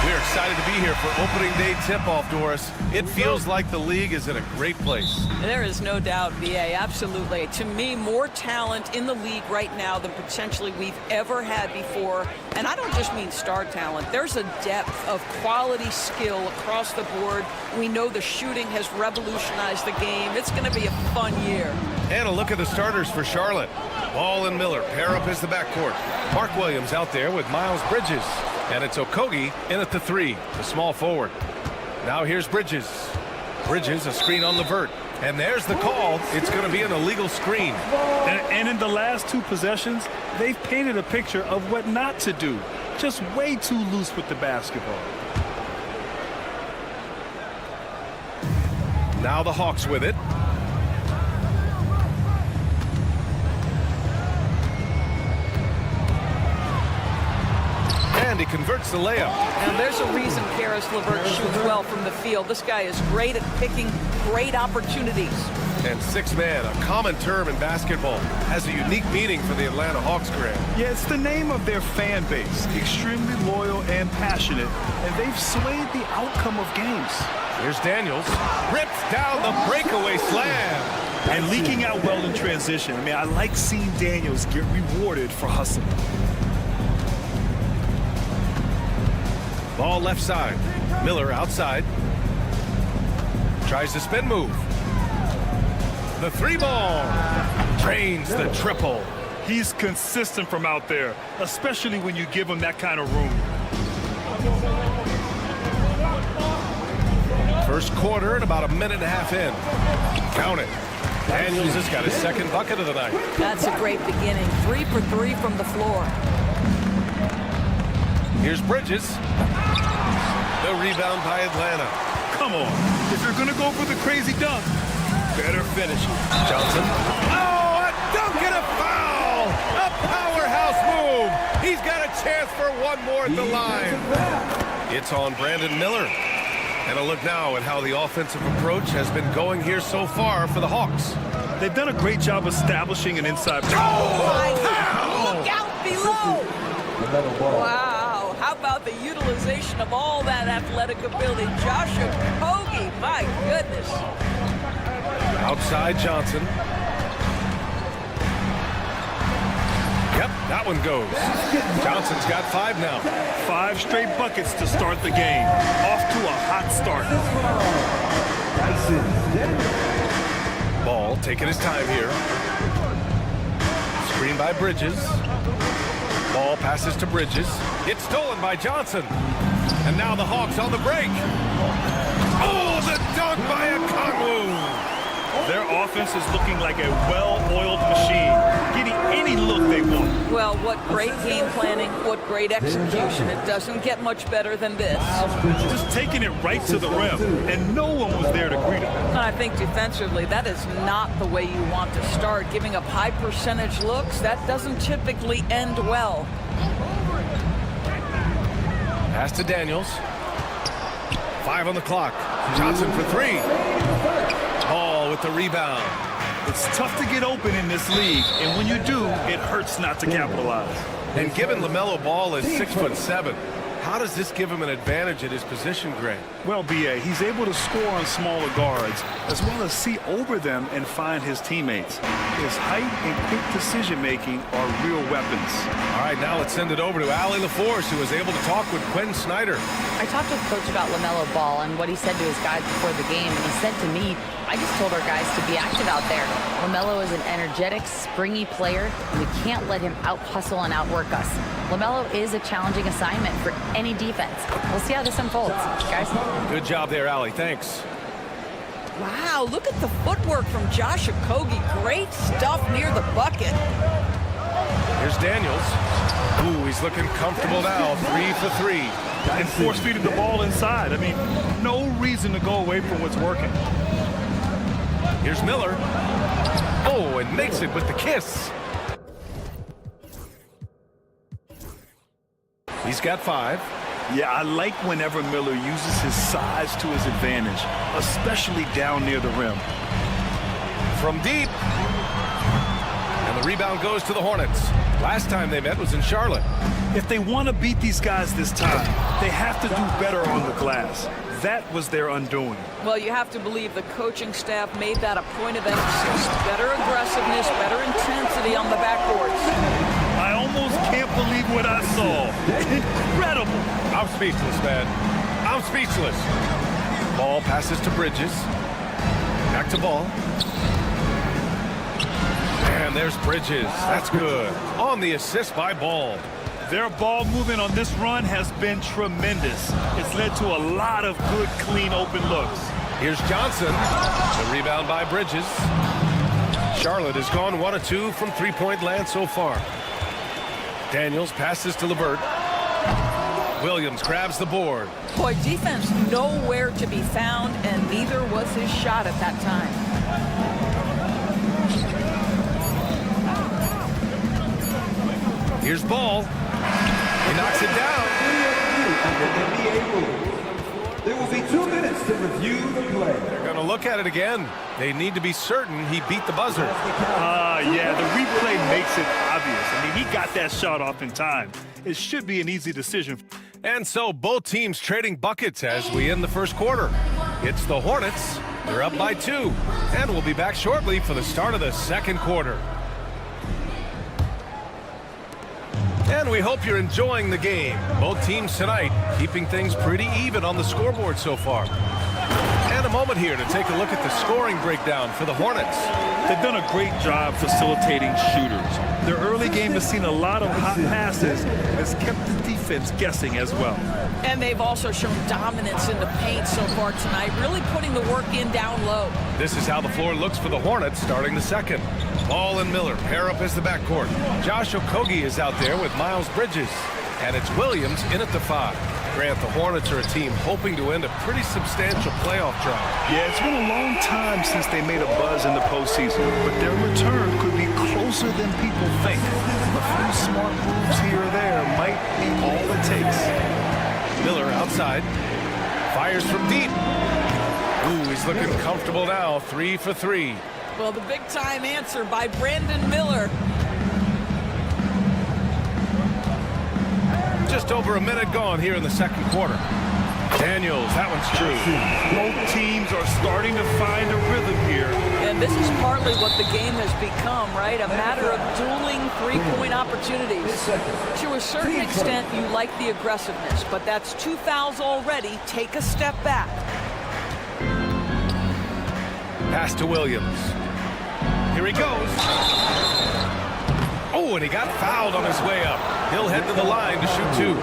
We're excited to be here for opening day tip-off, Doris. It feels like the league is in a great place. There is no doubt, BA, absolutely. To me, more talent in the league right now than potentially we've ever had before. And I don't just mean star talent. There's a depth of quality skill across the board. We know the shooting has revolutionized the game. It's going to be a fun year. And a look at the starters for Charlotte. Ball and Miller pair up as the backcourt. Mark Williams out there with Miles Bridges. And it's Okogie in at the 3, the small forward. Now here's Bridges. Bridges, a screen on Levert. And there's the call. It's going to be an illegal screen. And in the last 2 possessions, they've painted a picture of what not to do. Just way too loose with the basketball. Now the Hawks with it. And he converts the layup. And there's a reason Karis LeVert shoots well from the field. This guy is great at picking great opportunities. And 6-man, a common term in basketball, has a unique meaning for the Atlanta Hawks, Grant. Yeah, it's the name of their fan base. Extremely loyal and passionate. And they've swayed the outcome of games. Here's Daniels. Rips down the breakaway slam. And leaking out well in transition. I mean, I like seeing Daniels get rewarded for hustling. Ball left side. Miller outside. Tries the spin move. The 3-ball. Drains the triple. He's consistent from out there, especially when you give him that kind of room. First quarter and about a minute and a half in. Count it. Daniels has got his second bucket of the night. That's a great beginning. 3 for 3 from the floor. Here's Bridges. The rebound by Atlanta. Come on. If you're going to go for the crazy dunk, better finish it. Johnson. Oh, a dunk and a foul! A powerhouse move! He's got a chance for one more at the line. It's on Brandon Miller. And a look now at how the offensive approach has been going here so far for the Hawks. They've done a great job establishing an inside. Oh, look out below! Wow, how about the utilization of all that athletic ability? Josh Okogie, my goodness. Outside Johnson. Yep, that one goes. Johnson's got 5 now. 5 straight buckets to start the game. Off to a hot start. Ball taking his time here. Screen by Bridges. Ball passes to Bridges. It's stolen by Johnson. And now the Hawks on the break. Oh, the dunk by Okongwu. Their offense is looking like a well-oiled machine, getting any look they want. Well, what great game planning, what great execution. It doesn't get much better than this. Just taking it right to the rim, and no one was there to greet him. And I think defensively, that is not the way you want to start. Giving up high percentage looks, that doesn't typically end well. Pass to Daniels. 5 on the clock. Johnson for 3. Ball with the rebound. It's tough to get open in this league, and when you do, it hurts not to capitalize. And given LaMelo Ball is 6'7", how does this give him an advantage at his position, Grant? Well, B.A., he's able to score on smaller guards, as well as see over them and find his teammates. His height and quick decision-making are real weapons. All right, now let's send it over to Allie LaForce, who was able to talk with Quinn Snyder. I talked with Coach about LaMelo Ball and what he said to his guys before the game, and he said to me, I just told our guys to be active out there. LaMelo is an energetic, springy player, and we can't let him out-hustle and outwork us. LaMelo is a challenging assignment for any defense. We'll see how this unfolds, guys. Good job there, Allie. Thanks. Wow, look at the footwork from Josh Okogie. Great stuff near the bucket. Here's Daniels. Ooh, he's looking comfortable now. 3 for 3. And force-feeding the ball inside. I mean, no reason to go away from what's working. Here's Miller. Oh, and makes it with the kiss. He's got 5. Yeah, I like whenever Miller uses his size to his advantage, especially down near the rim. From deep. And the rebound goes to the Hornets. Last time they met was in Charlotte. If they want to beat these guys this time, they have to do better on the glass. That was their undoing. Well, you have to believe the coaching staff made that a point of emphasis. Better aggressiveness, better intensity on the backboards. I almost can't believe what I saw. Incredible. I'm speechless, man. I'm speechless. Ball passes to Bridges. Back to Ball. And there's Bridges. That's good. On the assist by Ball. Their ball movement on this run has been tremendous. It's led to a lot of good, clean, open looks. Here's Johnson. The rebound by Bridges. Charlotte has gone 1 of 2 from three-point land so far. Daniels passes to LeVert. Williams grabs the board. Boy, defense nowhere to be found, and neither was his shot at that time. Here's Ball. He knocks it down. There will be 2 minutes to review the play. They're going to look at it again. They need to be certain he beat the buzzer. Yeah, the replay makes it obvious. I mean, he got that shot off in time. It should be an easy decision. And so both teams trading buckets as we end the first quarter. It's the Hornets. They're up by 2. And we'll be back shortly for the start of the second quarter. And we hope you're enjoying the game. Both teams tonight keeping things pretty even on the scoreboard so far. And a moment here to take a look at the scoring breakdown for the Hornets. They've done a great job facilitating shooters. Their early game has seen a lot of hot passes and has kept the defense guessing as well. And they've also shown dominance in the paint so far tonight, really putting the work in down low. This is how the floor looks for the Hornets starting the second. Ball and Miller pair up as the backcourt. Josh Okogie is out there with Miles Bridges. And it's Williams in at the 5. Grant, the Hornets are a team hoping to end a pretty substantial playoff drive. Yeah, it's been a long time since they made a buzz in the postseason, but their return could be closer than people think. A few smart moves here or there might be all it takes. Miller outside. Fires from deep. Ooh, he's looking comfortable now. 3 for 3. Well, the big-time answer by Brandon Miller. Just over a minute gone here in the second quarter. Daniels, that one's true. Both teams are starting to find a rhythm here. And this is partly what the game has become, right? A matter of dueling three-point opportunities. To a certain extent, you like the aggressiveness, but that's 2 fouls already. Take a step back. Pass to Williams. Here he goes. Oh, and he got fouled on his way up. He'll head to the line to shoot 2.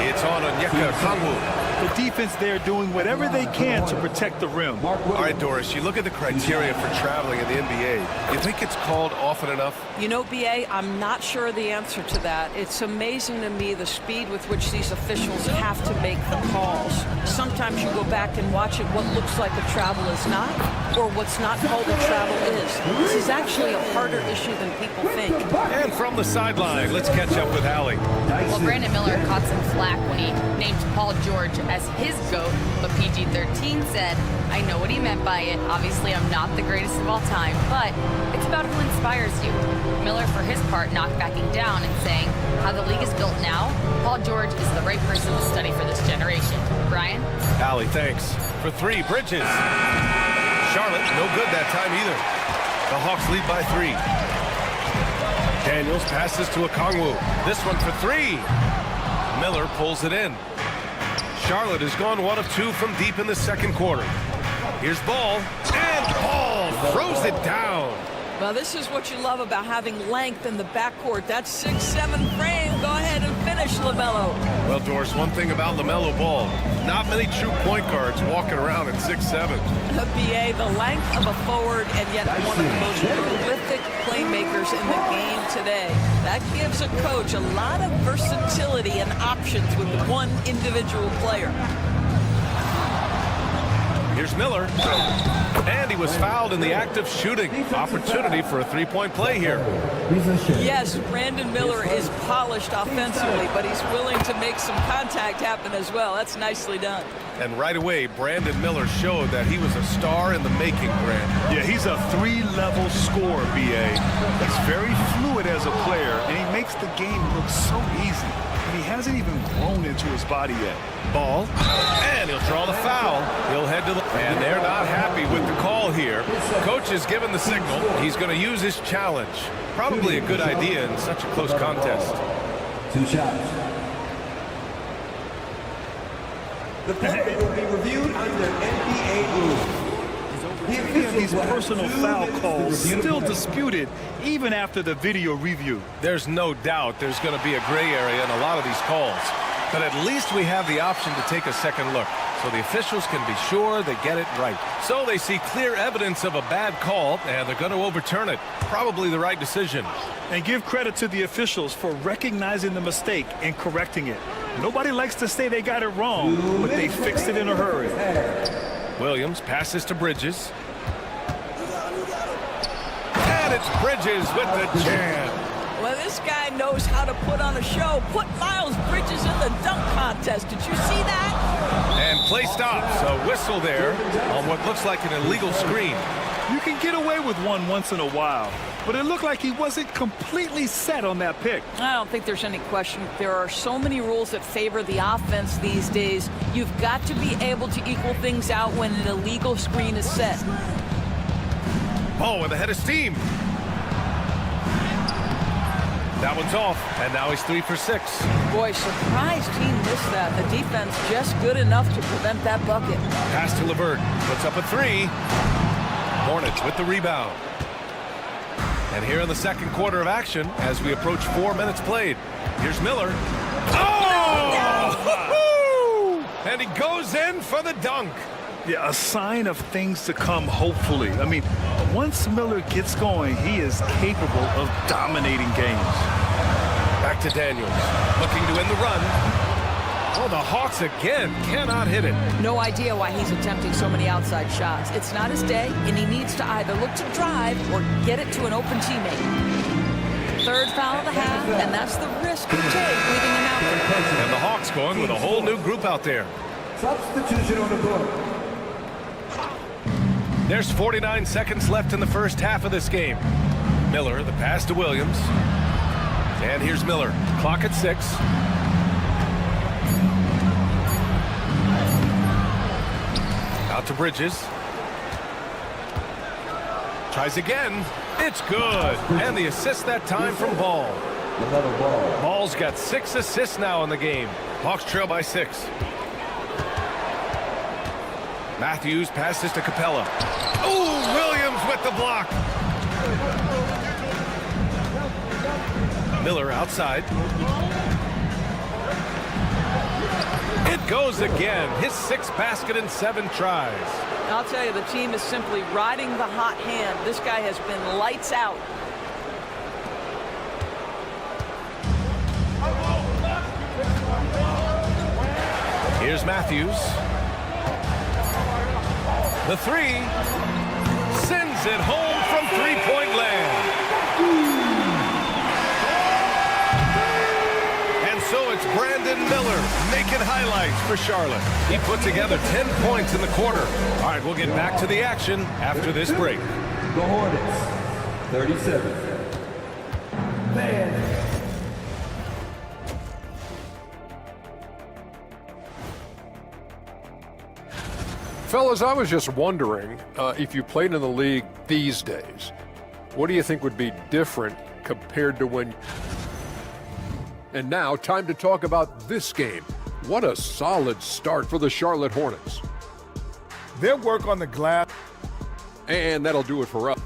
It's on Onyeka Okongwu. The defense there doing whatever they can to protect the rim. All right, Doris, you look at the criteria for traveling in the NBA. You think it's called often enough? You know, B.A., I'm not sure the answer to that. It's amazing to me the speed with which these officials have to make the calls. Sometimes you go back and watch it, what looks like a travel is not, or what's not called a travel is. This is actually a harder issue than people think. And from the sideline, let's catch up with Allie. Well, Brandon Miller caught some flack when he named Paul George as his GOAT, but PG-13 said, I know what he meant by it. Obviously, I'm not the greatest of all time, but it's about who inspires you. Miller, for his part, not backing down and saying, how the league is built now, Paul George is the right person to study for this generation. Brian? Allie, thanks. For 3, Bridges. Charlotte, no good that time either. The Hawks lead by 3. Daniels passes to Okongwu. This one for 3. Miller pulls it in. Charlotte has gone 1 of 2 from deep in the second quarter. Here's Ball, and Ball throws it down. Well, this is what you love about having length in the backcourt. That 6'7" frame. Go ahead and finish, LaMelo. Well, Doris, one thing about LaMelo Ball, not many true point guards walking around at 6'7". BA, the length of a forward and yet one of the most prolific playmakers in the game today. That gives a coach a lot of versatility and options with one individual player. Here's Miller. And he was fouled in the act of shooting. Opportunity for a three-point play here. Yes, Brandon Miller is polished offensively, but he's willing to make some contact happen as well. That's nicely done. And right away, Brandon Miller showed that he was a star in the making, Grant. Yeah, he's a three-level scorer, B.A. He's very fluid as a player, and he makes the game look so easy. And he hasn't even grown into his body yet. Ball, and he'll draw the foul. He'll head to the... And they're not happy with the call here. Coach has given the signal. He's going to use his challenge. Probably a good idea in such a close contest. 2 shots. The play will be reviewed under NBA rules. These personal foul calls still disputed even after the video review. There's no doubt there's going to be a gray area in a lot of these calls. But at least we have the option to take a second look, so the officials can be sure they get it right. So they see clear evidence of a bad call, and they're going to overturn it. Probably the right decision. And give credit to the officials for recognizing the mistake and correcting it. Nobody likes to say they got it wrong, but they fixed it in a hurry. Williams passes to Bridges. And it's Bridges with the jam. Well, this guy knows how to put on a show. Put Miles Bridges in the dunk contest. Did you see that? And play stops. A whistle there on what looks like an illegal screen. You can get away with one once in a while, but it looked like he wasn't completely set on that pick. I don't think there's any question. There are so many rules that favor the offense these days. You've got to be able to equal things out when an illegal screen is set. Ball with a head of steam. That one's off, and now he's 3 for 6. Boy, surprised he missed that. The defense just good enough to prevent that bucket. Pass to LeVert. Puts up a 3. Hornets with the rebound. And here in the second quarter of action, as we approach 4 minutes played, here's Miller. Oh! And he goes in for the dunk. Yeah, a sign of things to come, hopefully. I mean, once Miller gets going, he is capable of dominating games. Back to Daniels, looking to end the run. Oh, the Hawks again cannot hit it. No idea why he's attempting so many outside shots. It's not his day, and he needs to either look to drive or get it to an open teammate. Third foul of the half, and that's the risk you take leaving him out there. And the Hawks going with a whole new group out there. Substitution on the board. There's 49 seconds left in the first half of this game. Miller, the pass to Williams. And here's Miller. Clock at 6. Out to Bridges. Tries again. It's good. And the assist that time from Ball. Ball's got 6 assists now in the game. Hawks trail by 6. Matthews passes to Capella. Oh, Williams with the block. Miller outside. It goes again. His 6th basket in 7 tries. I'll tell you, the team is simply riding the hot hand. This guy has been lights out. Here's Matthews. The 3 sends it home from three-point land. And so it's Brandon Miller making highlights for Charlotte. He put together 10 points in the quarter. All right, we'll get back to the action after this break. The Hornets, 37. Man. Fellas, I was just wondering if you played in the league these days, what do you think would be different compared to when... And now, time to talk about this game. What a solid start for the Charlotte Hornets. Their work on the glass. And that'll do it for us.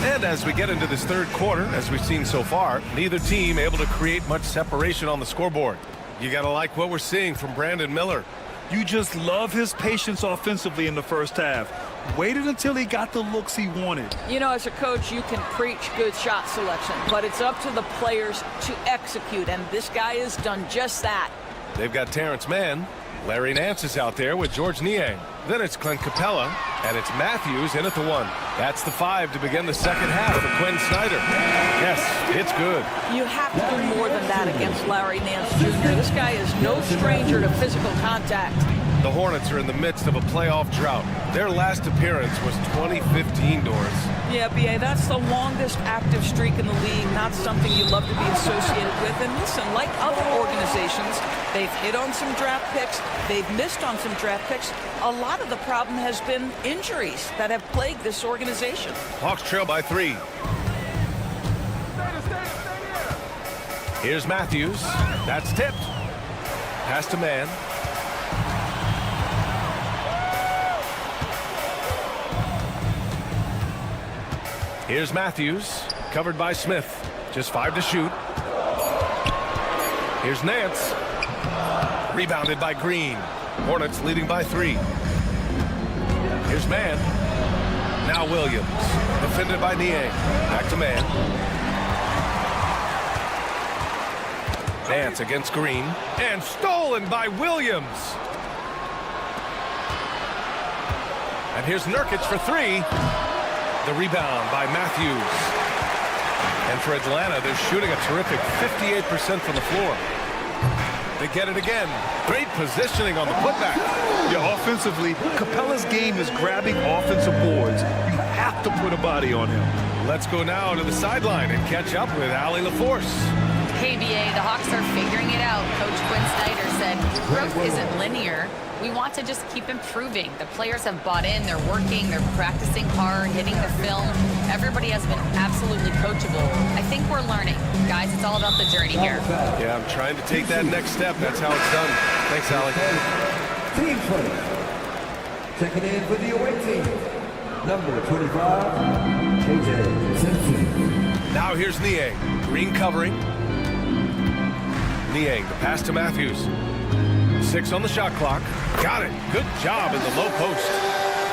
And as we get into this third quarter, as we've seen so far, neither team able to create much separation on the scoreboard. You got to like what we're seeing from Brandon Miller. You just love his patience offensively in the first half. Waited until he got the looks he wanted. You know, as a coach, you can preach good shot selection, but it's up to the players to execute, and this guy has done just that. They've got Terrence Mann. Larry Nance is out there with George Niang. Then it's Clint Capella, and it's Matthews in at the 1. That's the 5 to begin the second half for Quinn Snyder. Yes, it's good. You have to do more than that against Larry Nance Jr. This guy is no stranger to physical contact. The Hornets are in the midst of a playoff drought. Their last appearance was 2015, Doris. Yeah, B.A., that's the longest active streak in the league, not something you love to be associated with. And listen, like other organizations, they've hit on some draft picks, they've missed on some draft picks. A lot of the problem has been injuries that have plagued this organization. Hawks trail by 3. Here's Matthews. That's tipped. Pass to Mann. Here's Matthews, covered by Smith. Just 5 to shoot. Here's Nance. Rebounded by Green. Hornets leading by 3. Here's Mann. Now Williams. Defended by Niang. Back to Mann. Nance against Green. And stolen by Williams. And here's Nurkic for 3. The rebound by Matthews. And for Atlanta, they're shooting a terrific 58% from the floor. They get it again. Great positioning on the putback. Yeah, offensively, Capella's game is grabbing offensive boards. You have to put a body on him. Let's go now to the sideline and catch up with Allie LaForce. Hey, BA, the Hawks are figuring it out. Coach Quinn Snyder said growth isn't linear. We want to just keep improving. The players have bought in. They're working. They're practicing hard, hitting the film. Everybody has been absolutely coachable. I think we're learning. Guys, it's all about the journey here. Yeah, I'm trying to take that next step. That's how it's done. Thanks, Allie. Team play. Checking in for the away team. Number 25, KJ Simpson. Now here's Niang. Green covering. Niang, the pass to Matthews. 6 on the shot clock. Got it. Good job in the low post.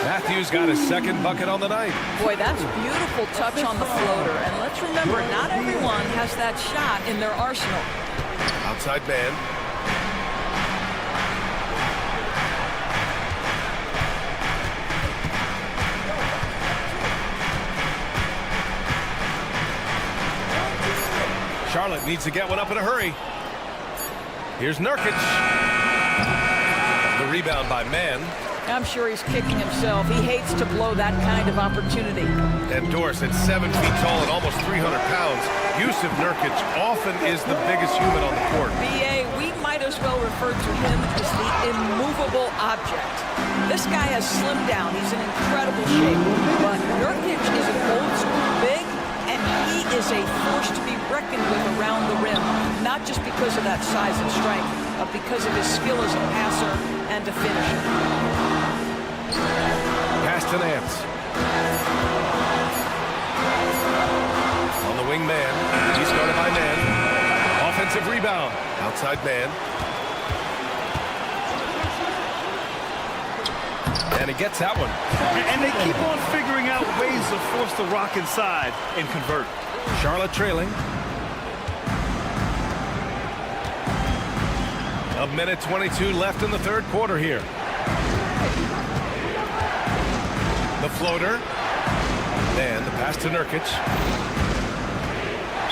Matthews got his second bucket on the night. Boy, that's beautiful touch on the floater. And let's remember, not everyone has that shot in their arsenal. Outside man. Charlotte needs to get one up in a hurry. Here's Nurkic. The rebound by Mann. I'm sure he's kicking himself. He hates to blow that kind of opportunity. And Doris, at 7 feet tall and almost 300 pounds, Yusuf Nurkic often is the biggest human on the court. B.A., we might as well refer to him as the immovable object. This guy has slimmed down. He's in incredible shape. But Nurkic is an old school big, and he is a force to be reckoned with around the rim. Not just because of that size and strength, but because of his skill as a passer and a finisher. Pass to Nance. On the wing man. He's guarded by Mann. Offensive rebound. Outside man. And he gets that one. And they keep on figuring out ways to force the rock inside and convert. Charlotte trailing. A minute 22 left in the third quarter here. The floater. And the pass to Nurkic.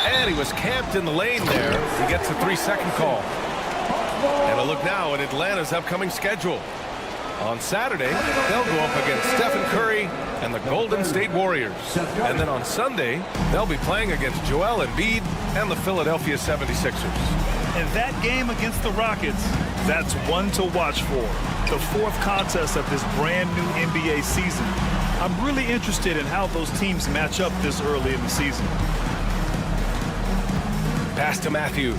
And he was camped in the lane there. He gets a 3-second call. And a look now at Atlanta's upcoming schedule. On Saturday, they'll go up against Stephen Curry and the Golden State Warriors. And then on Sunday, they'll be playing against Joel Embiid and the Philadelphia 76ers. And that game against the Rockets, that's one to watch for. The fourth contest of this brand new NBA season. I'm really interested in how those teams match up this early in the season. Pass to Matthews.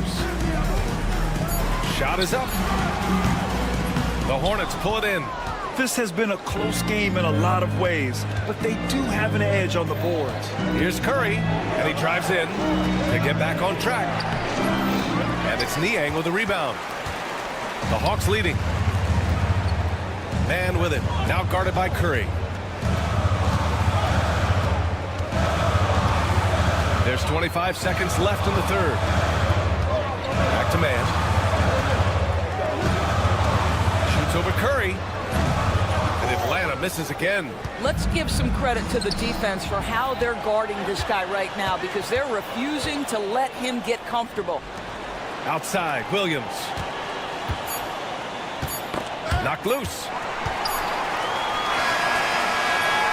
Shot is up. The Hornets pull it in. This has been a close game in a lot of ways, but they do have an edge on the boards. Here's Curry, and he drives in to get back on track. And it's Niang with the rebound. The Hawks leading. Mann with it, now guarded by Curry. There's 25 seconds left in the third. Back to man. Shoots over Curry. And Atlanta misses again. Let's give some credit to the defense for how they're guarding this guy right now, because they're refusing to let him get comfortable. Outside, Williams. Knocked loose.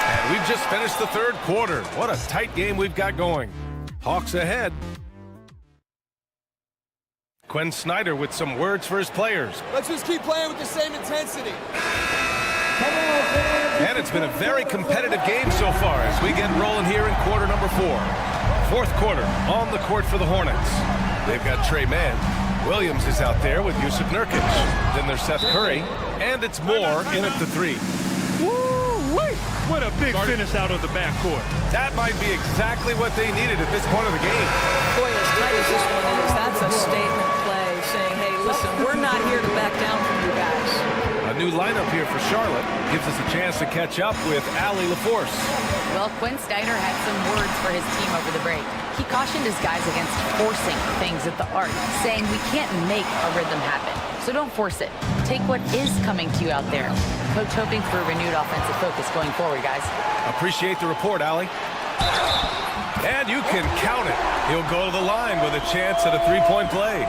And we've just finished the third quarter. What a tight game we've got going. Hawks ahead. Quinn Snyder with some words for his players. Let's just keep playing with the same intensity. And it's been a very competitive game so far as we get rolling here in quarter number 4. Fourth quarter on the court for the Hornets. They've got Trey Mann. Williams is out there with Yusuf Nurkic. Then there's Seth Curry. And it's Moore in at the 3. Woo-wee! What a big finish out of the backcourt. That might be exactly what they needed at this point of the game. Boy, as tight as this one is, that's a statement play saying, hey, listen, we're not here to back down from you guys. A new lineup here for Charlotte gives us a chance to catch up with Allie LaForce. Well, Quinn Snyder had some words for his team over the break. He cautioned his guys against forcing things at the arc, saying we can't make a rhythm happen. So don't force it. Take what is coming to you out there. Coach hoping for a renewed offensive focus going forward, guys. Appreciate the report, Allie. And you can count it. He'll go to the line with a chance at a three-point play.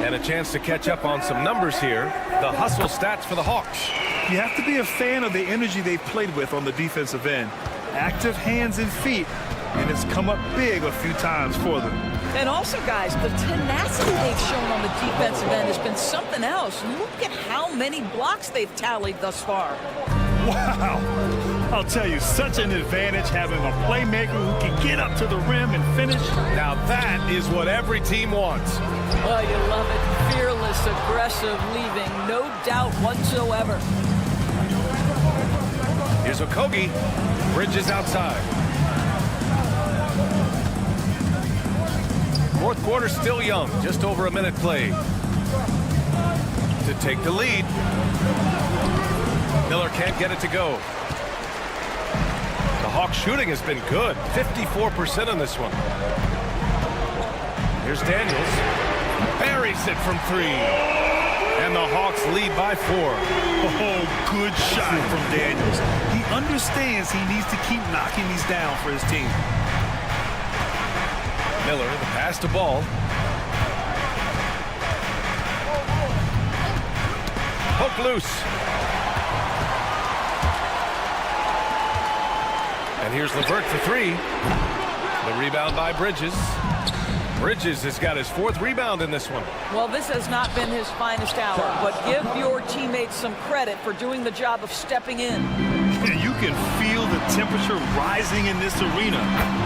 And a chance to catch up on some numbers here. The hustle stats for the Hawks. You have to be a fan of the energy they've played with on the defensive end. Active hands and feet, and it's come up big a few times for them. And also, guys, the tenacity they've shown on the defensive end has been something else. Look at how many blocks they've tallied thus far. Wow. I'll tell you, such an advantage having a playmaker who can get up to the rim and finish. Now that is what every team wants. Oh, you love it. Fearless, aggressive, leaving no doubt whatsoever. Here's Okogie. Bridges outside. Fourth quarter still young. Just over a minute played. To take the lead. Miller can't get it to go. The Hawks shooting has been good. 54% on this one. Here's Daniels. Buries it from 3. And the Hawks lead by 4. Oh, good shot from Daniels. He understands he needs to keep knocking these down for his team. Miller, the pass to Ball. Hook loose. And here's LeVert for 3. The rebound by Bridges. Bridges has got his 4th rebound in this one. Well, this has not been his finest hour, but give your teammates some credit for doing the job of stepping in. You can feel the temperature rising in this arena.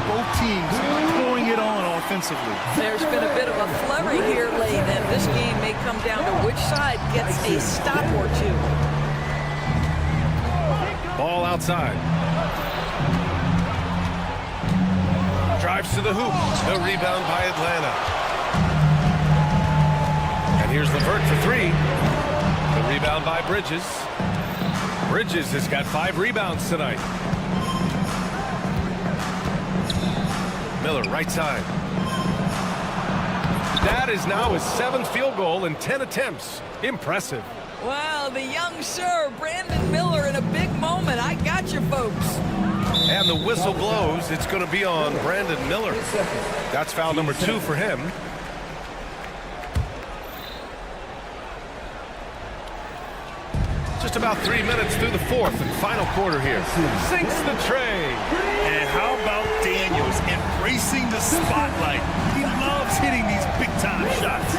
Both teams pouring it on offensively. There's been a bit of a flurry here late, and this game may come down to which side gets a stop or 2. Ball outside. Drives to the hoop. No rebound by Atlanta. And here's LeVert for 3. The rebound by Bridges. Bridges has got 5 rebounds tonight. Miller, right side. That is now his 7th field goal in 10 attempts. Impressive. Wow, the young sir, Brandon Miller, in a big moment. I got you, folks. And the whistle blows. It's going to be on Brandon Miller. That's foul number 2 for him. Just about 3 minutes through the 4th and final quarter here. Sinks the tray. And how about Daniels embracing the spotlight? He loves hitting these big-time shots.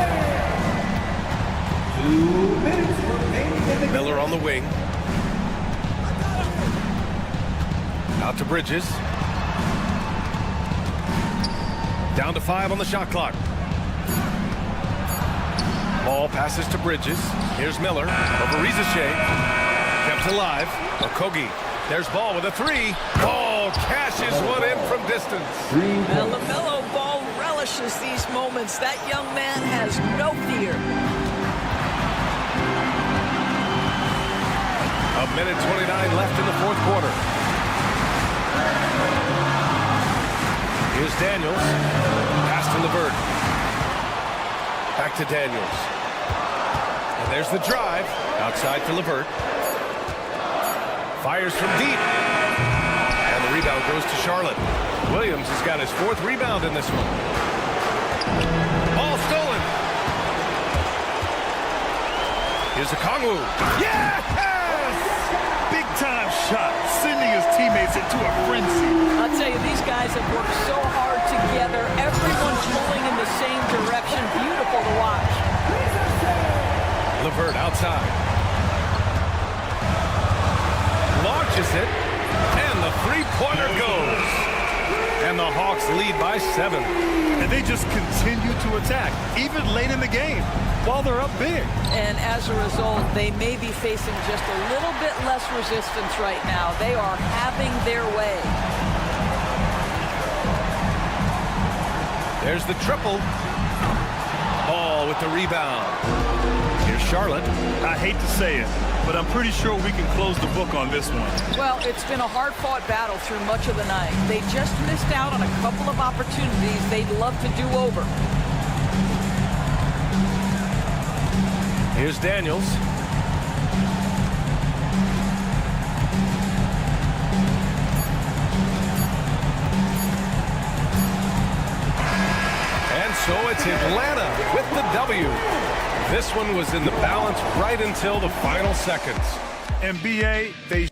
2 minutes remaining in the game. Miller on the wing. Out to Bridges. Down to 5 on the shot clock. Ball passes to Bridges. Here's Miller over Rizachet. Kept alive. Okogie. There's Ball with a 3. Ball cashes one in from distance. Well, LaMelo Ball relishes these moments. That young man has no fear. A minute 29 left in the 4th quarter. Here's Daniels. Pass to LeVert. Back to Daniels. And there's the drive. Outside to LeVert. Fires from deep. And the rebound goes to Charlotte. Williams has got his 4th rebound in this one. Ball stolen. Here's Okongwu. Yes! Big time shot, sending his teammates into a frenzy. I'll tell you, these guys have worked so hard together. Everyone's pulling in the same direction. Beautiful to watch. LeVert outside. Launches it, and the three-pointer goes. And the Hawks lead by 7. And they just continue to attack, even late in the game, while they're up big. And as a result, they may be facing just a little bit less resistance right now. They are having their way. There's the triple. Ball with the rebound. Here's Charlotte. I hate to say it, but I'm pretty sure we can close the book on this one. Well, it's been a hard-fought battle through much of the night. They just missed out on a couple of opportunities they'd love to do over. Here's Daniels. And so it's Atlanta with the W. This one was in the balance right until the final seconds. NBA, they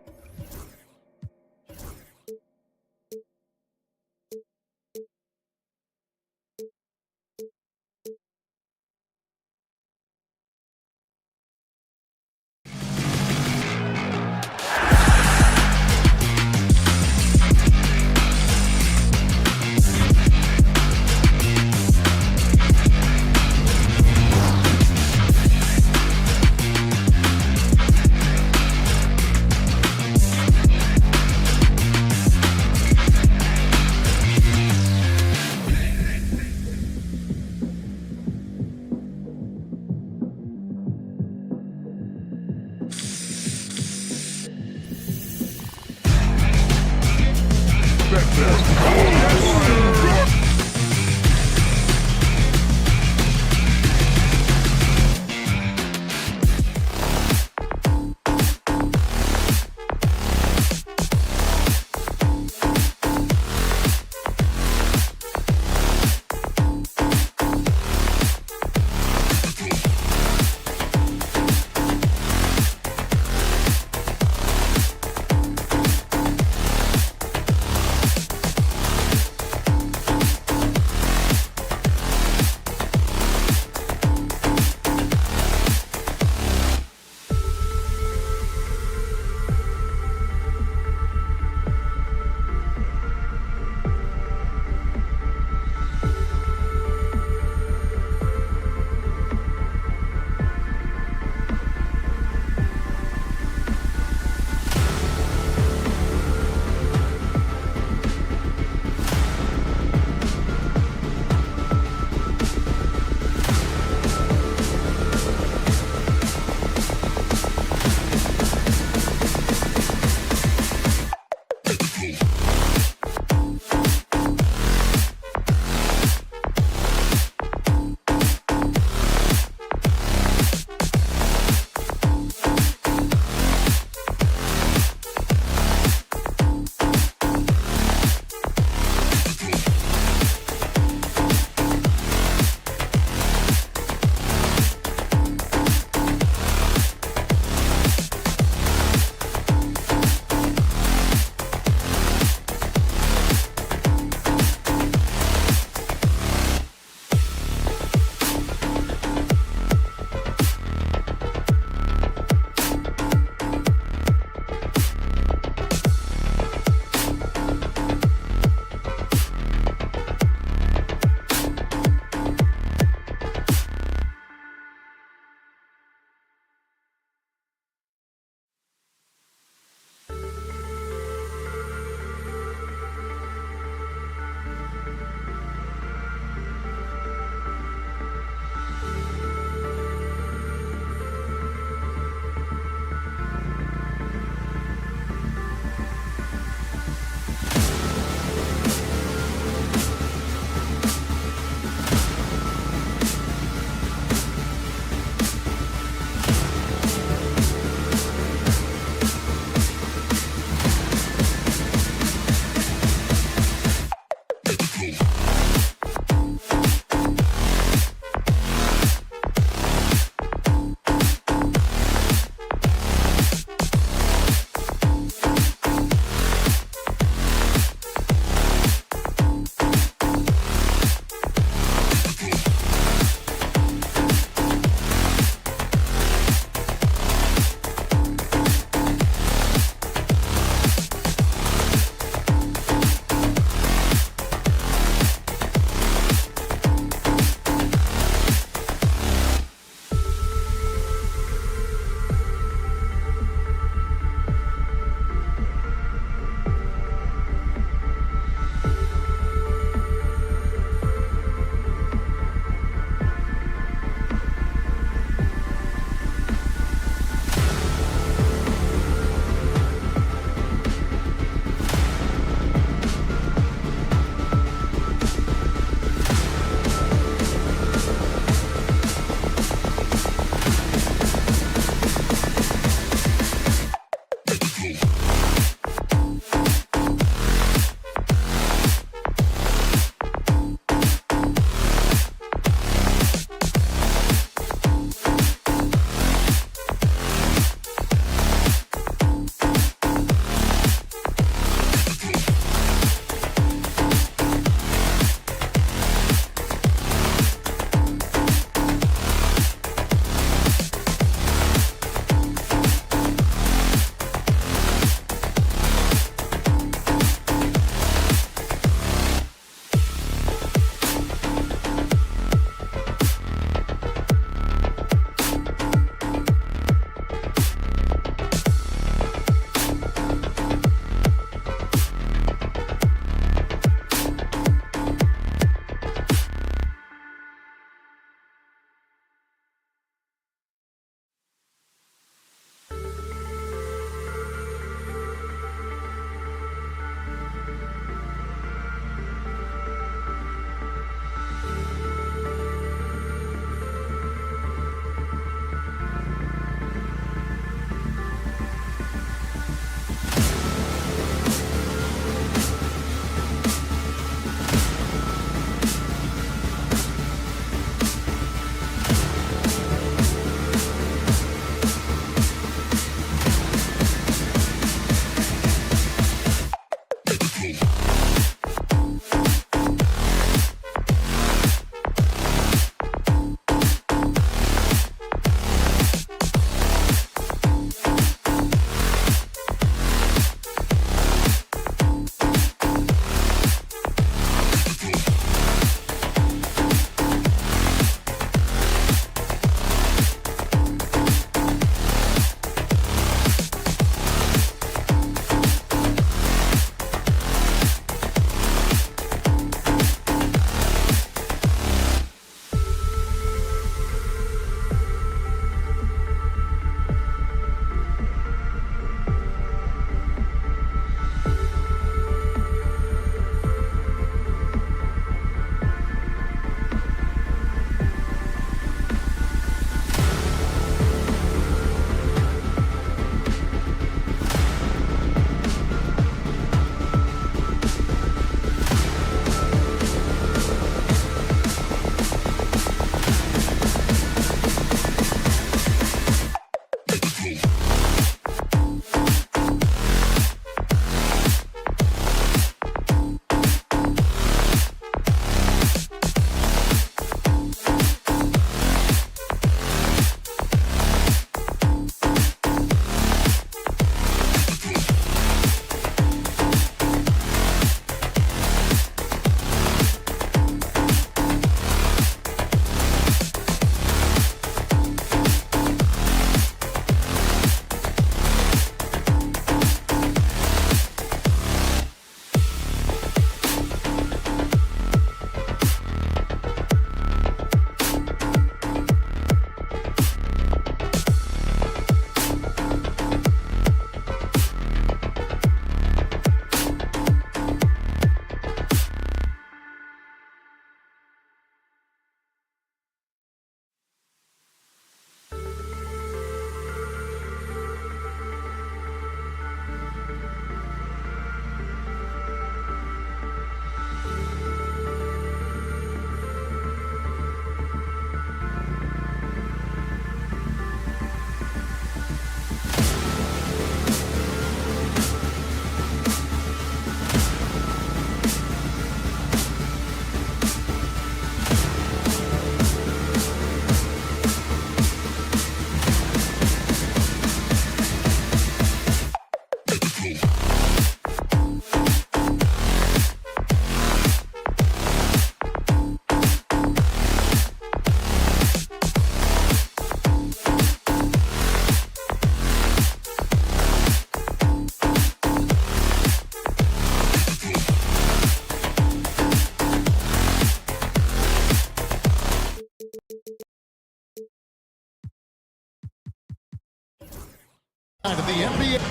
To the NBA.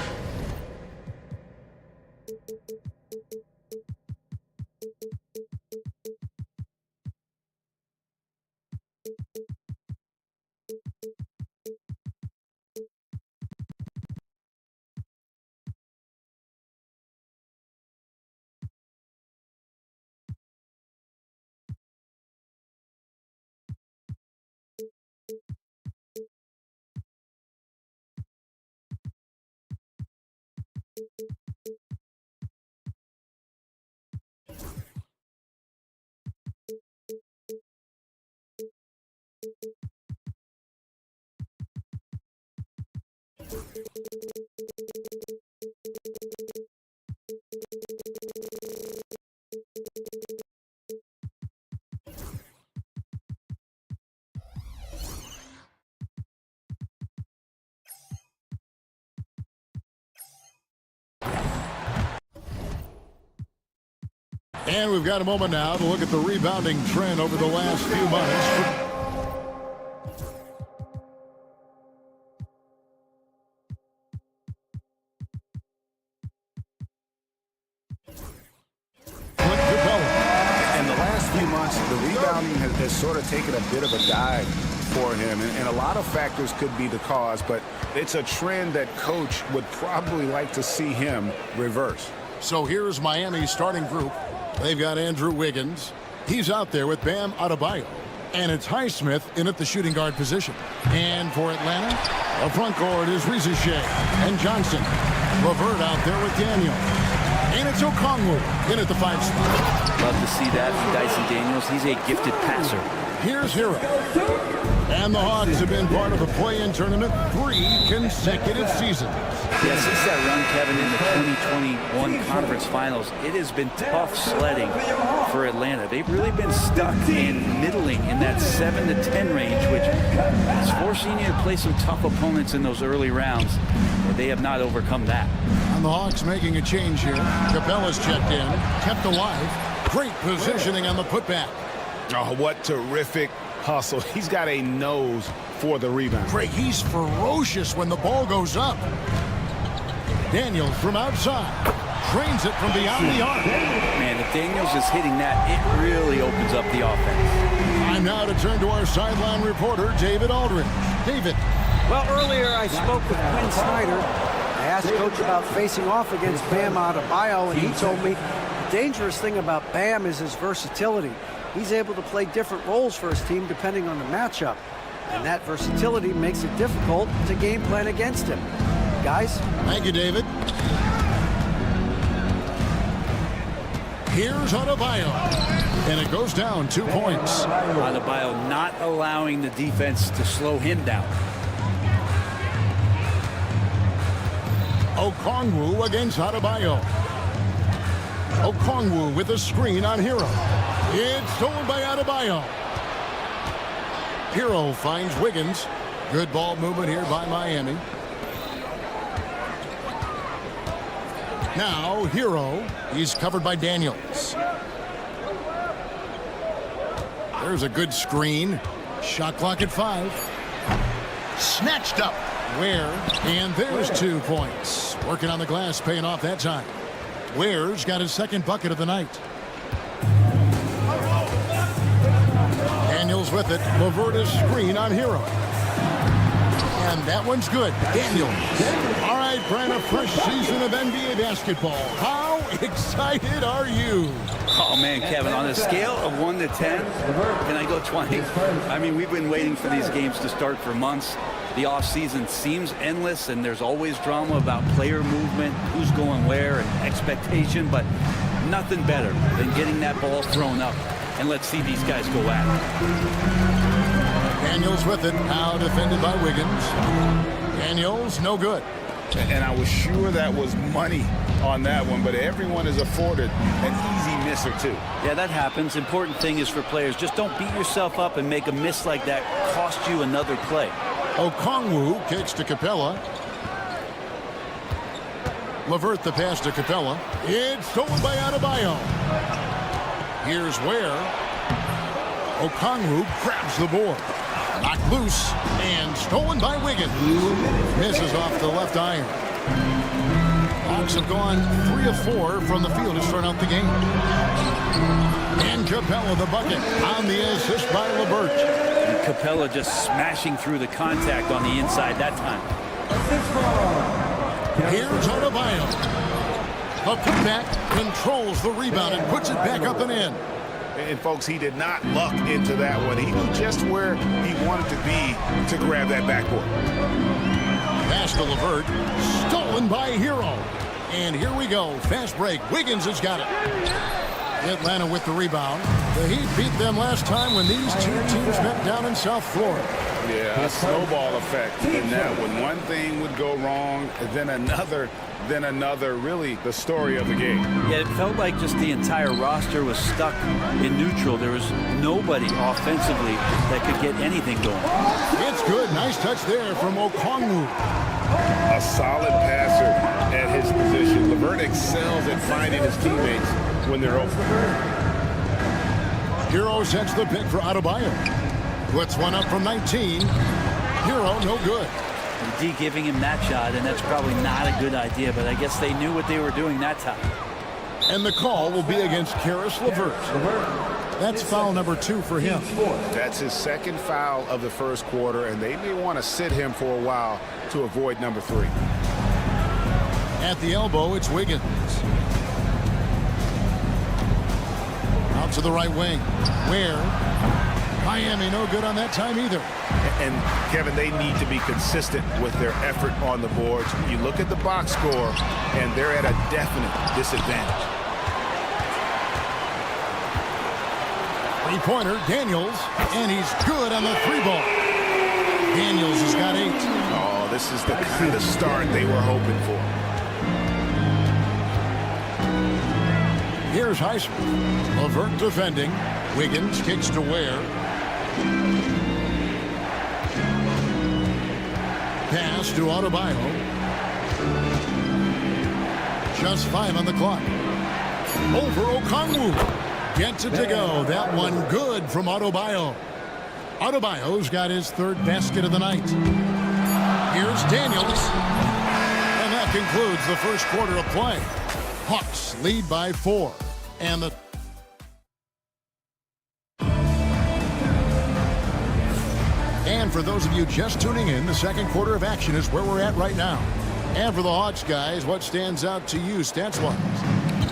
And we've got a moment now to look at the rebounding trend over the last few months. In the last few months, the rebounding has sort of taken a bit of a dive for him, and a lot of factors could be the cause, but it's a trend that coach would probably like to see him reverse. So here's Miami's starting group. They've got Andrew Wiggins. He's out there with Bam Adebayo. And it's Highsmith in at the shooting guard position. And for Atlanta, the front court is Rizier and Johnson. LeVert out there with Daniel. And it's Okongwu in at the 5 spot. Love to see that from Dyson Daniels. He's a gifted passer. Here's Hero. And the Hawks have been part of the play-in tournament 3 consecutive seasons. Yeah, since that run, Kevin, in the 2021 conference finals, it has been tough sledding for Atlanta. They've really been stuck in middling in that 7 to 10 range, which is forcing you to play some tough opponents in those early rounds. They have not overcome that. And the Hawks making a change here. Capella's checked in, kept alive. Great positioning on the putback. Oh, what terrific hustle. He's got a nose for the rebound. Greg, he's ferocious when the ball goes up. Daniels from outside. Trains it from beyond the arc. Man, if Daniels is hitting that, it really opens up the offense. Time now to turn to our sideline reporter, David Aldridge. David. Well, earlier I spoke with Quinn Snyder. I asked Coach about facing off against Bam Adebayo, and he told me the dangerous thing about Bam is his versatility. He's able to play different roles for his team depending on the matchup. And that versatility makes it difficult to game plan against him. Guys? Thank you, David. Here's Adebayo. And it goes down 2 points. Adebayo not allowing the defense to slow him down. Okongwu against Adebayo. Okongwu with a screen on Hero. It's stolen by Adebayo. Hero finds Wiggins. Good ball movement here by Miami. Now Hero. He's covered by Daniels. There's a good screen. Shot clock at 5. Snatched up. Ware. And there's 2 points. Working on the glass, paying off that time. Ware's got his second bucket of the night. Daniels with it. LeVert screen on Hero. And that one's good. Daniels. All right, Brent, a fresh season of NBA basketball. How excited are you? Oh, man, Kevin, on a scale of 1 to 10, can I go 20? I mean, we've been waiting for these games to start for months. The offseason seems endless, and there's always drama about player movement, who's going where, and expectation, but nothing better than getting that ball thrown up. And let's see these guys go at it. Daniels with it, now defended by Wiggins. Daniels, no good. And I was sure that was money on that one, but everyone is afforded an easy miss or two. Yeah, that happens. Important thing is for players, just don't beat yourself up and make a miss like that cost you another play. Okongwu kicks to Capella. LeVert the pass to Capella. It's stolen by Adebayo. Here's Ware. Okongwu grabs the board. Knocked loose and stolen by Wiggins. Misses off the left iron. Hawks have gone 3 of 4 from the field to start out the game. And Capella the bucket on the assist by LeVert. And Capella just smashing through the contact on the inside that time. Here's Adebayo. The putback controls the rebound and puts it back up and in. And folks, he did not luck into that one. He knew just where he wanted to be to grab that backboard. Pass to LeVert. Stolen by Hero. And here we go. Fast break. Wiggins has got it. Atlanta with the rebound. The Heat beat them last time when these two teams met down in South Florida. Yeah, a snowball effect in that one. One thing would go wrong, then another, really the story of the game. Yeah, it felt like just the entire roster was stuck in neutral. There was nobody offensively that could get anything going. It's good. Nice touch there from Okongwu. A solid passer at his position. LeVert excels at finding his teammates when they're open. Hero sets the pick for Adebayo. Puts one up from 19. Hero, no good. D giving him that shot, and that's probably not a good idea, but I guess they knew what they were doing that time. And the call will be against Karis LeVert. That's foul number 2 for him. That's his second foul of the first quarter, and they may want to sit him for a while to avoid number 3. At the elbow, it's Wiggins. Out to the right wing. Where? Miami no good on that time either. And Kevin, they need to be consistent with their effort on the boards. You look at the box score, and they're at a definite disadvantage. Three-pointer, Daniels, and he's good on the 3-ball. Daniels has got 8. Oh, this is the kind of start they were hoping for. Here's Highsmith. LeVert defending. Wiggins kicks to Ware. Pass to Adebayo. Just 5 on the clock. Over Okongwu. Gets it to go. That one good from Adebayo. Adebayo's got his 3rd basket of the night. Here's Daniels. And that concludes the first quarter of play. Hawks lead by 4. And the And for those of you just tuning in, the second quarter of action is where we're at right now. And for the Hawks guys, what stands out to you stats-wise?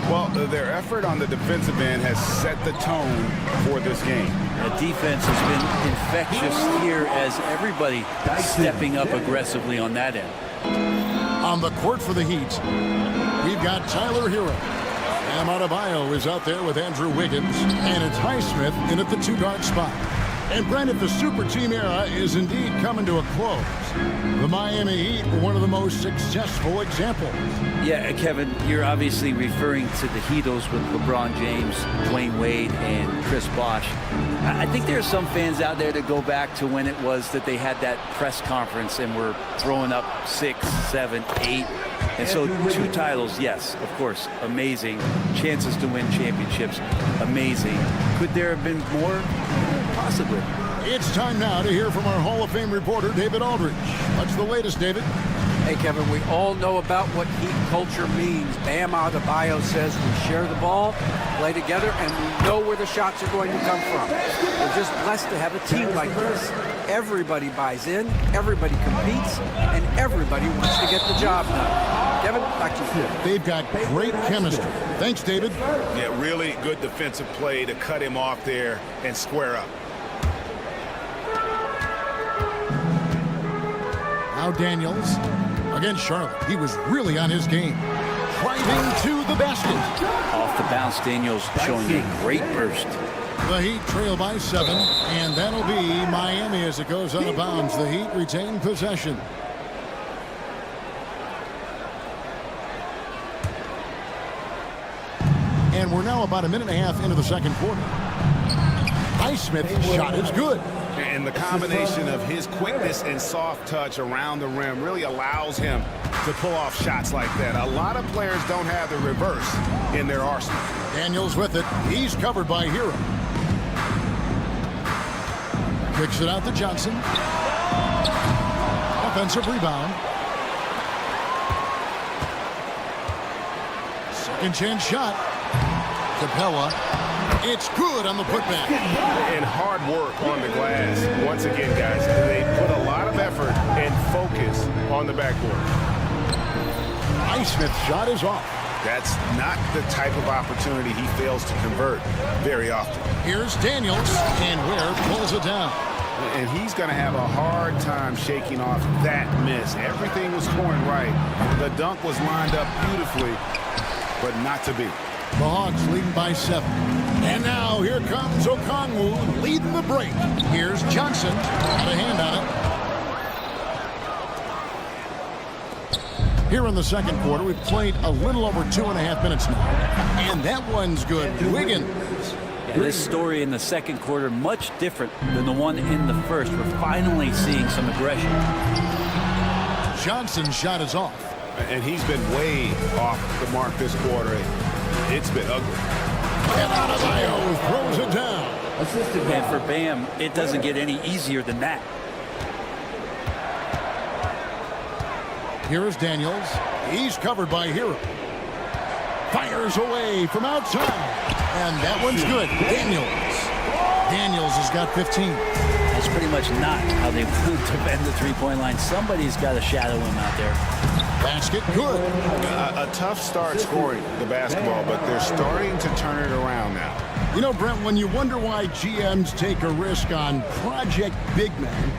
Well, their effort on the defensive end has set the tone for this game. The defense has been infectious here as everybody stepping up aggressively on that end. On the court for the Heat, we've got Tyler Hero. And Adebayo is out there with Andrew Wiggins. And it's Highsmith in at the 2-guard spot. And Brandon, the super team era is indeed coming to a close. The Miami Heat were one of the most successful examples. Yeah, Kevin, you're obviously referring to the Heatles with LeBron James, Dwayne Wade, and Chris Bosh. I think there are some fans out there that go back to when it was that they had that press conference and were throwing up 6, 7, 8. And so 2 titles, yes, of course, amazing. Chances to win championships, amazing. Could there have been more? Possibly. It's time now to hear from our Hall of Fame reporter, David Aldridge. What's the latest, David? Hey, Kevin, we all know about what Heat culture means. Bam Adebayo says we share the ball, play together, and we know where the shots are going to come from. We're just blessed to have a team like this. Everybody buys in, everybody competes, and everybody wants to get the job done. Kevin, back to you. They've got great chemistry. Thanks, David. Yeah, really good defensive play to cut him off there and square up. Now Daniels against Charlotte. He was really on his game. Driving to the basket. Off the bounce, Daniels showing a great burst. The Heat trail by 7, and that'll be Miami as it goes out of bounds. The Heat retain possession. And we're now about a minute and a half into the second quarter. Highsmith's shot is good. And the combination of his quickness and soft touch around the rim really allows him to pull off shots like that. A lot of players don't have the reverse in their arsenal. Daniels with it. He's covered by Hero. Kicks it out to Johnson. Offensive rebound. Second chance shot. Capella. It's good on the putback. And hard work on the glass. Once again, guys, they put a lot of effort and focus on the backboard. Highsmith's shot is off. That's not the type of opportunity he fails to convert very often. Here's Daniels, and Ware pulls it down. And he's going to have a hard time shaking off that miss. Everything was going right. The dunk was lined up beautifully, but not to be. The Hawks leading by 7. And now here comes Okongwu leading the break. Here's Johnson. Got a hand on it. Here in the second quarter, we've played a little over 2.5 minutes now. And that one's good. Wiggins. Yeah, this story in the second quarter much different than the one in the first. We're finally seeing some aggression. Johnson's shot is off. And he's been way off the mark this quarter. It's been ugly. And Adebayo throws it down. And for Bam, it doesn't get any easier than that. Here is Daniels. He's covered by Hero. Fires away from outside. And that one's good. Daniels has got 15. That's pretty much not how they want to bend the three-point line. Somebody's got to shadow him out there. Basket good. A tough start scoring the basketball, but they're starting to turn it around now. You know, Brent, when you wonder why GMs take a risk on project big men,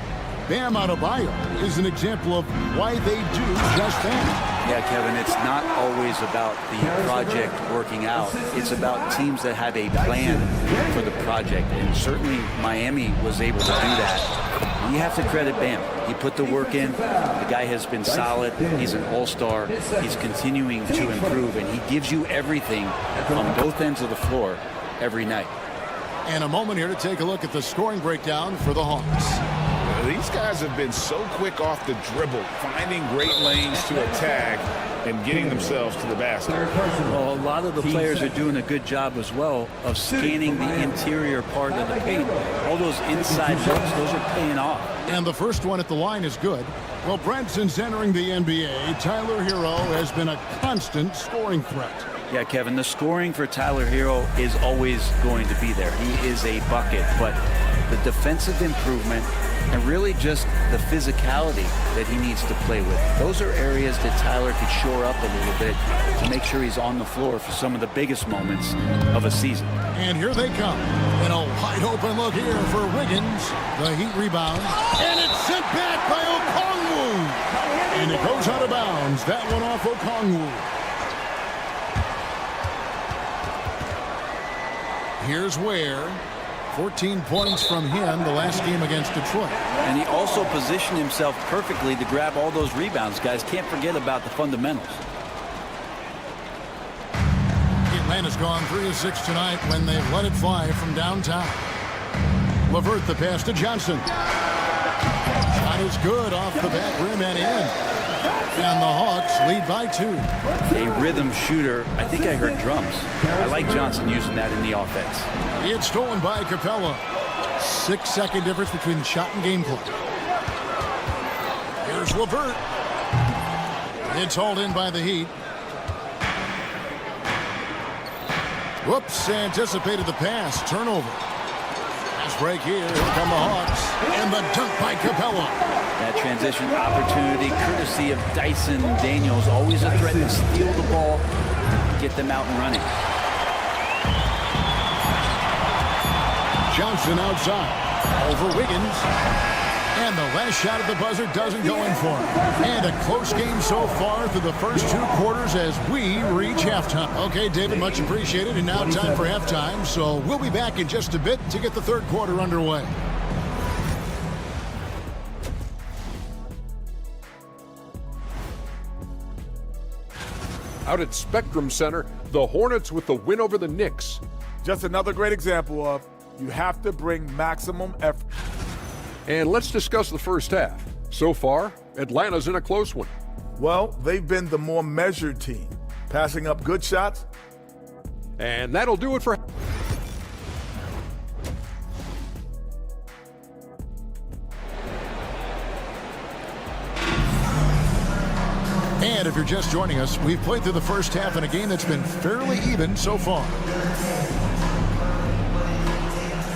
Bam Adebayo is an example of why they do just that. Yeah, Kevin, it's not always about the project working out. It's about teams that have a plan for the project, and certainly Miami was able to do that. You have to credit Bam. He put the work in. The guy has been solid. He's an all-star. He's continuing to improve, and he gives you everything on both ends of the floor every night. And a moment here to take a look at the scoring breakdown for the Hawks. These guys have been so quick off the dribble, finding great lanes to attack and getting themselves to the basket. Well, a lot of the players are doing a good job as well of scanning the interior part of the paint. All those inside looks, those are paying off. And the first one at the line is good. Well, Brent, since entering the NBA, Tyler Hero has been a constant scoring threat. Yeah, Kevin, the scoring for Tyler Hero is always going to be there. He is a bucket, but the defensive improvement and really just the physicality that he needs to play with. Those are areas that Tyler could shore up a little bit to make sure he's on the floor for some of the biggest moments of a season. And here they come. And a wide open look here for Wiggins. The Heat rebound. And it's sent back by Okongwu. And it goes out of bounds. That one off Okongwu. Here's Ware. 14 points from him the last game against Detroit. And he also positioned himself perfectly to grab all those rebounds. Guys, can't forget about the fundamentals. Atlanta's gone 3 of 6 tonight when they've let it fly from downtown. LeVert the pass to Johnson. Shot is good off the back rim and in. And the Hawks lead by 2. A rhythm shooter. I think I heard drums. I like Johnson using that in the offense. It's stolen by Capella. 6-second difference between the shot and game clock. Here's LeVert. It's hauled in by the Heat. Whoops, anticipated the pass. Turnover. Fast break here. Here come the Hawks. And the dunk by Capella. That transition opportunity, courtesy of Dyson Daniels. Always a threat to steal the ball, get them out and running. Johnson outside. Over Wiggins. And the last shot at the buzzer doesn't go in for him. And a close game so far through the first 2 quarters as we reach halftime. Okay, David, much appreciated. And now time for halftime. So we'll be back in just a bit to get the third quarter underway. Out at Spectrum Center, the Hornets with the win over the Knicks. Just another great example of you have to bring maximum effort. And let's discuss the first half. So far, Atlanta's in a close one. Well, they've been the more measured team, passing up good shots. And that'll do it for... And if you're just joining us, we've played through the first half in a game that's been fairly even so far.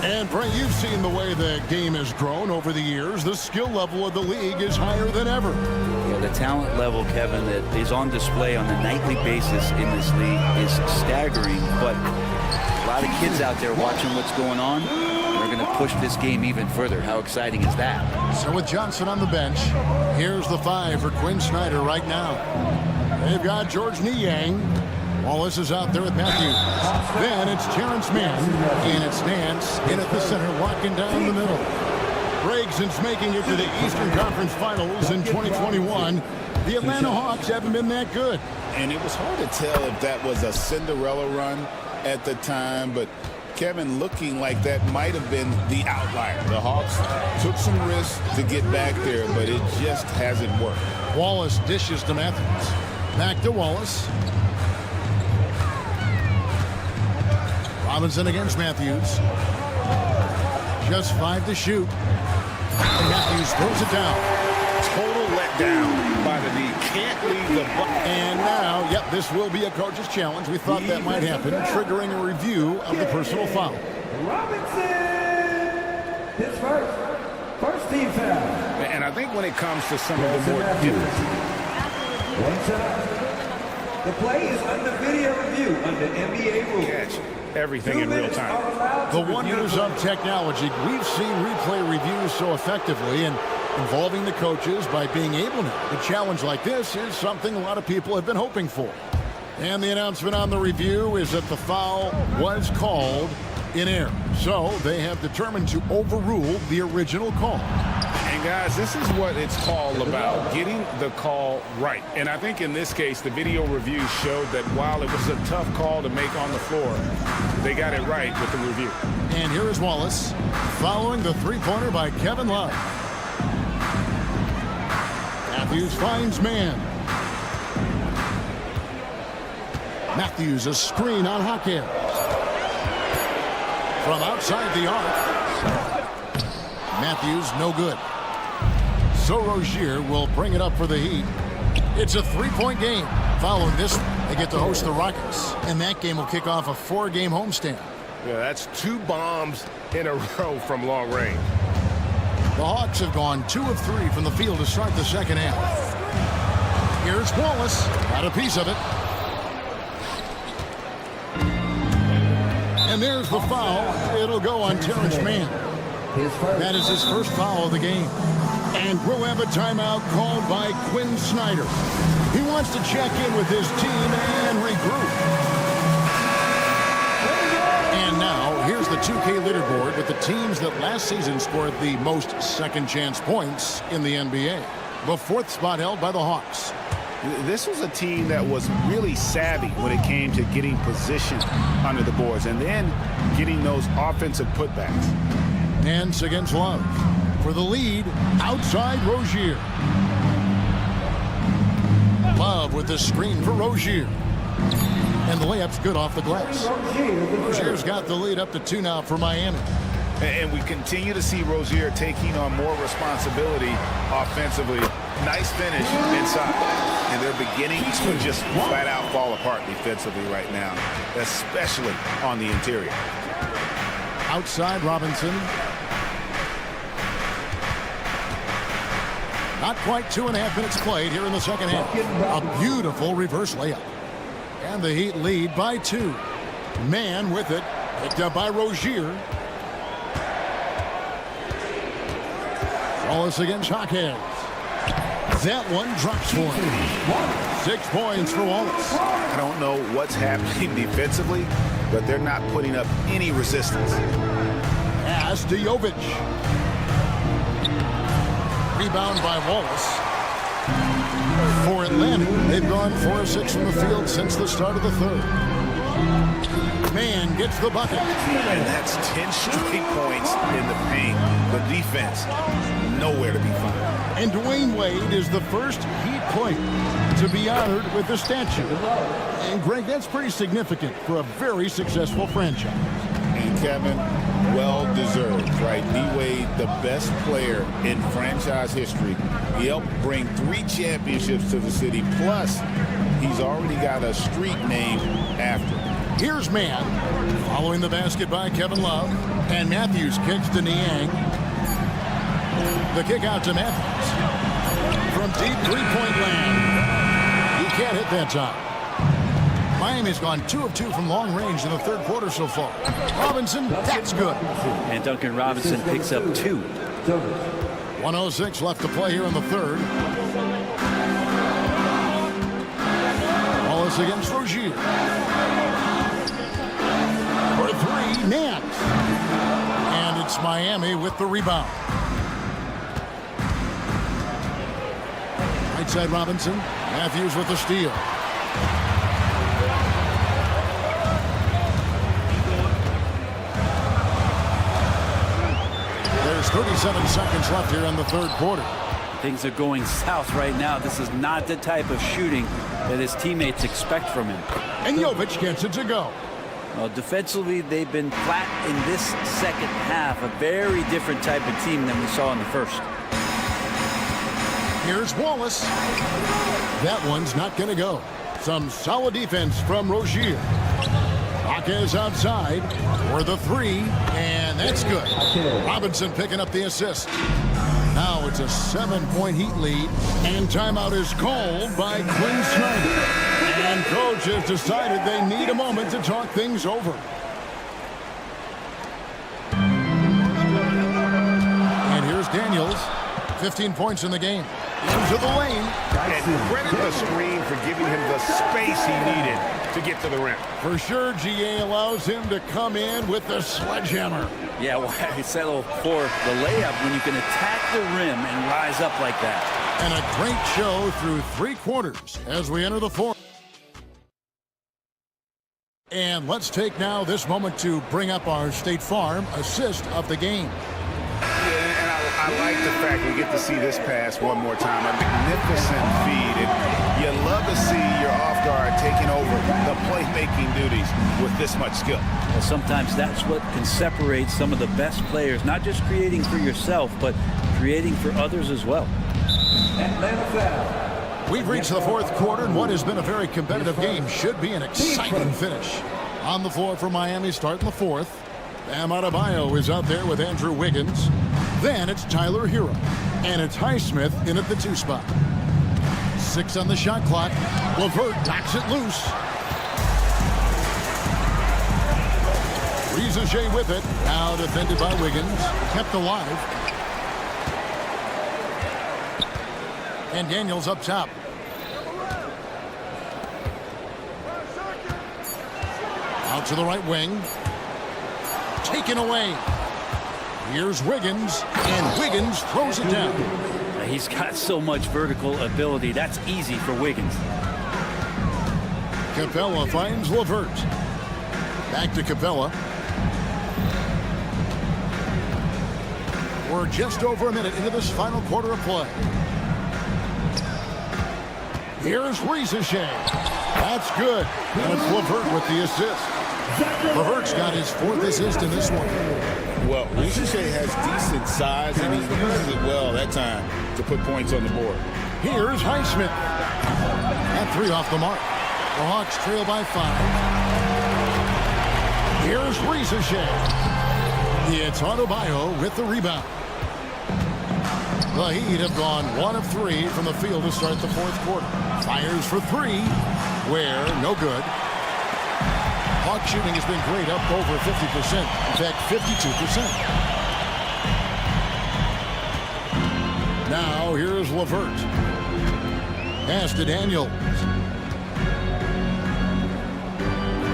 And, Brent, you've seen the way the game has grown over the years. The skill level of the league is higher than ever. Yeah, the talent level, Kevin, that is on display on a nightly basis in this league is staggering. But a lot of kids out there watching what's going on. We're going to push this game even further. How exciting is that? So with Johnson on the bench, here's the 5 for Quinn Snyder right now. They've got George Niang. Wallace is out there with Matthews. Then it's Terrence Mann, and it's Nance in at the center, walking down the middle. Greg, since making it to the Eastern Conference Finals in 2021, the Atlanta Hawks haven't been that good. And it was hard to tell if that was a Cinderella run at the time, but Kevin, looking like that might have been the outlier. The Hawks took some risks to get back there, but it just hasn't worked. Wallace dishes to Matthews. Back to Wallace. Robinson against Matthews. Just 5 to shoot. And Matthews throws it down. Total letdown by the league. Can't leave the bucket. And now, yep, this will be a coach's challenge. We thought that might happen, triggering a review of the personal foul. Robinson, his first team foul. And I think when it comes to some of the more different. The play is under video review under NBA rules. Catch everything in real time. The wonders of technology. We've seen replay reviews so effectively, and involving the coaches by being able to. A challenge like this is something a lot of people have been hoping for. And the announcement on the review is that the foul was called in error. So they have determined to overrule the original call. And guys, this is what it's all about, getting the call right. And I think in this case, the video review showed that while it was a tough call to make on the floor, they got it right with the review. And here is Wallace following the three-pointer by Kevin Love. Matthews finds Mann. Matthews, a screen on Hackett. From outside the arc. Matthews, no good. So Rozier will bring it up for the Heat. It's a 3-point game. Following this, they get to host the Rockets. And that game will kick off a 4-game homestand. Yeah, that's 2 bombs in a row from long range. The Hawks have gone 2 of 3 from the field to start the second half. Here's Wallace. Got a piece of it. And there's the foul. It'll go on Terrence Mann. That is his first foul of the game. And we'll have a timeout called by Quinn Snyder. He wants to check in with his team and regroup. And now, here's the 2K leaderboard with the teams that last season scored the most second-chance points in the NBA. The 4th spot held by the Hawks. This was a team that was really savvy when it came to getting position under the boards and then getting those offensive putbacks. Nance against Love. For the lead, outside Rozier. Love with the screen for Rozier. And the layup's good off the glass. Rozier's got the lead up to 2 now for Miami. And we continue to see Rozier taking on more responsibility offensively. Nice finish inside. And they're beginning to just flat out fall apart defensively right now, especially on the interior. Outside Robinson. Not quite 2.5 minutes played here in the second half. A beautiful reverse layup. And the Heat lead by 2. Mann with it. Picked up by Rozier. Wallace against Hackett. That one drops for him. 6 points for Wallace. I don't know what's happening defensively, but they're not putting up any resistance. Pass to Jovic. Rebound by Wallace. For Atlanta, they've gone 4 of 6 from the field since the start of the third. Mann gets the bucket. And that's 10 straight points in the paint. The defense, nowhere to be found. And Dwayne Wade is the first Heat player to be honored with the statue. And, Greg, that's pretty significant for a very successful franchise. And Kevin, well-deserved, right? D-Wade, the best player in franchise history. He helped bring 3 championships to the city, plus he's already got a street named after him. Here's Mann, following the basket by Kevin Love, and Matthews kicks to Niang. The kick out to Matthews. From deep three-point land. He can't hit that time. Miami's gone 2 of 2 from long range in the third quarter so far. Robinson, that's good. And Duncan Robinson picks up 2. 1:06 left to play here in the third. Wallace against Rozier. For 3, Nance. And it's Miami with the rebound. Right side Robinson. Matthews with the steal. There's 37 seconds left here in the third quarter. Things are going south right now. This is not the type of shooting that his teammates expect from him. And Jovic gets it to go. Well, defensively, they've been flat in this second half. A very different type of team than we saw in the first. Here's Wallace. That one's not going to go. Some solid defense from Rozier. Marquez outside for the 3, and that's good. Robinson picking up the assist. Now it's a 7-point Heat lead, and timeout is called by Quinn Snyder. And coach has decided they need a moment to talk things over. And here's Daniels. 15 points in the game. Into the lane. And credit the screen for giving him the space he needed to get to the rim. For sure, GA allows him to come in with the sledgehammer. Yeah, why settle for the layup when you can attack the rim and rise up like that? And a great show through 3 quarters as we enter the fourth. And let's take now this moment to bring up our State Farm assist of the game. I like the fact we get to see this pass one more time. A magnificent feed. And you love to see your off guard taking over the playmaking duties with this much skill. Well, sometimes that's what can separate some of the best players, not just creating for yourself, but creating for others as well. We've reached the fourth quarter, and what has been a very competitive game should be an exciting finish. On the floor for Miami, starting the fourth. Bam Adebayo is out there with Andrew Wiggins. Then it's Tyler Hero. And it's Highsmith in at the 2 spot. 6 on the shot clock. LeVert knocks it loose. Riza with it. Now defended by Wiggins. Kept alive. And Daniels up top. Out to the right wing. Taken away. Here's Wiggins, and Wiggins throws it down. He's got so much vertical ability. That's easy for Wiggins. Capella finds LeVert. Back to Capella. We're just over a minute into this final quarter of play. Here's Riza. That's good. And it's LeVert with the assist. LeVert's got his 4th assist in this one. Well, Riza has decent size, and he uses it well that time to put points on the board. Here's Highsmith. That 3 off the mark. The Hawks trail by 5. Here's Riza. It's Adebayo with the rebound. The Heat have gone 1 of 3 from the field to start the fourth quarter. Fires for 3, where no good. Hawk shooting has been great, up over 50%. In fact, 52%. Now here's LeVert. Pass to Daniels.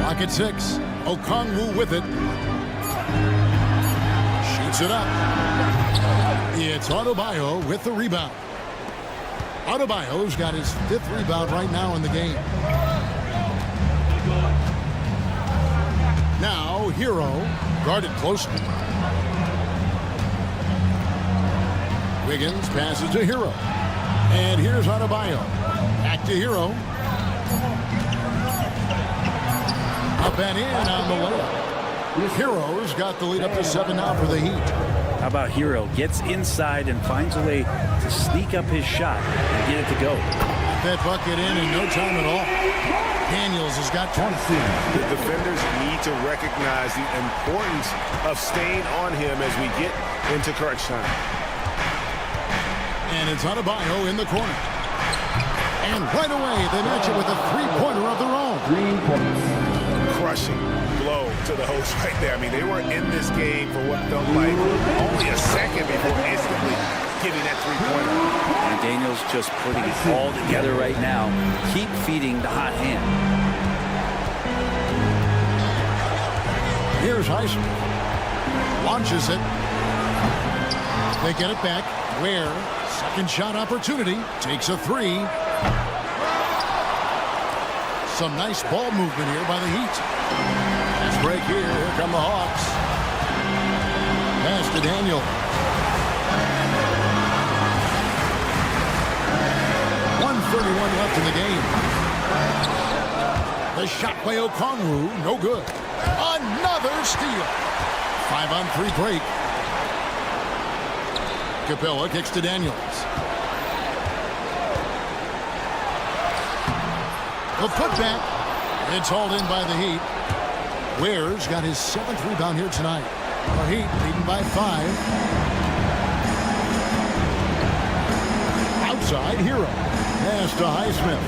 Clock at 6. Okongwu with it. Shoots it up. It's Adebayo with the rebound. Adebayo's got his 5th rebound right now in the game. Now Hero guarded closely. Wiggins passes to Hero. And here's Adebayo. Back to Hero. Up and in on the layup. Hero's got the lead up to 7 now for the Heat. How about Hero? Gets inside and finds a way to sneak up his shot and get it to go. That bucket in no time at all. Daniels has got 20. The defenders need to recognize the importance of staying on him as we get into crunch time. And it's Adebayo in the corner. And right away, they match it with a three-pointer of their own. Crushing blow to the host right there. I mean, they were in this game for what felt like only a second before instantly getting that three-pointer. And Daniels just putting it all together right now. Keep feeding the hot hand. Here's Highsmith. Launches it. They get it back. Ware, second shot opportunity. Takes a three. Some nice ball movement here by the Heat. Fast break here. Here come the Hawks. Pass to Daniel. 1:31 left in the game. The shot by Okongwu, no good. Another steal. 5-on-3 break. Capella kicks to Daniels. The putback. It's hauled in by the Heat. Ware's got his 7th rebound here tonight. The Heat leading by 5. Outside Hero. Pass to Highsmith.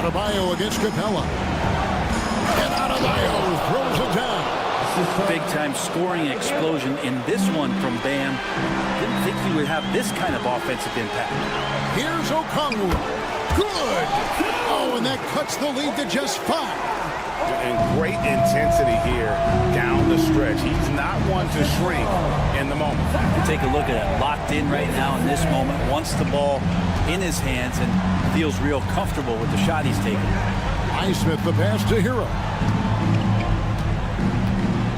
Adebayo against Capella. And Adebayo throws it down. Big-time scoring explosion in this one from Bam. Didn't think he would have this kind of offensive impact. Here's Okongwu. Good. Oh, and that cuts the lead to just 5. And great intensity here down the stretch. He's not one to shrink in the moment. Take a look at it. Locked in right now in this moment. Wants the ball in his hands and feels real comfortable with the shot he's taking. Highsmith the pass to Hero.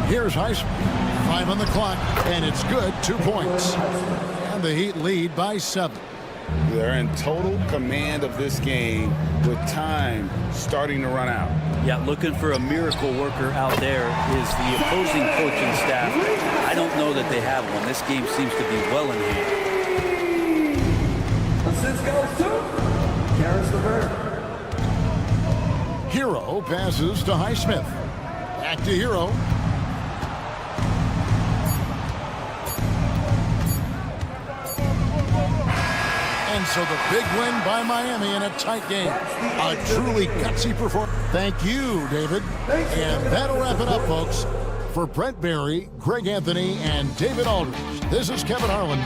Here's Highsmith. 5 on the clock, and it's good. 2 points. And the Heat lead by 7. They're in total command of this game with time starting to run out. Yeah, looking for a miracle worker out there is the opposing coaching staff. I don't know that they have one. This game seems to be well in hand. Assist goes to Karis LeVert. Hero passes to Highsmith. Back to Hero. And so the big win by Miami in a tight game. A truly gutsy performance. Thank you, David. And that'll wrap it up, folks. For Brent Barry, Greg Anthony, and David Aldridge, this is Kevin Harlan.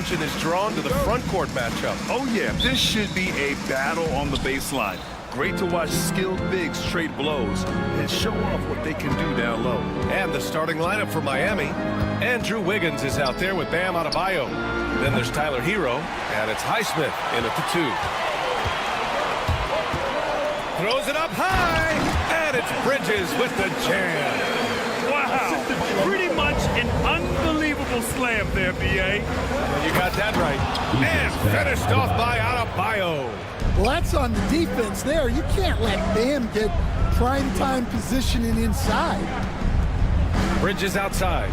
attention is drawn to the front court matchup. Oh, yeah, this should be a battle on the baseline. Great to watch skilled bigs trade blows and show off what they can do down low. And the starting lineup for Miami. Andrew Wiggins is out there with Bam Adebayo. Then there's Tyler Hero, and it's Highsmith in at the 2. Throws it up high, and it's Bridges with the jam. Wow, pretty much an unbelievable slam there, B.A. You got that right. And finished off by Adebayo. Well, that's on the defense there. You can't let Bam get prime-time positioning inside. Bridges outside.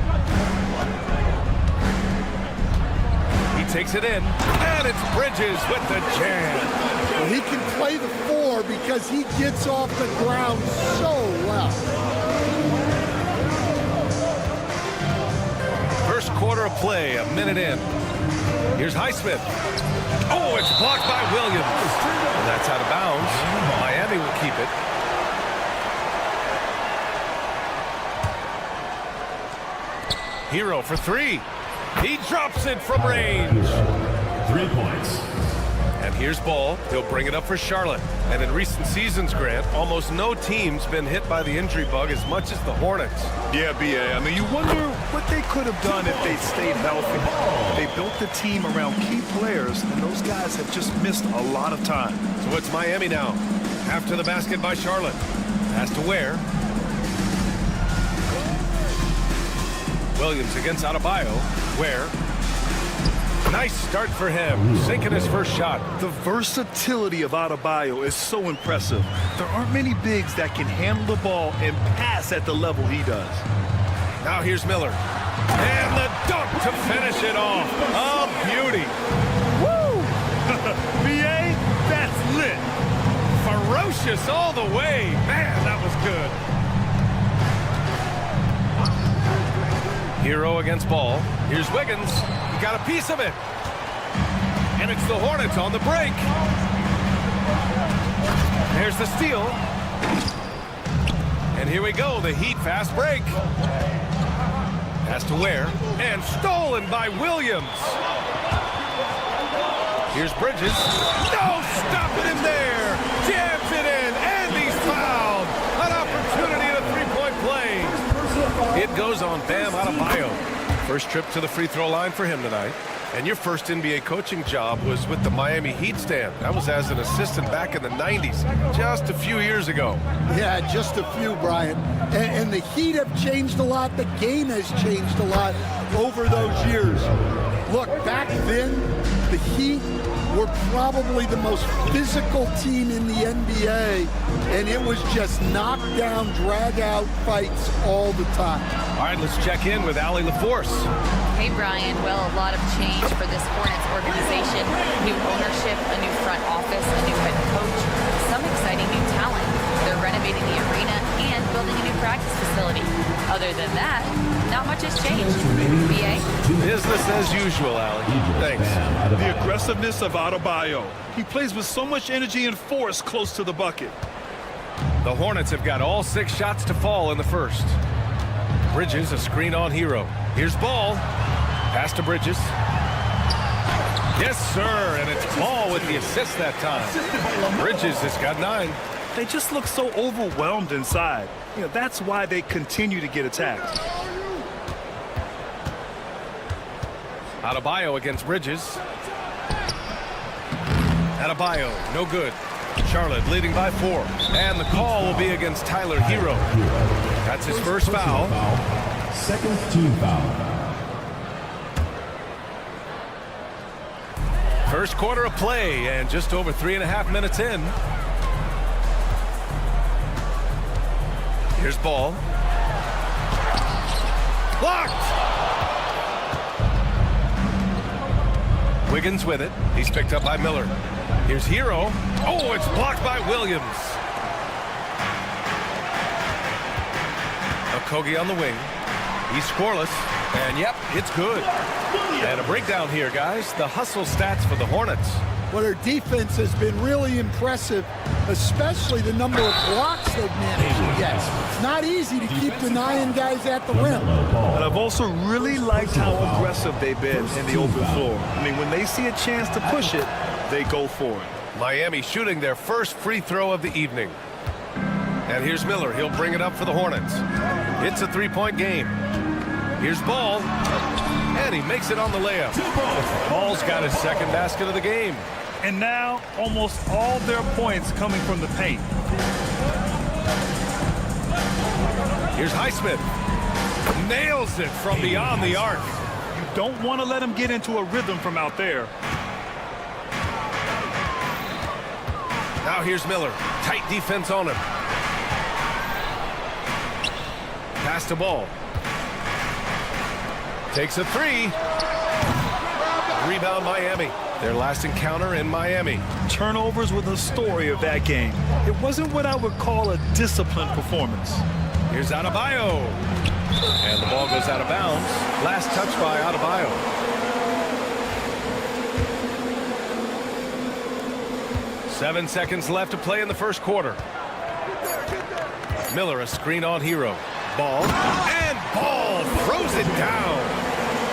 He takes it in, and it's Bridges with the jam. Well, he can play the 4 because he gets off the ground so well. First quarter of play, a minute in. Here's Highsmith. Oh, it's blocked by Williams. And that's out of bounds. Miami will keep it. Hero for 3. He drops it from range. 3 points. And here's Ball. He'll bring it up for Charlotte. And in recent seasons, Grant, almost no team's been hit by the injury bug as much as the Hornets. Yeah, B.A. I mean, you wonder what they could have done if they stayed healthy. They built the team around key players, and those guys have just missed a lot of time. So it's Miami now. After the basket by Charlotte. Pass to Ware. Williams against Adebayo. Ware Nice start for him, sinking his first shot. The versatility of Adebayo is so impressive. There aren't many bigs that can handle the ball and pass at the level he does. Now here's Miller. And the dunk to finish it off. A beauty. Woo! BA, that's lit. Ferocious all the way. Man, that was good. Hero against Ball. Here's Wiggins. He got a piece of it. And it's the Hornets on the break. There's the steal. And here we go, the Heat fast break. Pass to Ware. And stolen by Williams. Here's Bridges. No, stopping him there. Jams it in, and he's fouled. An opportunity at a three-point play. It goes on Bam Adebayo. First trip to the free throw line for him tonight. And your first NBA coaching job was with the Miami Heat stand. That was as an assistant back in the 90s, just a few years ago. Yeah, just a few, Brian. And the Heat have changed a lot. The game has changed a lot over those years. Look, back then, the Heat were probably the most physical team in the NBA, and it was just knockdown, drag-out fights all the time. All right, let's check in with Allie LaForce. Hey, Brian. Well, a lot of change for this Hornets organization. New ownership, a new front office, a new head coach, some exciting new talent. They're renovating the arena and building a new practice facility. Other than that, not much has changed. BA? Business as usual, Allie. Thanks. The aggressiveness of Adebayo. He plays with so much energy and force close to the bucket. The Hornets have got all 6 shots to fall in the first. Bridges, a screen on Hero. Here's Ball. Pass to Bridges. Yes, sir, and it's Ball with the assist that time. Bridges has got 9. They just look so overwhelmed inside. You know, that's why they continue to get attacked. Adebayo against Bridges. Adebayo, no good. Charlotte leading by 4. And the call will be against Tyler Hero. That's his first foul. Second team foul. First quarter of play and just over 3.5 minutes in. Here's Ball. Blocked! Wiggins with it. He's picked up by Miller. Here's Hero. Oh, it's blocked by Williams. Okogie on the wing. He's scoreless. And yep, it's good. And a breakdown here, guys. The hustle stats for the Hornets. Well, their defense has been really impressive, especially the number of blocks they've managed to get. It's not easy to keep denying guys at the rim. And I've also really liked how aggressive they've been in the open floor. I mean, when they see a chance to push it, they go for it. Miami shooting their first free throw of the evening. And here's Miller. He'll bring it up for the Hornets. It's a 3-point game. Here's Ball. And he makes it on the layup. Ball's got his second basket of the game. And now, almost all their points coming from the paint. Here's Highsmith. Nails it from beyond the arc. You don't want to let him get into a rhythm from out there. Now here's Miller. Tight defense on him. Pass to Ball. Takes a 3. Rebound Miami. Their last encounter in Miami. Turnovers were the story of that game. It wasn't what I would call a disciplined performance. Here's Adebayo. And the ball goes out of bounds. Last touch by Adebayo. Seven seconds left to play in the first quarter. Miller, a screen on Hero. Ball. And Ball throws it down.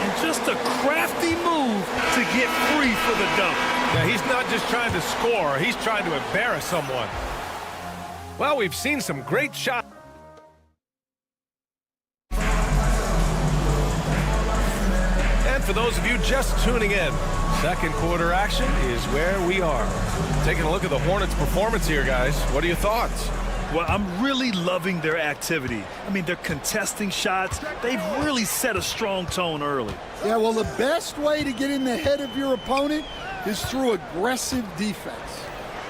And just a crafty move to get free for the dunk. Now, he's not just trying to score. He's trying to embarrass someone. Well, we've seen some great shots. And for those of you just tuning in, second quarter action is where we are. Taking a look at the Hornets' performance here, guys. What are your thoughts? Well, I'm really loving their activity. I mean, they're contesting shots. They've really set a strong tone early. Yeah, well, the best way to get in the head of your opponent is through aggressive defense.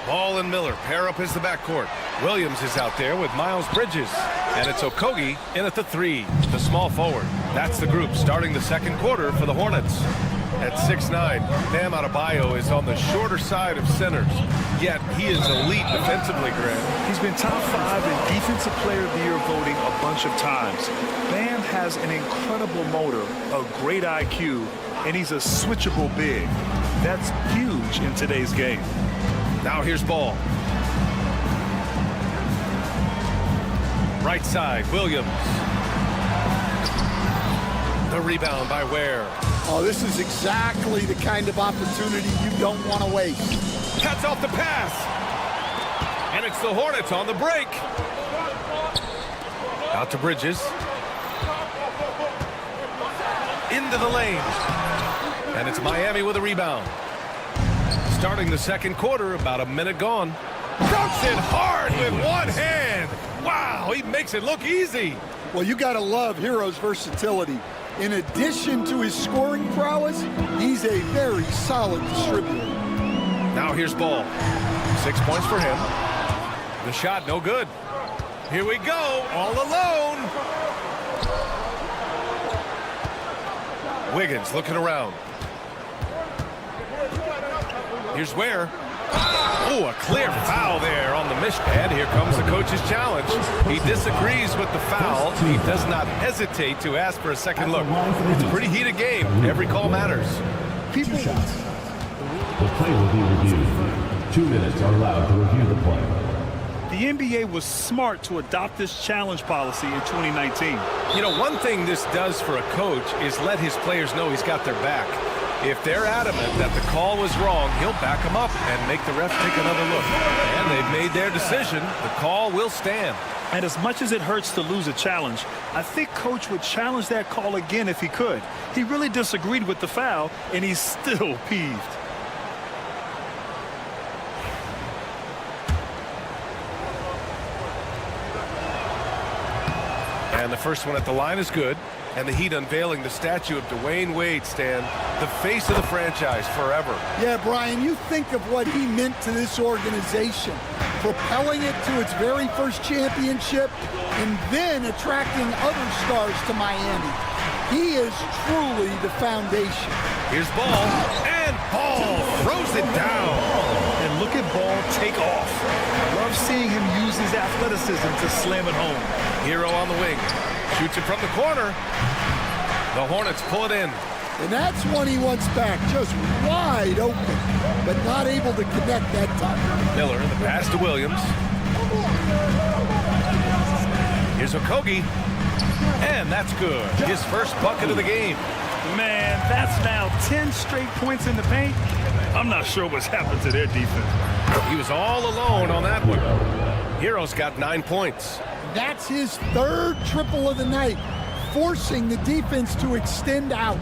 Ball and Miller pair up as the backcourt. Williams is out there with Miles Bridges. And it's Okogie in at the 3, the small forward. That's the group starting the second quarter for the Hornets. At 6'9", Bam Adebayo is on the shorter side of centers. Yet he is elite defensively, Grant. He's been top 5 in Defensive Player of the Year voting a bunch of times. Bam has an incredible motor, a great IQ, and he's a switchable big. That's huge in today's game. Now here's Ball. Right side, Williams. The rebound by Ware. Oh, this is exactly the kind of opportunity you don't want to waste. Cuts off the pass. And it's the Hornets on the break. Out to Bridges. Into the lane. And it's Miami with a rebound. Starting the second quarter, about a minute gone. Dunks it hard with one hand. Wow, he makes it look easy. Well, you got to love Hero's versatility. In addition to his scoring prowess, he's a very solid distributor. Now here's Ball. 6 points for him. The shot, no good. Here we go, all alone. Wiggins looking around. Here's Ware. Oh, a clear foul there on the miss. And here comes the coach's challenge. He disagrees with the foul. He does not hesitate to ask for a second look. It's a pretty heated game. Every call matters. People. 2 shots. The play will be reviewed. 2 minutes are allowed to review the play. The NBA was smart to adopt this challenge policy in 2019. You know, one thing this does for a coach is let his players know he's got their back. If they're adamant that the call was wrong, he'll back them up and make the ref take another look. And they've made their decision. The call will stand. And as much as it hurts to lose a challenge, I think Coach would challenge that call again if he could. He really disagreed with the foul, and he's still peeved. And the first one at the line is good. And the Heat unveiling the statue of Dwayne Wade, Stan, the face of the franchise forever. Yeah, Brian, you think of what he meant to this organization, propelling it to its very first championship and then attracting other stars to Miami. He is truly the foundation. Here's Ball, and Ball throws it down. And look at Ball take off. Love seeing him use his athleticism to slam it home. Hero on the wing. Shoots it from the corner. The Hornets pull it in. And that's one he wants back, just wide open, but not able to connect that time. Miller, the pass to Williams. Here's Okogie. And that's good. His first bucket of the game. Man, that's now 10 straight points in the paint. I'm not sure what's happened to their defense. He was all alone on that one. Hero's got 9 points. That's his third triple of the night, forcing the defense to extend out.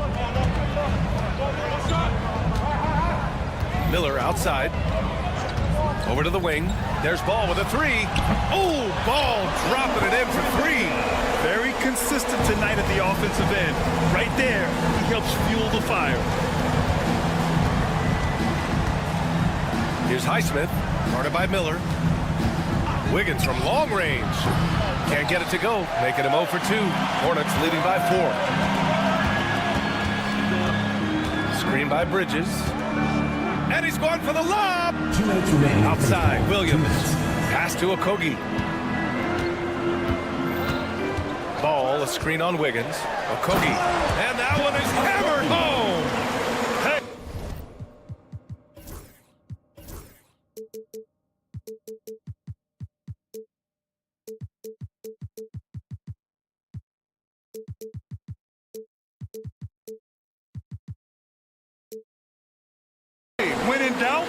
Miller outside. Over to the wing. There's Ball with a 3. Oh, Ball dropping it in for 3. Very consistent tonight at the offensive end. Right there, he helps fuel the fire. Here's Highsmith, guarded by Miller. Wiggins from long range. Can't get it to go, making him 0 for 2. Hornets leading by 4. Screen by Bridges. And he's going for the lob. 2 minutes remaining. Outside, Williams. Pass to Okogie. Ball, a screen on Wiggins. Okogie. And that one is hammered home. Hey. When in doubt,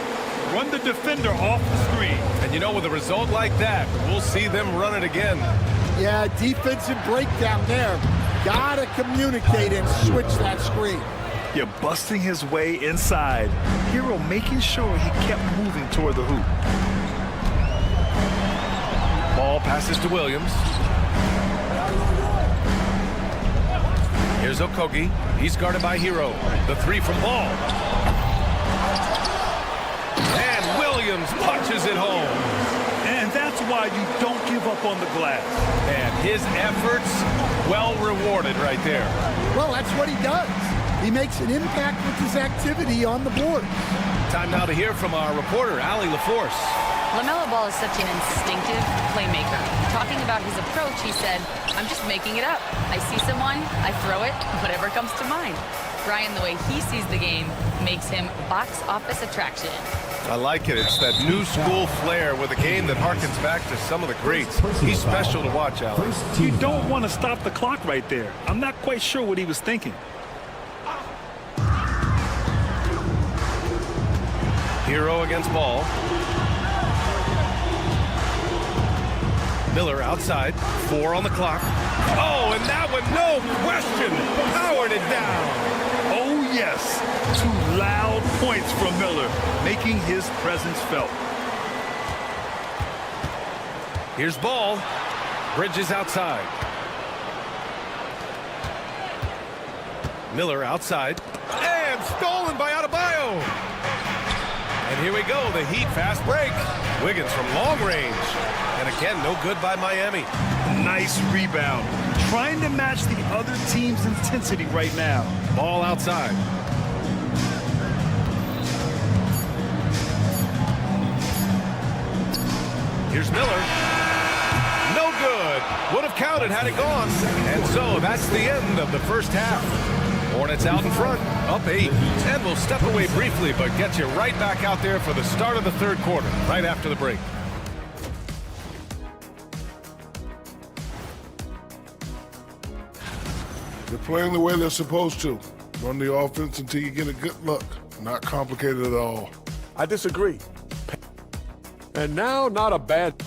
run the defender off the screen. And you know, with a result like that, we'll see them run it again. Yeah, defensive breakdown there. Gotta communicate and switch that screen. You're busting his way inside. Hero making sure he kept moving toward the hoop. Ball passes to Williams. Here's Okogie. He's guarded by Hero. The three from Ball. And Williams punches it home. And that's why you don't give up on the glass. And his efforts well rewarded right there. Well, that's what he does. He makes an impact with his activity on the board. Time now to hear from our reporter, Allie LaForce. LaMelo Ball is such an instinctive playmaker. Talking about his approach, he said, I'm just making it up. I see someone, I throw it, whatever comes to mind. Brian, the way he sees the game makes him box office attraction. I like it. It's that new school flair with a game that harkens back to some of the greats. He's special to watch, Allie. You don't want to stop the clock right there. I'm not quite sure what he was thinking. Hero against Ball. Miller outside. 4 on the clock. Oh, and that one, no question, powered it down. Oh, yes. 2 loud points from Miller, making his presence felt. Here's Ball. Bridges outside. Miller outside. And stolen by Adebayo. And here we go, the Heat fast break. Wiggins from long range. And again, no good by Miami. Nice rebound. Trying to match the other team's intensity right now. Ball outside. Here's Miller. No good. Would have counted had it gone. And so that's the end of the first half. Hornets out in front, up 8. And we'll step away briefly, but get you right back out there for the start of the third quarter, right after the break. They're playing the way they're supposed to. Run the offense until you get a good look. Not complicated at all. I disagree. And now, not a bad...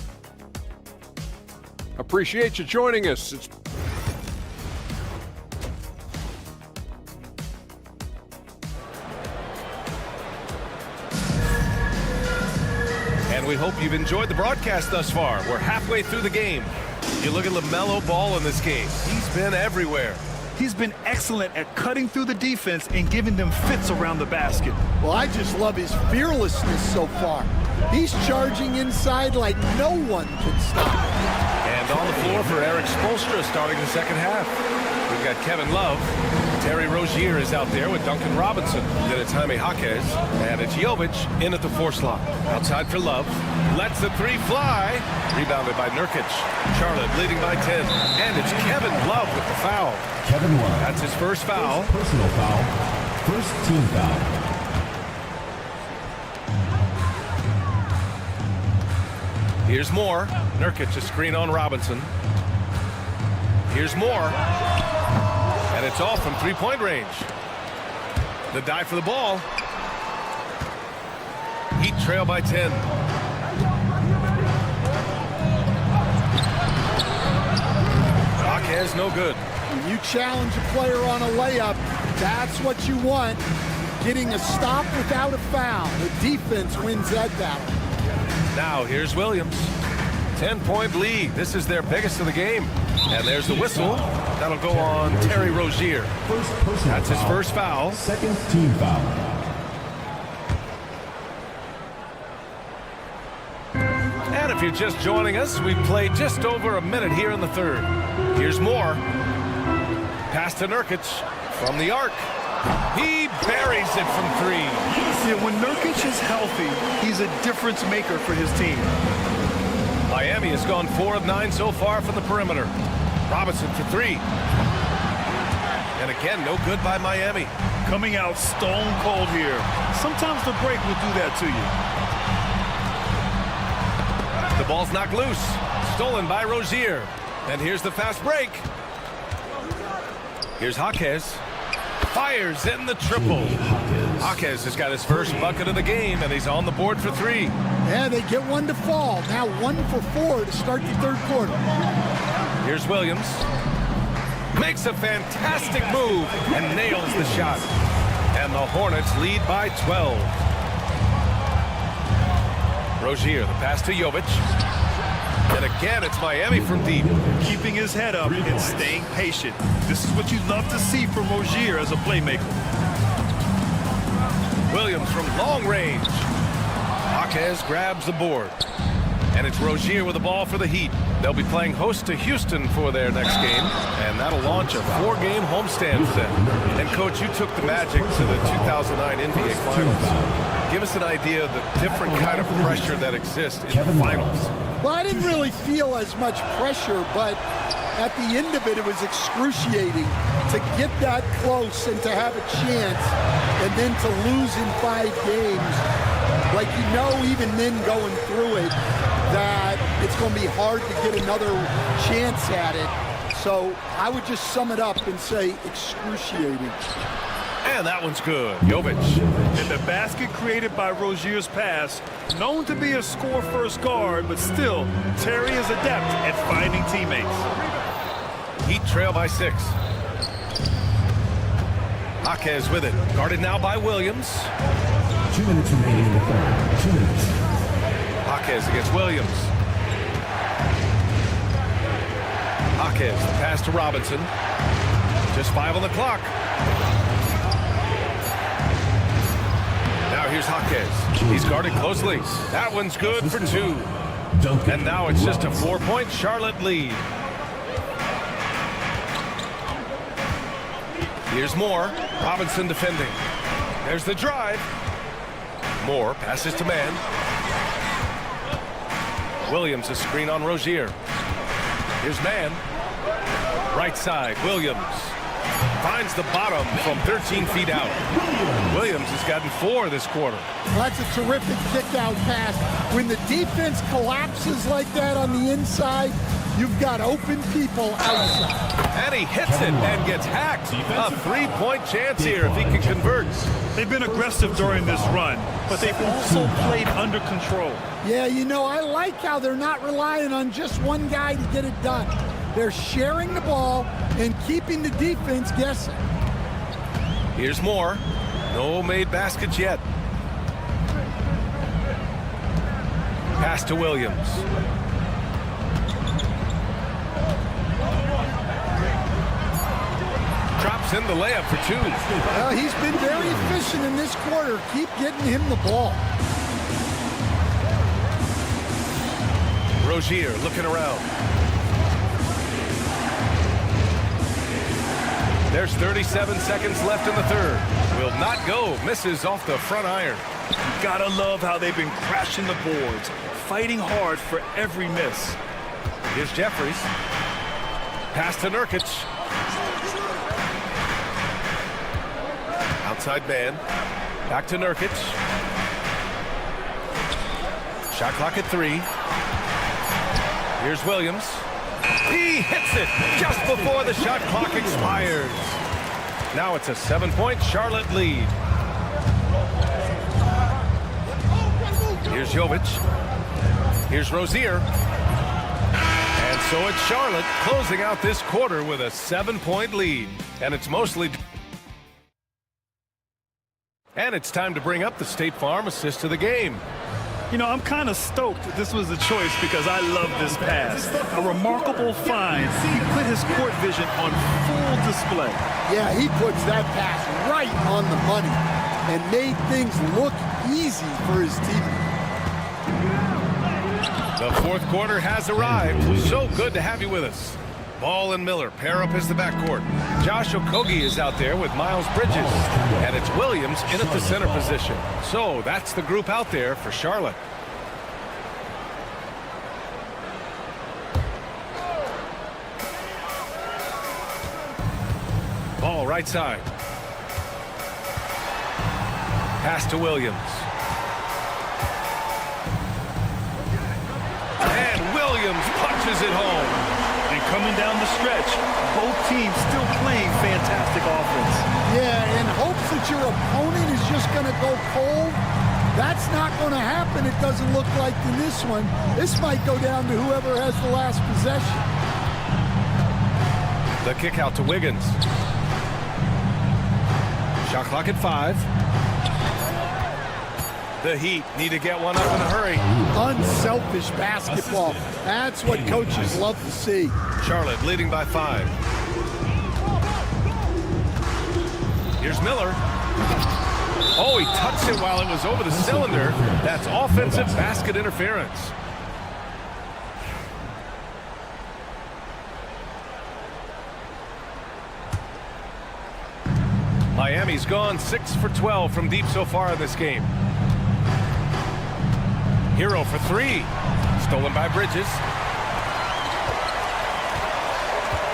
Appreciate you joining us. And we hope you've enjoyed the broadcast thus far. We're halfway through the game. You look at LaMelo Ball in this game. He's been everywhere. He's been excellent at cutting through the defense and giving them fits around the basket. Well, I just love his fearlessness so far. He's charging inside like no one can stop. And on the floor for Eric Spoelstra starting the second half. We've got Kevin Love. Terry Rozier is out there with Duncan Robinson. Then it's Jaime Jaquez. And it's Jovic in at the 4 slot. Outside for Love. Lets the 3 fly. Rebounded by Nurkic. Charlotte leading by 10. And it's Kevin Love with the foul. Kevin Love. That's his first foul. First personal foul. First team foul. Here's Moore. Nurkic a screen on Robinson. Here's Moore. And it's off from 3-point range. The dive for the ball. Heat trail by 10. Jaquez no good. When you challenge a player on a layup, that's what you want. Getting a stop without a foul. The defense wins that battle. Now here's Williams. 10-point lead. This is their biggest of the game. And there's the whistle. That'll go on Terry Rozier. That's his first foul. Second team foul. And if you're just joining us, we've played just over a minute here in the third. Here's Moore. Pass to Nurkic from the arc. He buries it from 3. Yeah, when Nurkic is healthy, he's a difference maker for his team. Miami has gone 4 of 9 so far from the perimeter. Robinson for 3. And again, no good by Miami. Coming out stone cold here. Sometimes the break will do that to you. The ball's knocked loose. Stolen by Rozier. And here's the fast break. Here's Jaquez. Fires in the triple. Jaquez has got his first bucket of the game, and he's on the board for 3. Yeah, they get one to fall. Now 1 for 4 to start the third quarter. Here's Williams. Makes a fantastic move and nails the shot. And the Hornets lead by 12. Rozier, the pass to Jovic. And again, it's Miami from deep. Keeping his head up and staying patient. This is what you love to see from Rozier as a playmaker. Williams from long range. Jaquez grabs the board. And it's Rozier with the ball for the Heat. They'll be playing host to Houston for their next game, and that'll launch a 4-game homestand for them. And, Coach, you took the Magic to the 2009 NBA Finals. Give us an idea of the different kind of pressure that exists in the finals. Well, I didn't really feel as much pressure, but at the end of it, it was excruciating to get that close and to have a chance and then to lose in 5 games. Like, you know, even then going through it, that it's going to be hard to get another chance at it. So I would just sum it up and say excruciating. And that one's good. Jovic. And the basket created by Rozier's pass, known to be a score-first guard, but still, Terry is adept at finding teammates. Heat trail by 6. Jaquez with it. Guarded now by Williams. 2 minutes remaining in the third. 2 minutes. Jaquez against Williams. Jaquez, the pass to Robinson. Just 5 on the clock. Now here's Jaquez. He's guarded closely. That one's good for 2. And now it's just a 4-point Charlotte lead. Here's Moore. Robinson defending. There's the drive. Moore passes to man. Williams a screen on Rozier. Here's man. Right side, Williams. Finds the bottom from 13 feet out. Williams has gotten 4 this quarter. Well, that's a terrific kick-out pass. When the defense collapses like that on the inside, you've got open people outside. And he hits it and gets hacked. A 3-point chance here if he can convert. They've been aggressive during this run, but they've also played under control. Yeah, you know, I like how they're not relying on just one guy to get it done. They're sharing the ball and keeping the defense guessing. Here's Moore. No made baskets yet. Pass to Williams. Drops in the layup for 2. Well, he's been very efficient in this quarter. Keep getting him the ball. Rozier looking around. There's 37 seconds left in the third. Will not go. Misses off the front iron. Gotta love how they've been crashing the boards, fighting hard for every miss. Here's Jeffries. Pass to Nurkic. Outside man. Back to Nurkic. Shot clock at 3. Here's Williams. He hits it just before the shot clock expires. Now it's a 7-point Charlotte lead. Here's Jovic. Here's Rozier. And so it's Charlotte closing out this quarter with a 7-point lead. And it's mostly... And it's time to bring up the State Farm assist of the game. You know, I'm kind of stoked this was a choice because I love this pass. A remarkable find. He put his court vision on full display. Yeah, he puts that pass right on the money and made things look easy for his team. The fourth quarter has arrived. So good to have you with us. Ball and Miller pair up as the backcourt. Josh Okogie is out there with Miles Bridges. And it's Williams in at the center position. So that's the group out there for Charlotte. Ball right side. Pass to Williams. And Williams punches it home. And coming down the stretch, both teams still playing fantastic offense. Yeah, in hopes that your opponent is just going to go cold. That's not going to happen, it doesn't look like in this one. This might go down to whoever has the last possession. The kick out to Wiggins. Shot clock at 5. The Heat need to get one up in a hurry. Unselfish basketball. That's what coaches love to see. Charlotte leading by 5. Here's Miller. Oh, he touched it while it was over the cylinder. That's offensive basket interference. Miami's gone 6 for 12 from deep so far in this game. Hero for 3. Stolen by Bridges.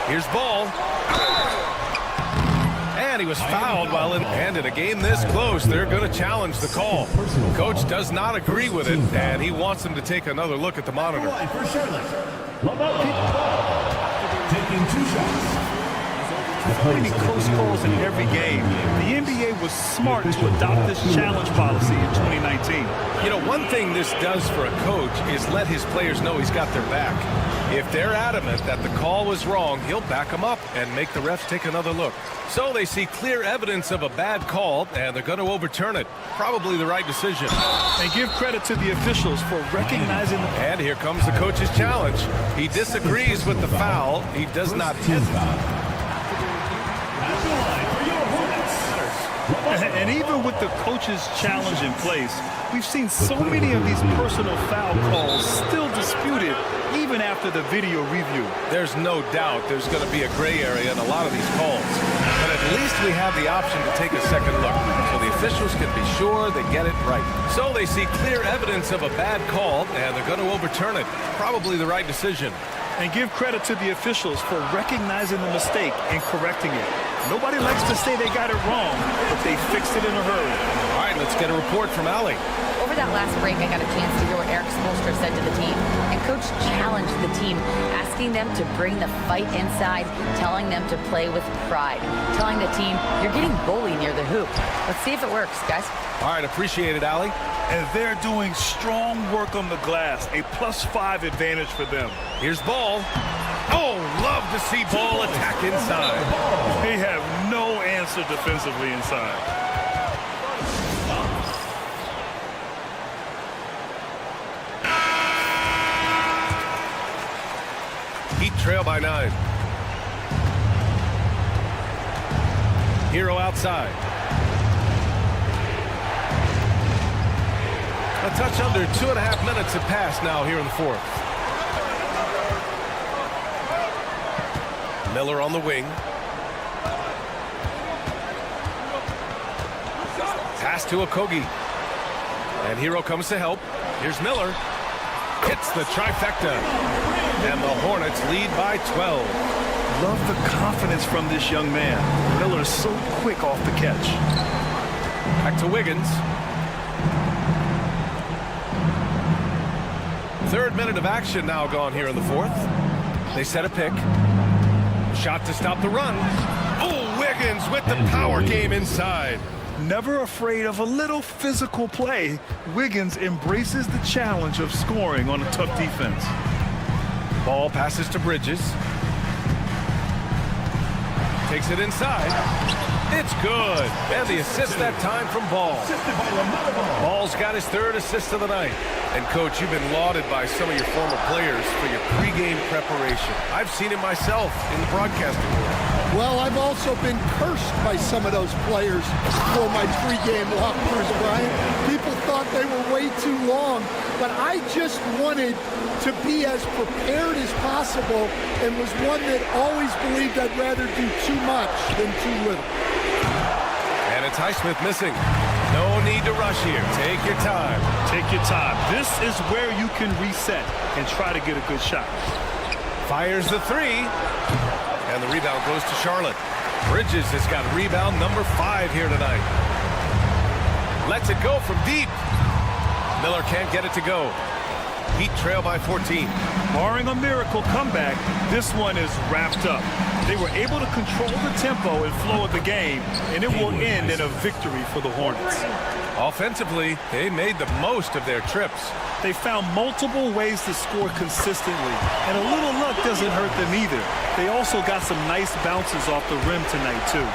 Here's Ball. And he was fouled while in. And in a game this close, they're going to challenge the call. Coach does not agree with it, and he wants them to take another look at the monitor. Taking 2 shots. So many close calls in every game. The NBA was smart to adopt this challenge policy in 2019. You know, one thing this does for a coach is let his players know he's got their back. If they're adamant that the call was wrong, he'll back them up and make the refs take another look. So they see clear evidence of a bad call, and they're going to overturn it. Probably the right decision. And give credit to the officials for recognizing the... And here comes the coach's challenge. He disagrees with the foul. He does not hesitate. And even with the coach's challenge in place, we've seen so many of these personal foul calls still disputed even after the video review. There's no doubt there's going to be a gray area in a lot of these calls. But at least we have the option to take a second look, so the officials can be sure they get it right. So they see clear evidence of a bad call, and they're going to overturn it. Probably the right decision. And give credit to the officials for recognizing the mistake and correcting it. Nobody likes to say they got it wrong, but they fixed it in a hurry. All right, let's get a report from Allie. Over that last break, I got a chance to hear what Eric Spoelstra said to the team. And Coach challenged the team, asking them to bring the fight inside, telling them to play with pride, telling the team, you're getting bullied near the hoop. Let's see if it works, guys. All right, appreciate it, Allie. And they're doing strong work on the glass, a +5 advantage for them. Here's Ball. Oh, love to see Ball attack inside. They have no answer defensively inside. Heat trail by 9. Hero outside. A touch under 2.5 minutes have passed now here in the 4th. Miller on the wing. Pass to Okogie. And Hero comes to help. Here's Miller. Hits the trifecta. And the Hornets lead by 12. Love the confidence from this young man. Miller's so quick off the catch. Back to Wiggins. 3rd minute of action now gone here in the 4th. They set a pick. Shot to stop the run. Oh, Wiggins with the power game inside. Never afraid of a little physical play, Wiggins embraces the challenge of scoring on a tough defense. Ball passes to Bridges. Takes it inside. It's good. And the assist that time from Ball. Ball's got his 3rd assist of the night. And, Coach, you've been lauded by some of your former players for your pregame preparation. I've seen it myself in the broadcasting world. Well, I've also been cursed by some of those players for my pregame walkthroughs, Brian. People thought they were way too long, but I just wanted to be as prepared as possible and was one that always believed I'd rather do too much than too little. And it's Highsmith missing. No need to rush here. Take your time. Take your time. This is where you can reset and try to get a good shot. Fires the 3. And the rebound goes to Charlotte. Bridges has got rebound number 5 here tonight. Lets it go from deep. Miller can't get it to go. Heat trail by 14. Barring a miracle comeback, this one is wrapped up. They were able to control the tempo and flow of the game, and it will end in a victory for the Hornets. Offensively, they made the most of their trips. They found multiple ways to score consistently, and a little luck doesn't hurt them either. They also got some nice bounces off the rim tonight, too.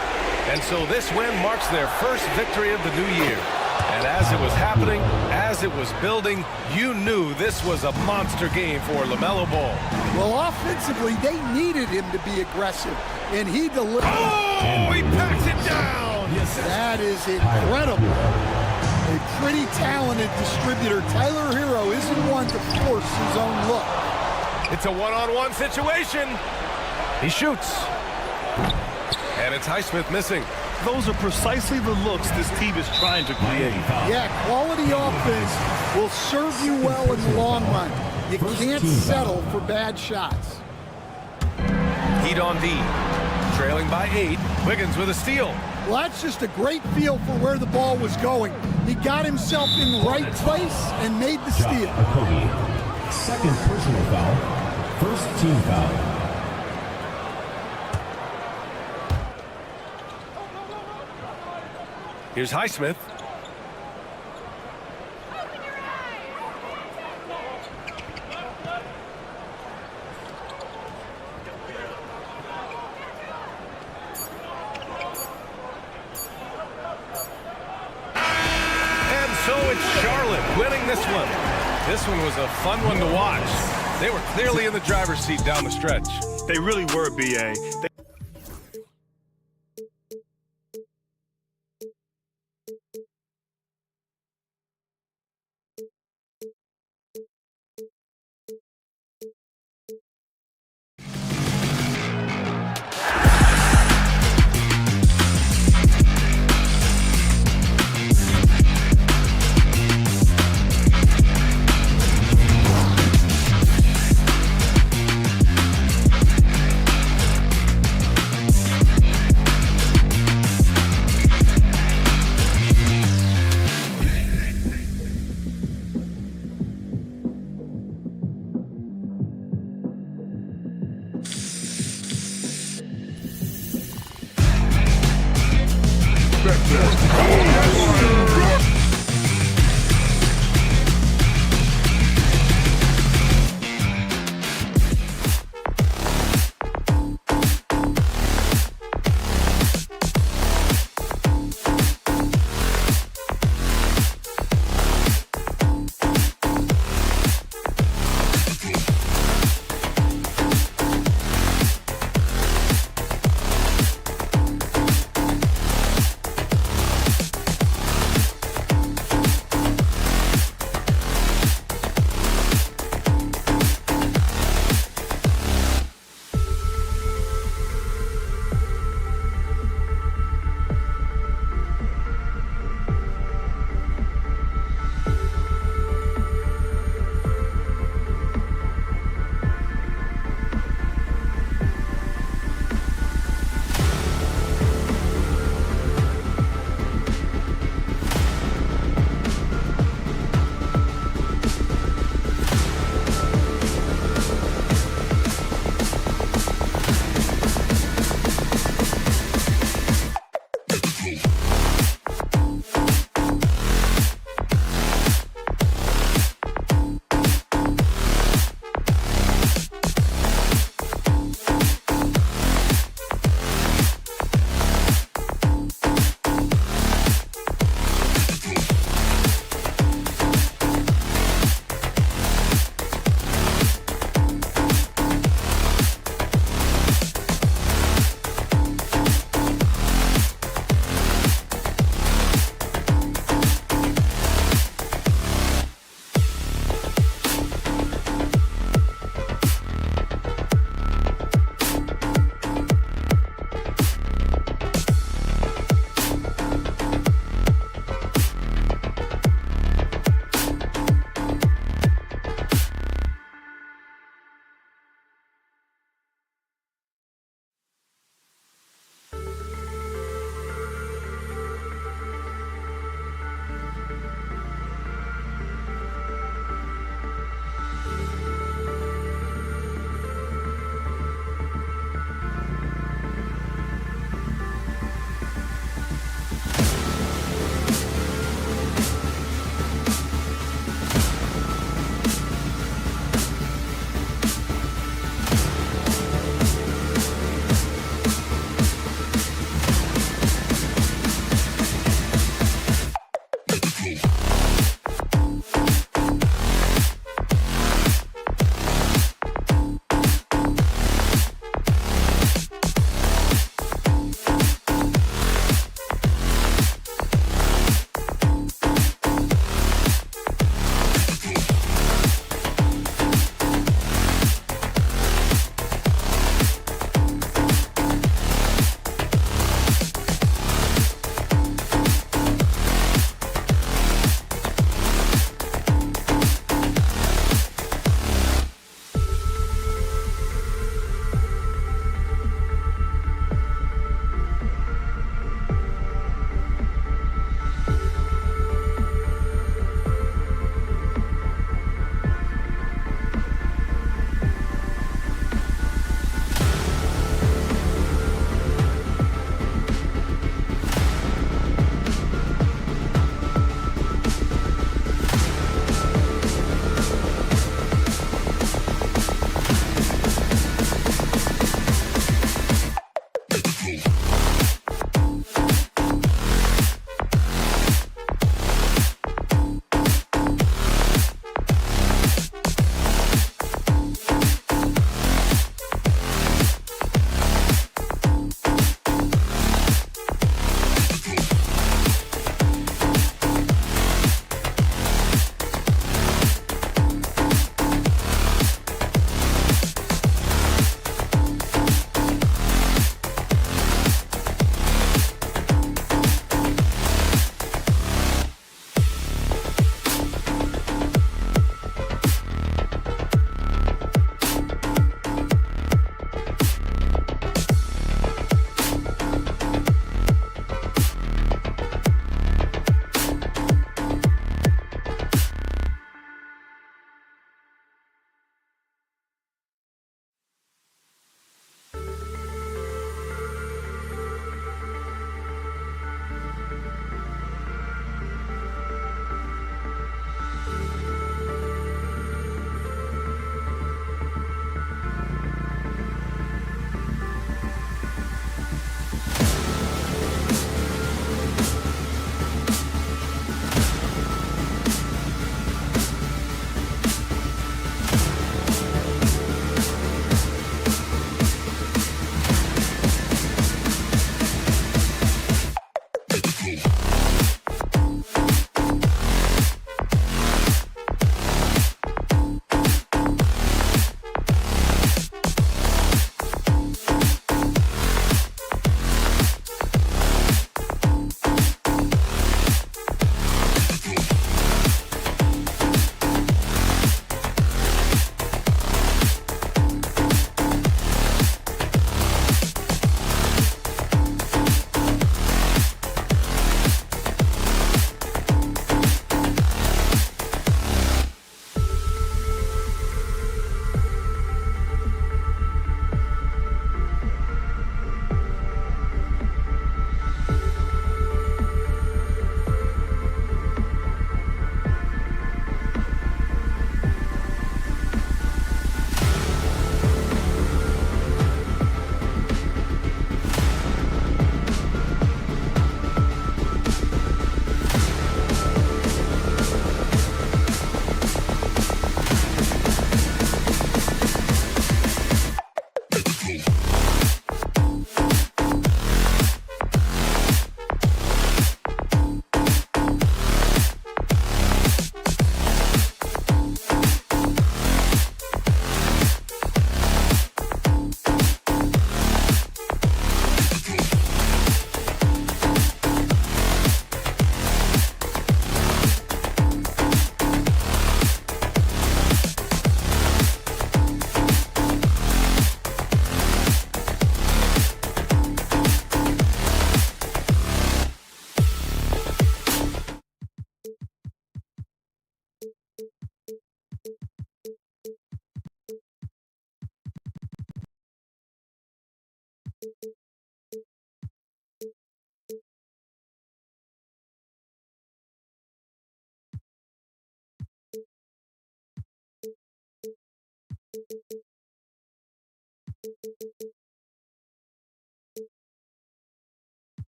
And so this win marks their first victory of the new year. And as it was happening, as it was building, you knew this was a monster game for LaMelo Ball. Well, offensively, they needed him to be aggressive, and he delivered. Oh, he packs it down! That is incredible. A pretty talented distributor. Tyler Hero isn't one to force his own look. It's a one-on-one situation. He shoots. And it's Highsmith missing. Those are precisely the looks this team is trying to create. Yeah, quality offense will serve you well in the long run. You can't settle for bad shots. Heat on D. Trailing by 8. Wiggins with a steal. Well, that's just a great feel for where the ball was going. He got himself in the right place and made the steal. Okogie. Second personal foul. First team foul. Here's Highsmith. And so it's Charlotte winning this one. This one was a fun one to watch. They were clearly in the driver's seat down the stretch. They really were, B.A.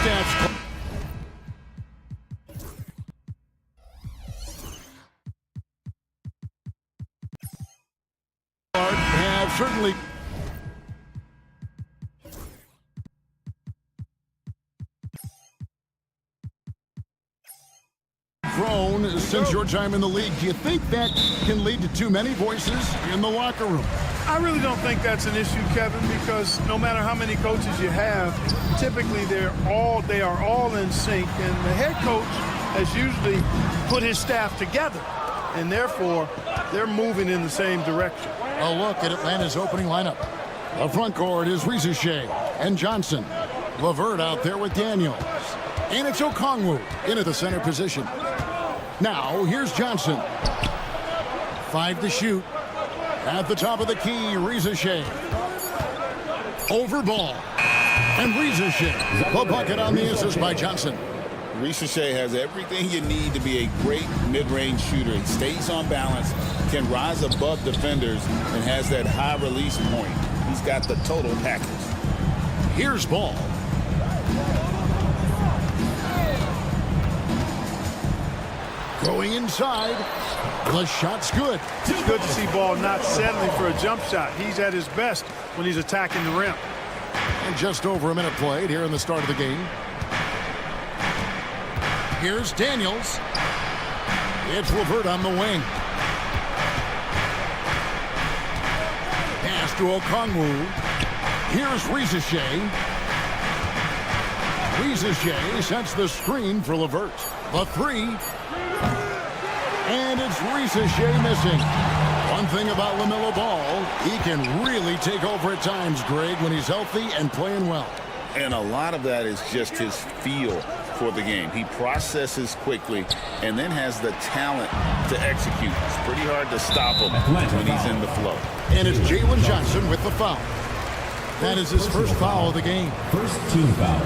stats. Have certainly grown since your time in the league. Do you think that can lead to too many voices in the locker room? I really don't think that's an issue, Kevin, because no matter how many coaches you have, typically they are all in sync, and the head coach has usually put his staff together, and therefore they're moving in the same direction. A look at Atlanta's opening lineup. The front court is Rizachet and Johnson. LeVert out there with Daniels. And it's Okongwu in at the center position. Now, here's Johnson. 5 to shoot. At the top of the key, Rizachet. Over ball. And Rizachet. The bucket on the assist by Johnson. Rizachet has everything you need to be a great mid-range shooter. He stays on balance, can rise above defenders, and has that high release point. He's got the total package. Here's Ball. Going inside. The shot's good. It's good to see Ball not settling for a jump shot. He's at his best when he's attacking the rim. And just over a minute played here in the start of the game. Here's Daniels. It's LeVert on the wing. Pass to Okongwu. Here's Rizachet. Rizachet sets the screen for LeVert. The three. And it's Rizachet missing. One thing about LaMelo Ball, he can really take over at times, Greg, when he's healthy and playing well. And a lot of that is just his feel for the game. He processes quickly and then has the talent to execute. It's pretty hard to stop him when he's in the flow. And it's Jalen Johnson with the foul. That is his first foul of the game. First team foul.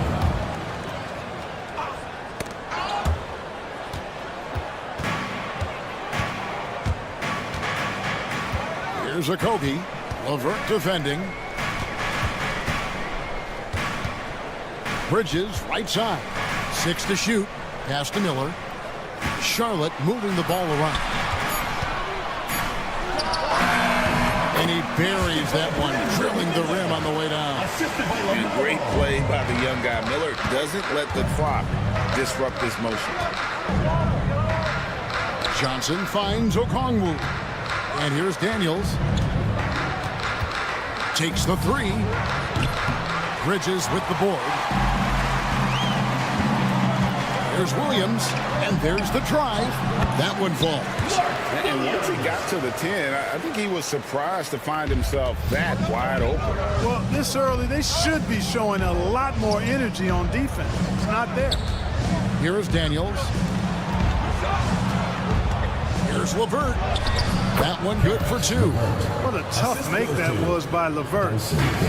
Here's Okogie. LeVert defending. Bridges, right side. 6 to shoot. Pass to Miller. Charlotte moving the ball around. And he buries that one, drilling the rim on the way down. And great play by the young guy. Miller doesn't let the clock disrupt this motion. Johnson finds Okongwu. And here's Daniels. Takes the three. Bridges with the board. There's Williams, and there's the drive. That one falls. And once he got to the 10, I think he was surprised to find himself that wide open. Well, this early, they should be showing a lot more energy on defense. It's not there. Here is Daniels. Here's LeVert. That one good for 2. What a tough make that was by LeVert.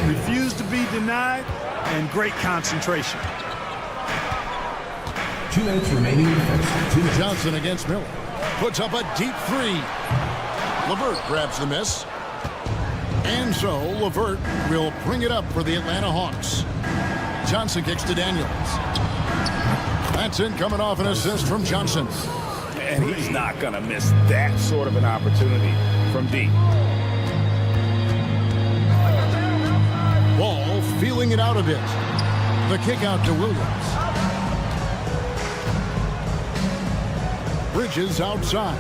Refused to be denied, and great concentration. 2 minutes remaining. Johnson against Miller. Puts up a deep 3. LeVert grabs the miss. And so LeVert will bring it up for the Atlanta Hawks. Johnson kicks to Daniels. That's in, coming off an assist from Johnson. And he's not going to miss that sort of an opportunity from deep. Ball feeling it out a bit. The kick out to Williams. Bridges outside.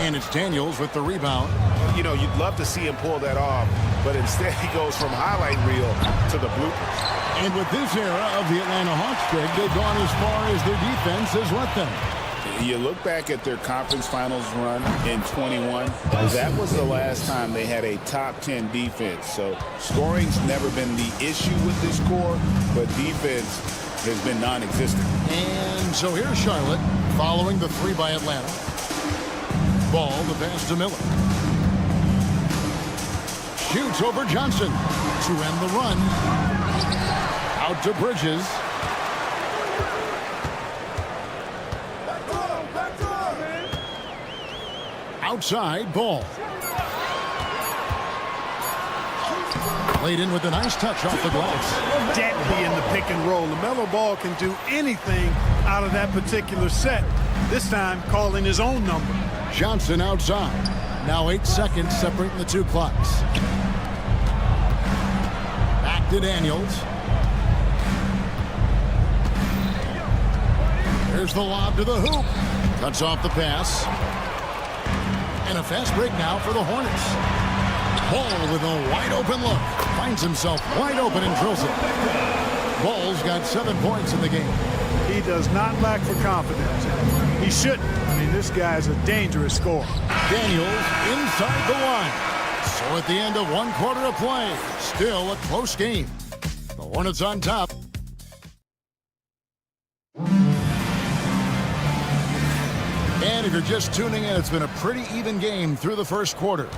And it's Daniels with the rebound. You know, you'd love to see him pull that off, but instead he goes from highlight reel to the bloopers. And with this era of the Atlanta Hawks, Greg, they've gone as far as their defense has let them. You look back at their conference finals run in 21, that was the last time they had a top 10 defense. So scoring's never been the issue with this core, but defense has been non-existent. And so here's Charlotte following the 3 by Atlanta. Ball, the pass to Miller. Shoots over Johnson to end the run. Out to Bridges. Outside, Ball. Laid in with a nice touch off the glass. Deadly in the pick and roll. LaMelo Ball can do anything out of that particular set. This time calling his own number. Johnson outside. Now 8 seconds separating the two clocks. Back to Daniels. There's the lob to the hoop. Cuts off the pass. And a fast break now for the Hornets. Ball with a wide open look. Finds himself wide open and drills it. Ball's got 7 points in the game. He does not lack for confidence. He shouldn't. I mean, this guy's a dangerous scorer. Daniels inside the line. So at the end of 1 quarter of play, still a close game. The Hornets on top. And if you're just tuning in, it's been a pretty even game through the first quarter.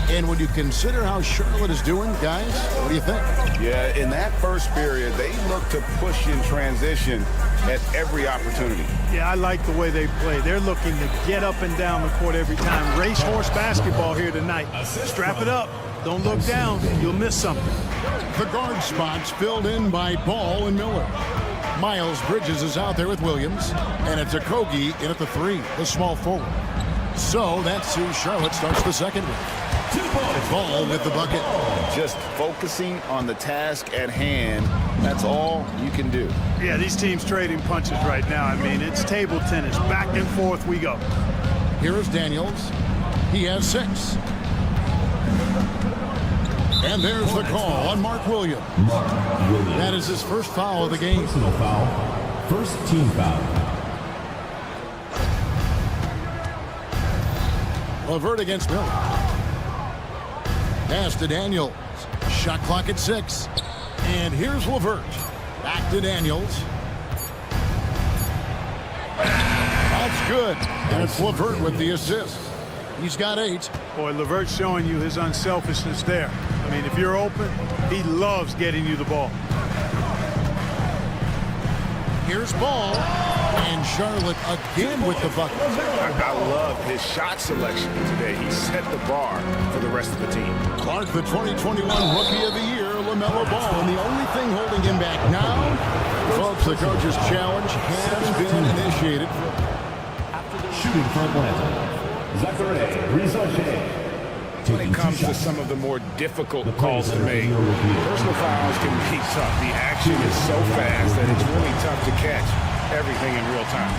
And when you consider how Charlotte is doing, guys, what do you think? Yeah, in that first period, they look to push in transition at every opportunity. Yeah, I like the way they play. They're looking to get up and down the court every time. Racehorse basketball here tonight. Strap it up. Don't look down. You'll miss something. The guard spots filled in by Ball and Miller. Miles Bridges is out there with Williams, and it's Okogie in at the 3, the small forward. So that's who Charlotte starts the second with. Ball with the bucket. Just focusing on the task at hand, that's all you can do. Yeah, these teams trading punches right now. I mean, it's table tennis. Back and forth we go. Here is Daniels. He has 6. And there's the call on Mark Williams. That is his first foul of the game. Personal foul. First team foul. LeVert against Miller. Pass to Daniels. Shot clock at 6. And here's LeVert. Back to Daniels. That's good. And it's LeVert with the assist. He's got 8. Boy, LeVert's showing you his unselfishness there. I mean, if you're open, he loves getting you the ball. Here's Ball. And Charlotte again with the bucket. I love his shot selection today. He set the bar for the rest of the team. Clark, the 2021 Rookie of the Year, LaMelo Ball. And the only thing holding him back now, folks, the coach's challenge has been initiated. Shooting for Atlanta, Zachary Rizage. When it comes to some of the more difficult calls to make, personal fouls can be tough. The action is so fast that it's really tough to catch everything in real time.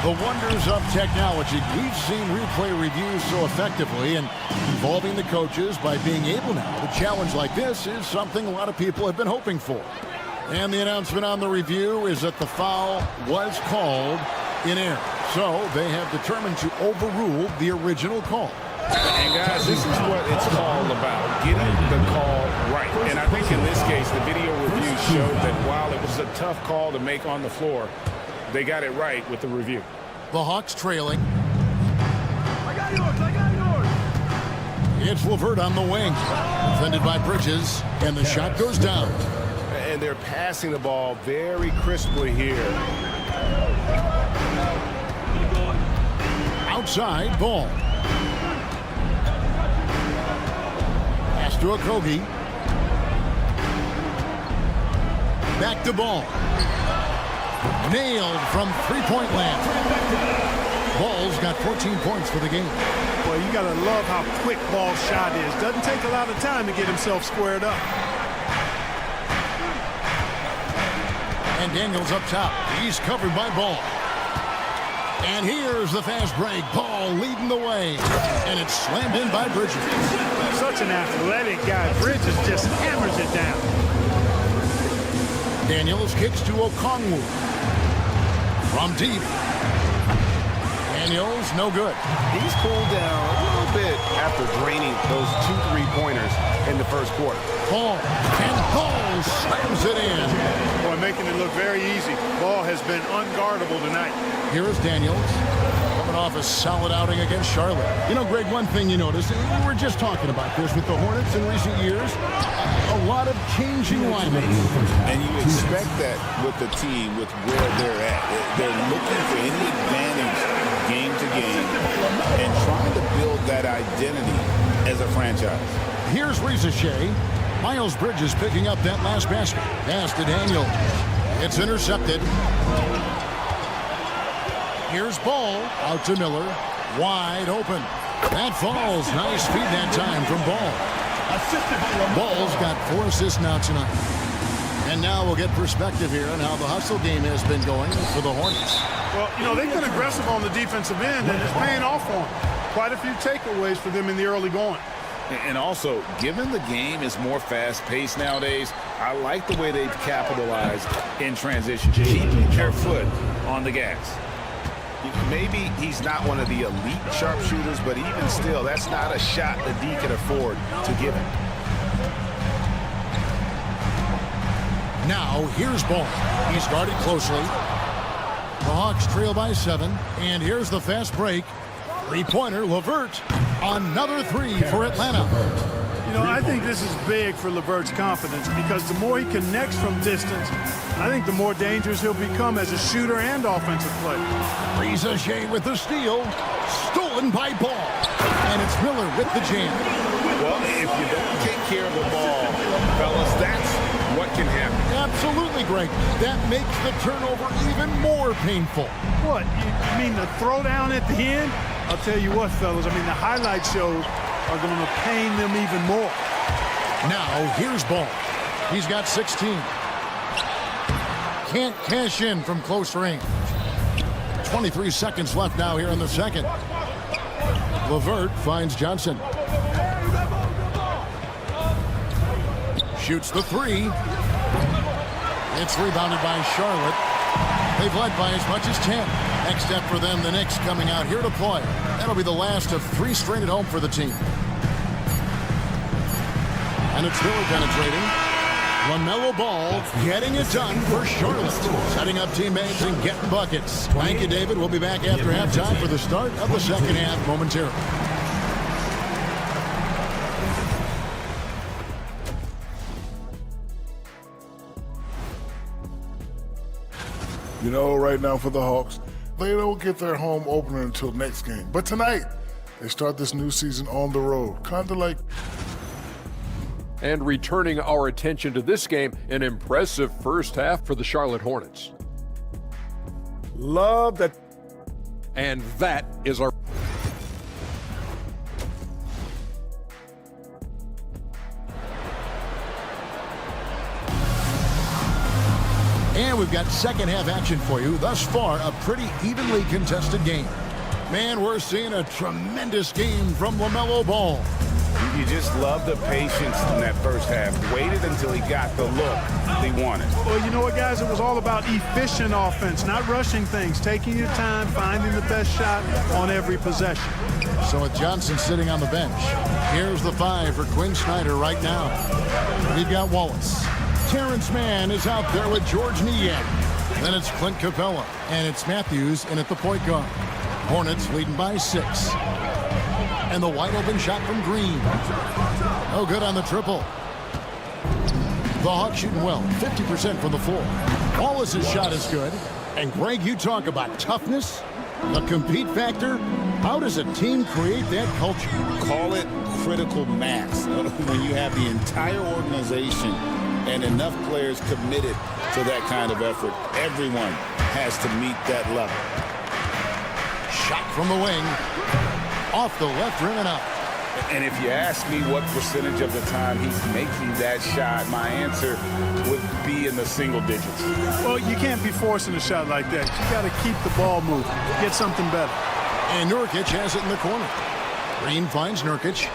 The wonders of technology. We've seen replay reviews so effectively, and involving the coaches by being able now to challenge like this is something a lot of people have been hoping for. And the announcement on the review is that the foul was called in error. So they have determined to overrule the original call. And guys, this is what it's all about, getting the call right. And I think in this case, the video review showed that while it was a tough call to make on the floor, they got it right with the review. The Hawks trailing. I got yours. It's LeVert on the wing. Defended by Bridges, and the shot goes down. And they're passing the ball very crisply here. Outside, Ball. Pass to Okogie. Back to Ball. Nailed from three-point land. Ball's got 14 points for the game. Boy, you got to love how quick Ball's shot is. Doesn't take a lot of time to get himself squared up. And Daniels up top. He's covered by Ball. And here's the fast break. Ball leading the way. And it's slammed in by Bridges. Such an athletic guy. Bridges just hammers it down. Daniels kicks to Okongwu. From deep. Daniels, no good. He's cooled down a little bit after draining those 2 3-pointers in the first quarter. Ball. And Ball slams it in. Boy, making it look very easy. Ball has been unguardable tonight. Here is Daniels. Coming off a solid outing against Charlotte. You know, Greg, one thing you notice, we were just talking about this with the Hornets in recent years, a lot of changing lineups. And you expect that with the team, with where they're at. They're looking for any advantage game to game and trying to build that identity as a franchise. Here's Rizage. Miles Bridges picking up that last basket. Pass to Daniel. It's intercepted. Here's Ball out to Miller. Wide open. That falls. Nice feed that time from Ball. Ball's got 4 assists now tonight. And now we'll get perspective here on how the hustle game has been going for the Hornets. Well, you know, they've been aggressive on the defensive end, and it's paying off for them. Quite a few takeaways for them in the early going. And also, given the game is more fast-paced nowadays, I like the way they've capitalized in transition, keeping their foot on the gas. Maybe he's not one of the elite sharpshooters, but even still, that's not a shot that D can afford to give him. Now, here's Ball. He's guarded closely. The Hawks trail by 7, and here's the fast break. Three-pointer, LeVert. Another 3 for Atlanta. You know, I think this is big for LeVert's confidence because the more he connects from distance, I think the more dangerous he'll become as a shooter and offensive player. Riza with the steal. Stolen by Ball. And it's Miller with the jam. Well, if you don't take care of the ball, fellas, that's what can happen. Absolutely, Greg. That makes the turnover even more painful. What? You mean the throwdown at the end? I'll tell you what, fellas. I mean, the highlight shows are going to pain them even more. Now, here's Ball. He's got 16. Can't cash in from close range. 23 seconds left now here in the second. LeVert finds Johnson. Shoots the 3. It's rebounded by Charlotte. They've led by as much as 10. Next step for them, the Knicks coming out here to play. That'll be the last of 3 straight at home for the team. And it's Miller penetrating. LaMelo Ball getting it done for Charlotte. Setting up teammates and getting buckets. Thank you, David. We'll be back after halftime for the start of the second half momentarily. You know, right now for the Hawks, they don't get their home opener until next game. But tonight, they start this new season on the road. Kind of like... And returning our attention to this game, an impressive first half for the Charlotte Hornets. Love that. And that is our... And we've got second half action for you. Thus far, a pretty evenly contested game. Man, we're seeing a tremendous game from LaMelo Ball. You just love the patience in that first half. Waited until he got the look he wanted. Well, you know what, guys? It was all about efficient offense, not rushing things, taking your time, finding the best shot on every possession. So with Johnson sitting on the bench, here's the 5 for Quinn Snyder right now. We've got Wallace. Terrence Mann is out there with George Niang. Then it's Clint Capella, and it's Matthews in at the point guard. Hornets leading by 6. And the wide open shot from Green. No good on the triple. The Hawks shooting well, 50% from the floor. Wallace's shot is good. And Greg, you talk about toughness, the compete factor. How does a team create that culture? Call it critical mass. When you have the entire organization and enough players committed to that kind of effort, everyone has to meet that level. Shot from the wing. Off the left rim and out. And if you ask me what percentage of the time he's making that shot, my answer would be in the single digits. Well, you can't be forcing a shot like that. You got to keep the ball moving, get something better. And Nurkic has it in the corner. Green finds Nurkic.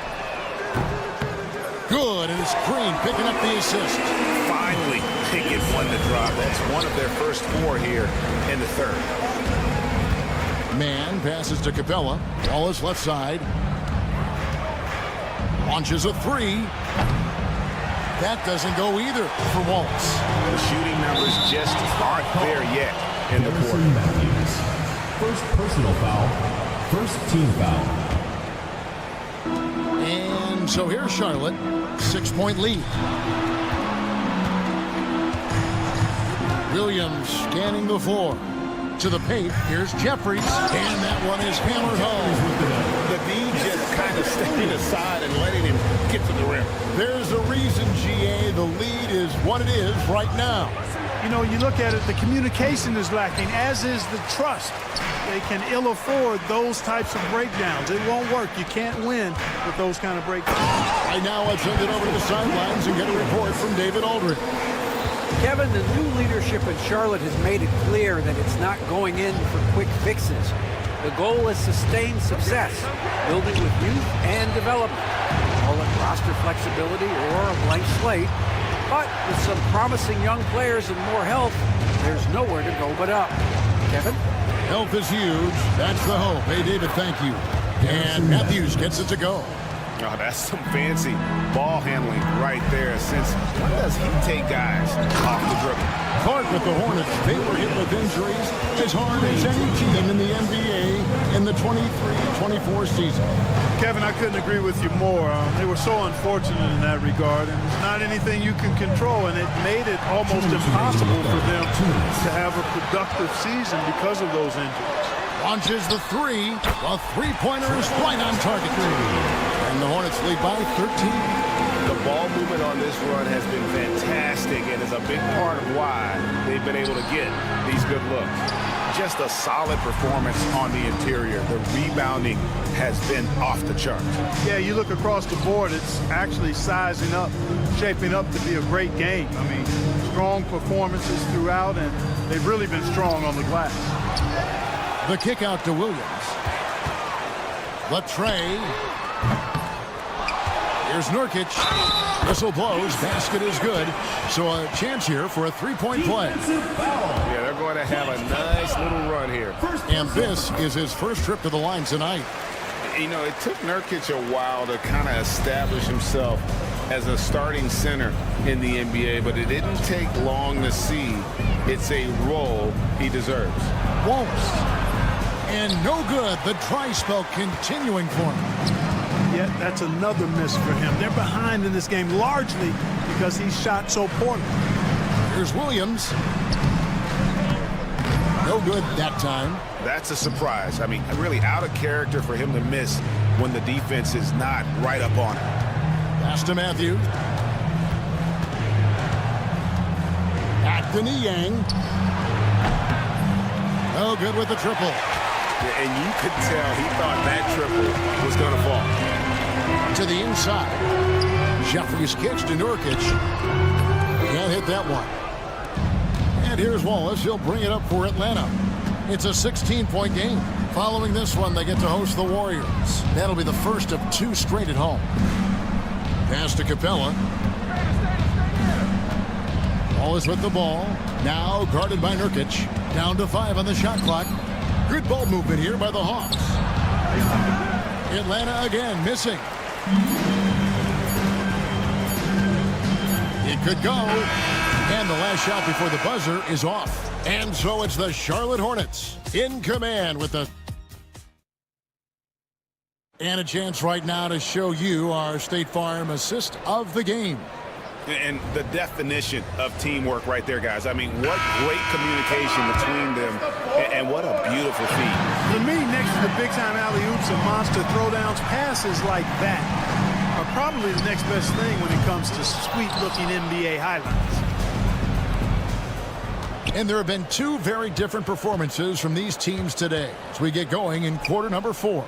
Good, and it's Green picking up the assist. Finally, they get one to drop. That's one of their first 4 here in the third. Mann passes to Capella. Wallace left side. Launches a 3. That doesn't go either for Wallace. The shooting numbers just aren't there yet in the quarter. First personal foul. First team foul. And so here's Charlotte. 6-point lead. Williams scanning the floor. To the paint, here's Jeffries, and that one is hammered home. The D just kind of stepping aside and letting him it to the rim. There's a reason, GA, the lead is what it is right now. You know, you look at it, the communication is lacking, as is the trust. They can ill afford those types of breakdowns. It won't work. You can't win with those kind of breakdowns. Right now, let's send it over to the sidelines and get a report from David Aldridge. Kevin, the new leadership in Charlotte has made it clear that it's not going in for quick fixes. The goal is sustained success, building with youth and development. Call it roster flexibility or a blank slate. But with some promising young players and more health, there's nowhere to go but up. Kevin? Health is huge. That's the hope. Hey, David, thank you. And Matthews gets it to go. Oh, that's some fancy ball handling right there. Since when does he take guys off the dribble? Clark with the Hornets. They were hit with injuries as hard as any team in the NBA in the 23-24 season. Kevin, I couldn't agree with you more. They were so unfortunate in that regard, and it's not anything you can control, and it made it almost impossible for them to have a productive season because of those injuries. Launches the three. The three-pointer is right on target. And the Hornets lead by 13. The ball movement on this run has been fantastic and is a big part of why they've been able to get these good looks. Just a solid performance on the interior. The rebounding has been off the charts. Yeah, you look across the board, it's actually sizing up, shaping up to be a great game. I mean, strong performances throughout, and they've really been strong on the glass. The kick out to Williams. Latrey. Here's Nurkic. Whistle blows. Basket is good. So a chance here for a three-point play. Yeah, they're going to have a nice little run here. And this is his first trip to the line tonight. You know, it took Nurkic a while to kind of establish himself as a starting center in the NBA, but it didn't take long to see it's a role he deserves. Wallace. And no good. The dry spell continuing for him. Yeah, that's another miss for him. They're behind in this game largely because he shot so poorly. Here's Williams. No good that time. That's a surprise. I mean, really out of character for him to miss when the defense is not right up on him. Pass to Matthews. At the Niang. No good with the triple. Yeah, and you could tell he thought that triple was going to fall. To the inside. Jeffries kicks to Nurkic. Can't hit that one. And here's Wallace. He'll bring it up for Atlanta. It's a 16-point game. Following this one, they get to host the Warriors. That'll be the first of two straight at home. Pass to Capella. Wallace with the ball. Now guarded by Nurkic. Down to 5 on the shot clock. Good ball movement here by the Hawks. Atlanta again missing. It could go. And the last shot before the buzzer is off. And so it's the Charlotte Hornets in command with the... And a chance right now to show you our State Farm assist of the game. And the definition of teamwork right there, guys. I mean, what great communication between them, and what a beautiful feed. For me, next to the big-time alley-oops and monster throwdowns, passes like that are probably the next best thing when it comes to sweet-looking NBA highlights. And there have been two very different performances from these teams today as we get going in quarter number 4.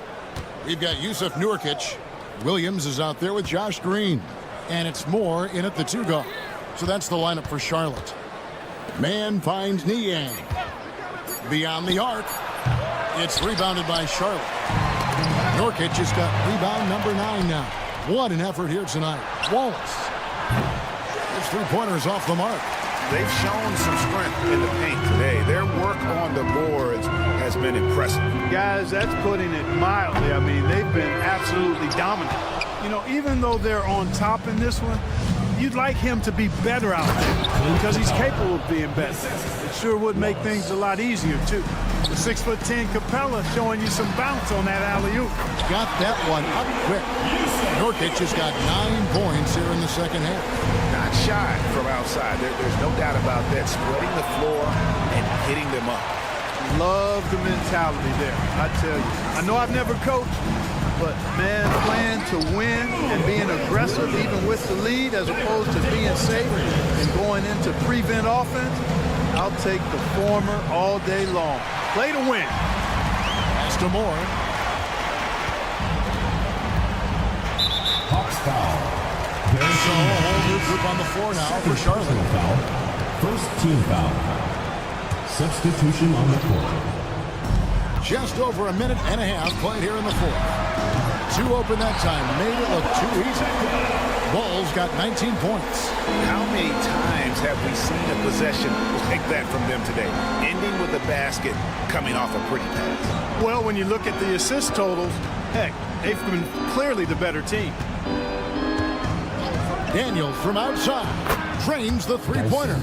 We've got Yusuf Nurkic. Williams is out there with Josh Green. And it's Moore in at the 2 guard. So that's the lineup for Charlotte. Man finds Niang. Beyond the arc. It's rebounded by Charlotte. Nurkic has got rebound number 9 now. What an effort here tonight. Wallace. His three-pointer is off the mark. They've shown some strength in the paint today. Their work on the boards has been impressive. Guys, that's putting it mildly. I mean, they've been absolutely dominant. You know, even though they're on top in this one, you'd like him to be better out there because he's capable of being better. It sure would make things a lot easier, too. The 6'10" Capella showing you some bounce on that alley-oop. Got that one up quick. Nurkic has got 9 points here in the second half. Not shy from outside. There's no doubt about that. Spreading the floor and hitting them up. Love the mentality there, I tell you. I know I've never coached, But, man, playing to win and being aggressive even with the lead as opposed to being safe and going into prevent offense, I'll take the former all day long. Play to win. Pass to Moore. Hawks foul. So a whole new group on the floor now for Charlotte. Foul. First team foul. Substitution on the court. Just over a minute and a half played here in the fourth. Two open that time, made it look too easy. Bulls got 19 points. How many times have we seen a possession like that from them today? Ending with a basket, coming off a pretty pass. Well, when you look at the assist totals, heck, they've been clearly the better team. Daniels from outside trains the three-pointer.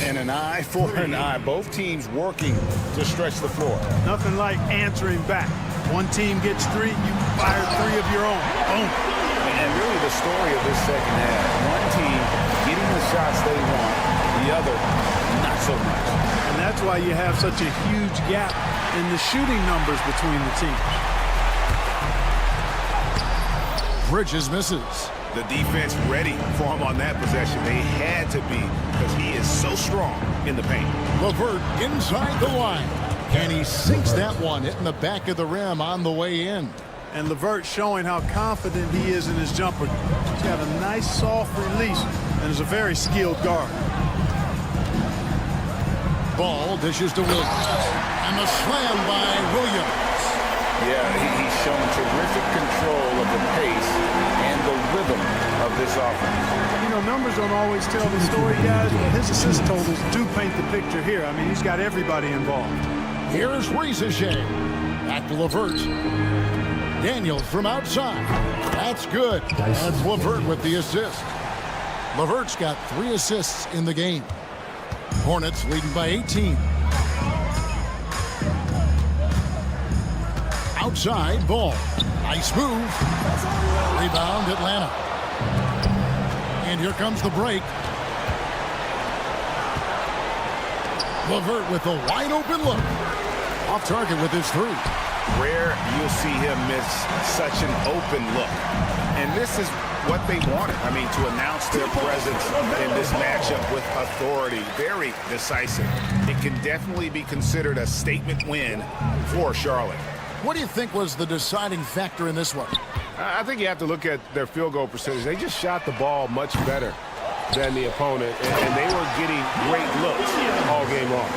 And an eye for an eye. Both teams working to stretch the floor. Nothing like answering back. One team gets three, you fire three of your own. Boom. And really the story of this second half. One team getting the shots they want, the other not so much. And that's why you have such a huge gap in the shooting numbers between the teams. Bridges misses. The defense ready for him on that possession. They had to be because he is so strong in the paint. LeVert inside the line. And he sinks that one, hitting the back of the rim on the way in. And LeVert showing how confident he is in his jumper. He's got a nice soft release and is a very skilled guard. Ball dishes to Williams. And the slam by Williams. Yeah, he's shown terrific control of the pace and the rhythm of this offense. You know, numbers don't always tell the story, guys, but his assist totals do paint the picture here. I mean, he's got everybody involved. Here's Rieseshay. Back to LeVert. Daniels from outside. That's good. That's LeVert with the assist. LeVert's got 3 assists in the game. Hornets leading by 18. Outside ball. Nice move. Rebound Atlanta. And here comes the break. LeVert with a wide open look. Off target with his 3. Rare you'll see him miss such an open look. And this is what they wanted. I mean, to announce their presence in this matchup with authority. Very decisive. It can definitely be considered a statement win for Charlotte. What do you think was the deciding factor in this one? I think you have to look at their field goal percentage. They just shot the ball much better than the opponent, and they were getting great looks all game long.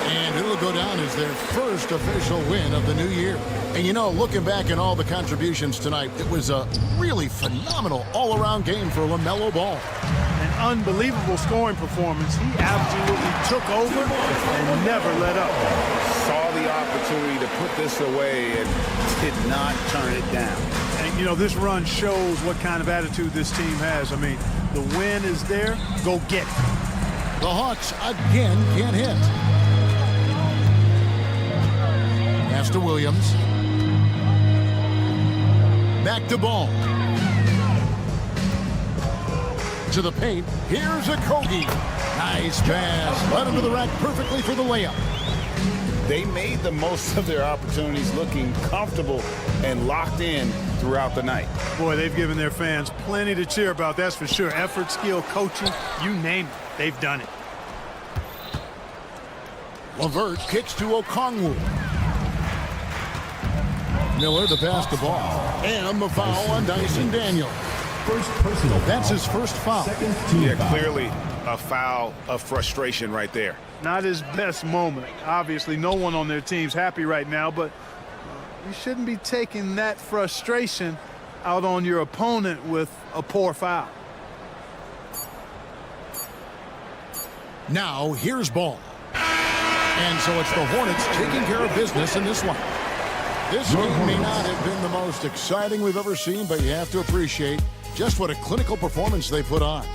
And it'll go down as their first official win of the new year. And you know, looking back at all the contributions tonight, it was a really phenomenal all-around game for LaMelo Ball. An unbelievable scoring performance. He absolutely took over and never let up. Saw the opportunity to put this away and did not turn it down. And, you know, this run shows what kind of attitude this team has. I mean, the win is there. Go get it. The Hawks again can't hit. Pass to Williams. Back to Ball. To the paint. Here's Okogie. Nice pass. Led him to the rack perfectly for the layup. They made the most of their opportunities, looking comfortable and locked in throughout the night. Boy, they've given their fans plenty to cheer about, that's for sure. Effort, skill, coaching, you name it, they've done it. LeVert kicks to Okongwu. Miller the pass to Ball. And the foul on Dyson Daniels. First personal foul. That's his first foul. Yeah, clearly a foul of frustration right there. Not his best moment. Obviously, no one on their team's happy right now, but you shouldn't be taking that frustration out on your opponent with a poor foul. Now, here's Ball. And so it's the Hornets taking care of business in this one. This game may not have been the most exciting we've ever seen, but you have to appreciate just what a clinical performance they put on.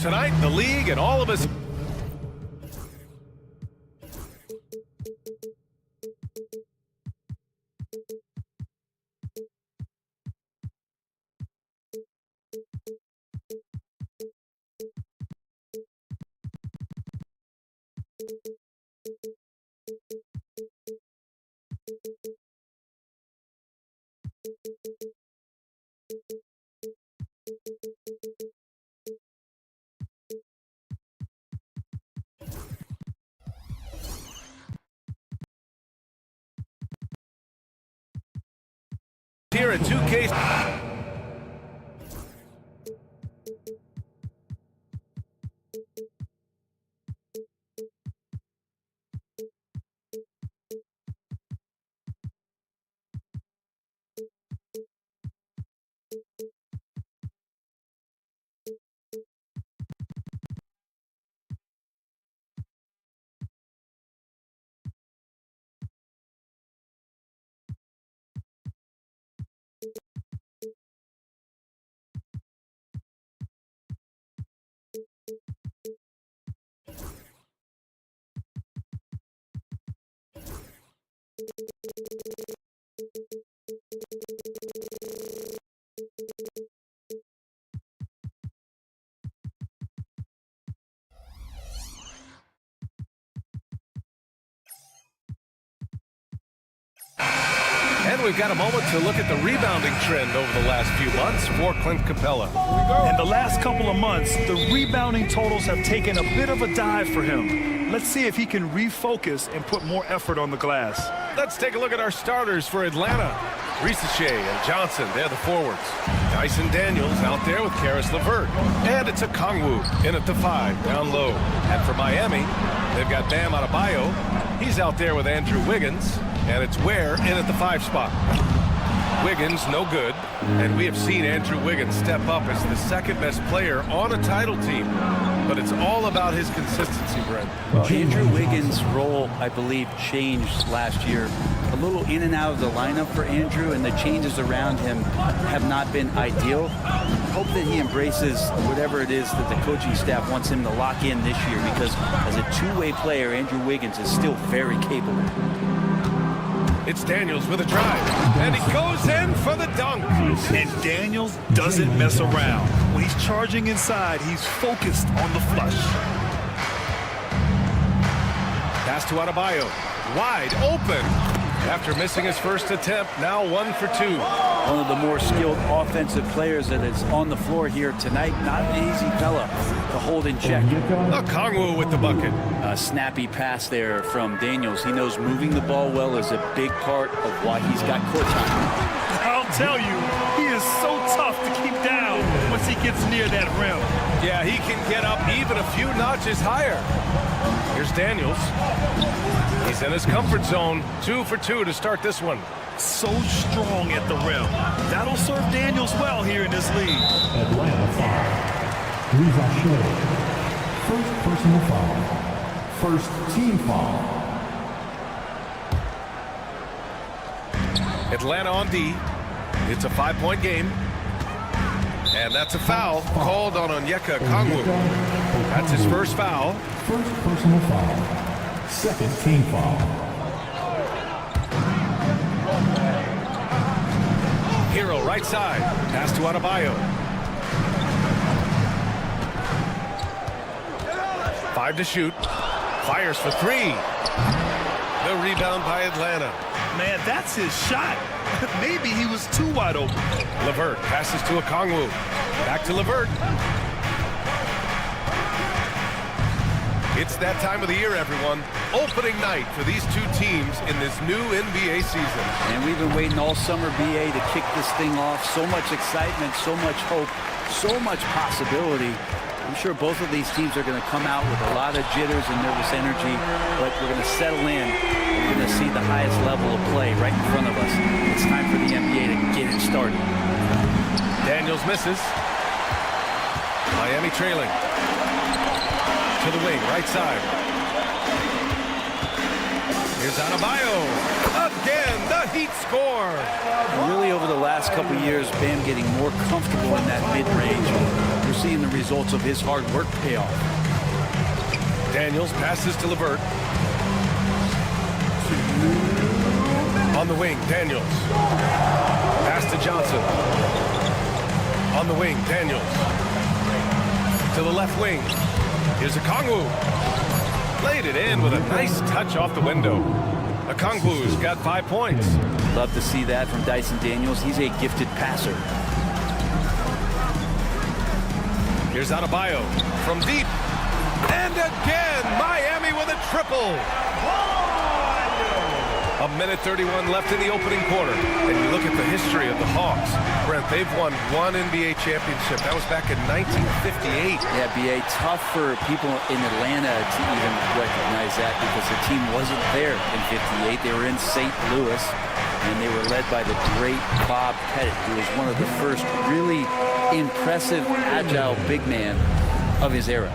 Tonight, the league and all of us. Here at 2K. And we've got a moment to look at the rebounding trend over the last few months for Clint Capella. In the last couple of months, the rebounding totals have taken a bit of a dive for him. Let's see if he can refocus and put more effort on the glass. Let's take a look at our starters for Atlanta. Risache and Johnson, they're the forwards. Dyson Daniels out there with Karis LeVert. And it's a Kongwu in at the 5, down low. And for Miami, they've got Bam Adebayo. He's out there with Andrew Wiggins. And it's Ware in at the 5 spot. Wiggins, no good. And we have seen Andrew Wiggins step up as the second best player on a title team. But it's all about his consistency, Brent. Well, Andrew Wiggins' role, I believe, changed last year. A little in and out of the lineup for Andrew, and the changes around him have not been ideal. Hope that he embraces whatever it is that the coaching staff wants him to lock in this year, because as a two-way player, Andrew Wiggins is still very capable. It's Daniels with a drive, and he goes in for the dunk. And Daniels doesn't mess around. When he's charging inside, he's focused on the flush. Pass to Adebayo, wide open. After missing his first attempt, now 1 for 2. One of the more skilled offensive players that is on the floor here tonight. Not an easy fella to hold in check. Kongwu with the bucket. A snappy pass there from Daniels. He knows moving the ball well is a big part of why he's got court time. I'll tell you, he is so tough to keep down once he gets near that rim. Yeah, he can get up even a few notches higher. Here's Daniels. He's in his comfort zone. 2 for 2 to start this one. So strong at the rim. That'll serve Daniels well here in this league. Atlanta foul. Risache. First personal foul. First team foul. Atlanta on D. It's a 5-point game. And that's a foul called on Onyeka Kongwu. That's his first foul. First personal foul. Second team foul. Hero right side. Pass to Adebayo. 5 to shoot. Fires for 3. The rebound by Atlanta. Man, that's his shot. Maybe he was too wide open. LeVert passes to a Kongwu. Back to LeVert. It's that time of the year, everyone. Opening night for these two teams in this new NBA season. And we've been waiting all summer, BA, to kick this thing off. So much excitement, so much hope, so much possibility. I'm sure both of these teams are going to come out with a lot of jitters and nervous energy, but we're going to settle in. We're going to see the highest level of play right in front of us. It's time for the NBA to get it started. Daniels misses. Miami trailing. To the wing, right side. Here's Adebayo. Again, the Heat score. Really, over the last couple of years, Bam getting more comfortable in that mid-range. we're seeing the results of his hard work pay off. Daniels passes to LeVert. On the wing, Daniels. Pass to Johnson. On the wing, Daniels. To the left wing. Here's Okongwu. Laid it in with a nice touch off the window. Okongwu's got 5 points. Love to see that from Dyson Daniels. He's a gifted passer. Here's Adebayo from deep. And again, Miami with a triple. 1:31 left in the opening quarter. And you look at the history of the Hawks. Brent, they've won 1 NBA championship. That was back in 1958. Yeah, B.A., tough for people in Atlanta to even recognize that because the team wasn't there in 58. They were in St. Louis, and they were led by the great Bob Pettit, who was one of the first really impressive, agile big man of his era.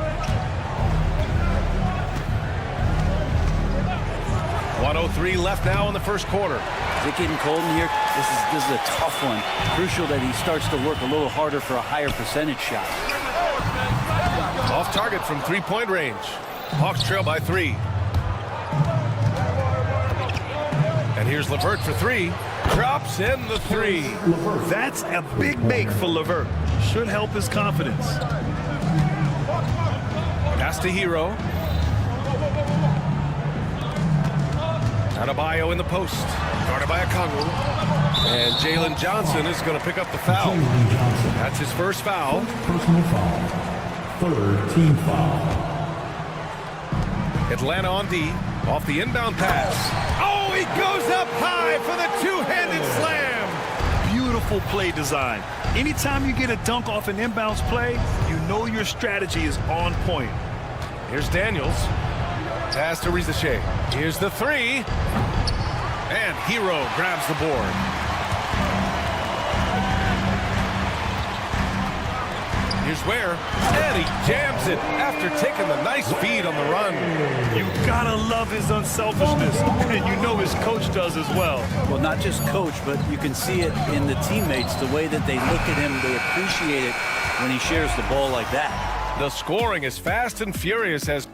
1:03 left now in the first quarter. Is it getting cold in here? This is a tough one. Crucial that he starts to work a little harder for a higher percentage shot. Off target from three-point range. Hawks trail by 3. And here's LeVert for 3. Drops in the 3. That's a big make for LeVert. Should help his confidence. Pass to Hero. Adebayo in the post. Guarded by Okongwu. And Jalen Johnson is going to pick up the foul. That's his first foul. Personal foul. 3rd team foul. Atlanta on D. Off the inbound pass. Oh, he goes up high for the two-handed slam. Beautiful play design. Anytime you get a dunk off an inbounds play, you know your strategy is on point. Here's Daniels. Pass to Rizachet. Here's the 3. And Hero grabs the board. Here's Ware. And he jams it after taking the nice feed on the run. You gotta love his unselfishness. And you know his coach does as well. Well, not just coach, but you can see it in the teammates, the way that they look at him. They appreciate it when he shares the ball like that. The scoring is fast and furious as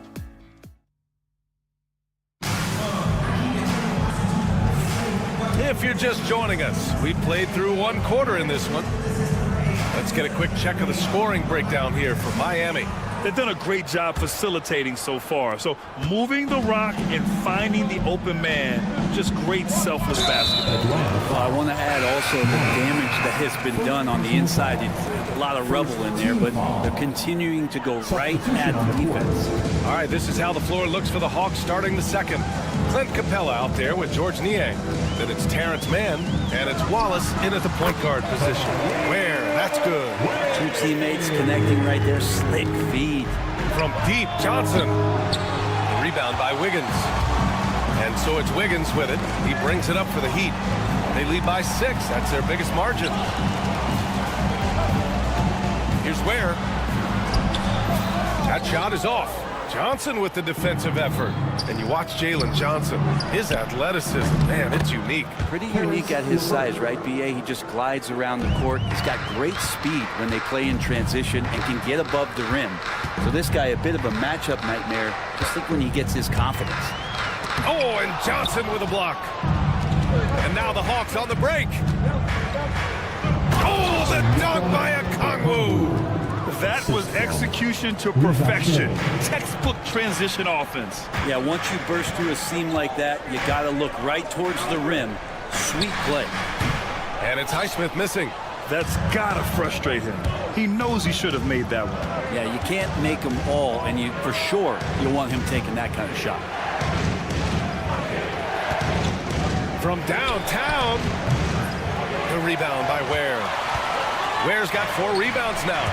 if you're just joining us, we played through 1 quarter in this one. Let's get a quick check of the scoring breakdown here for Miami. They've done a great job facilitating so far. So moving the rock and finding the open man, just great selfless basketball. Well, I want to add also the damage that has been done on the inside. A lot of rubble in there, but they're continuing to go right at the defense. All right, this is how the floor looks for the Hawks starting the second. Clint Capella out there with George Niang. Then it's Terrence Mann, and it's Wallace in at the point guard position. Where? That's good. 2 teammates connecting right there. Slick feed. From deep, Johnson. The rebound by Wiggins. And so it's Wiggins with it. He brings it up for the Heat. They lead by 6. That's their biggest margin. Here's Ware. That shot is off. Johnson with the defensive effort. And you watch Jalen Johnson. His athleticism, man, it's unique. Pretty unique at his size, right, B.A.? He just glides around the court. He's got great speed when they play in transition and can get above the rim. So this guy, a bit of a matchup nightmare. Just think when he gets his confidence. Oh, and Johnson with a block. And now the Hawks on the break. Oh, the dunk by Okongwu. That was execution to perfection. Textbook transition offense. Yeah, once you burst through a seam like that, you got to look right towards the rim. Sweet play. And it's Highsmith missing. That's got to frustrate him. He knows he should have made that one. Yeah, you can't make them all, and you for sure you want him taking that kind of shot. From downtown, the rebound by Ware. Ware's got 4 rebounds now.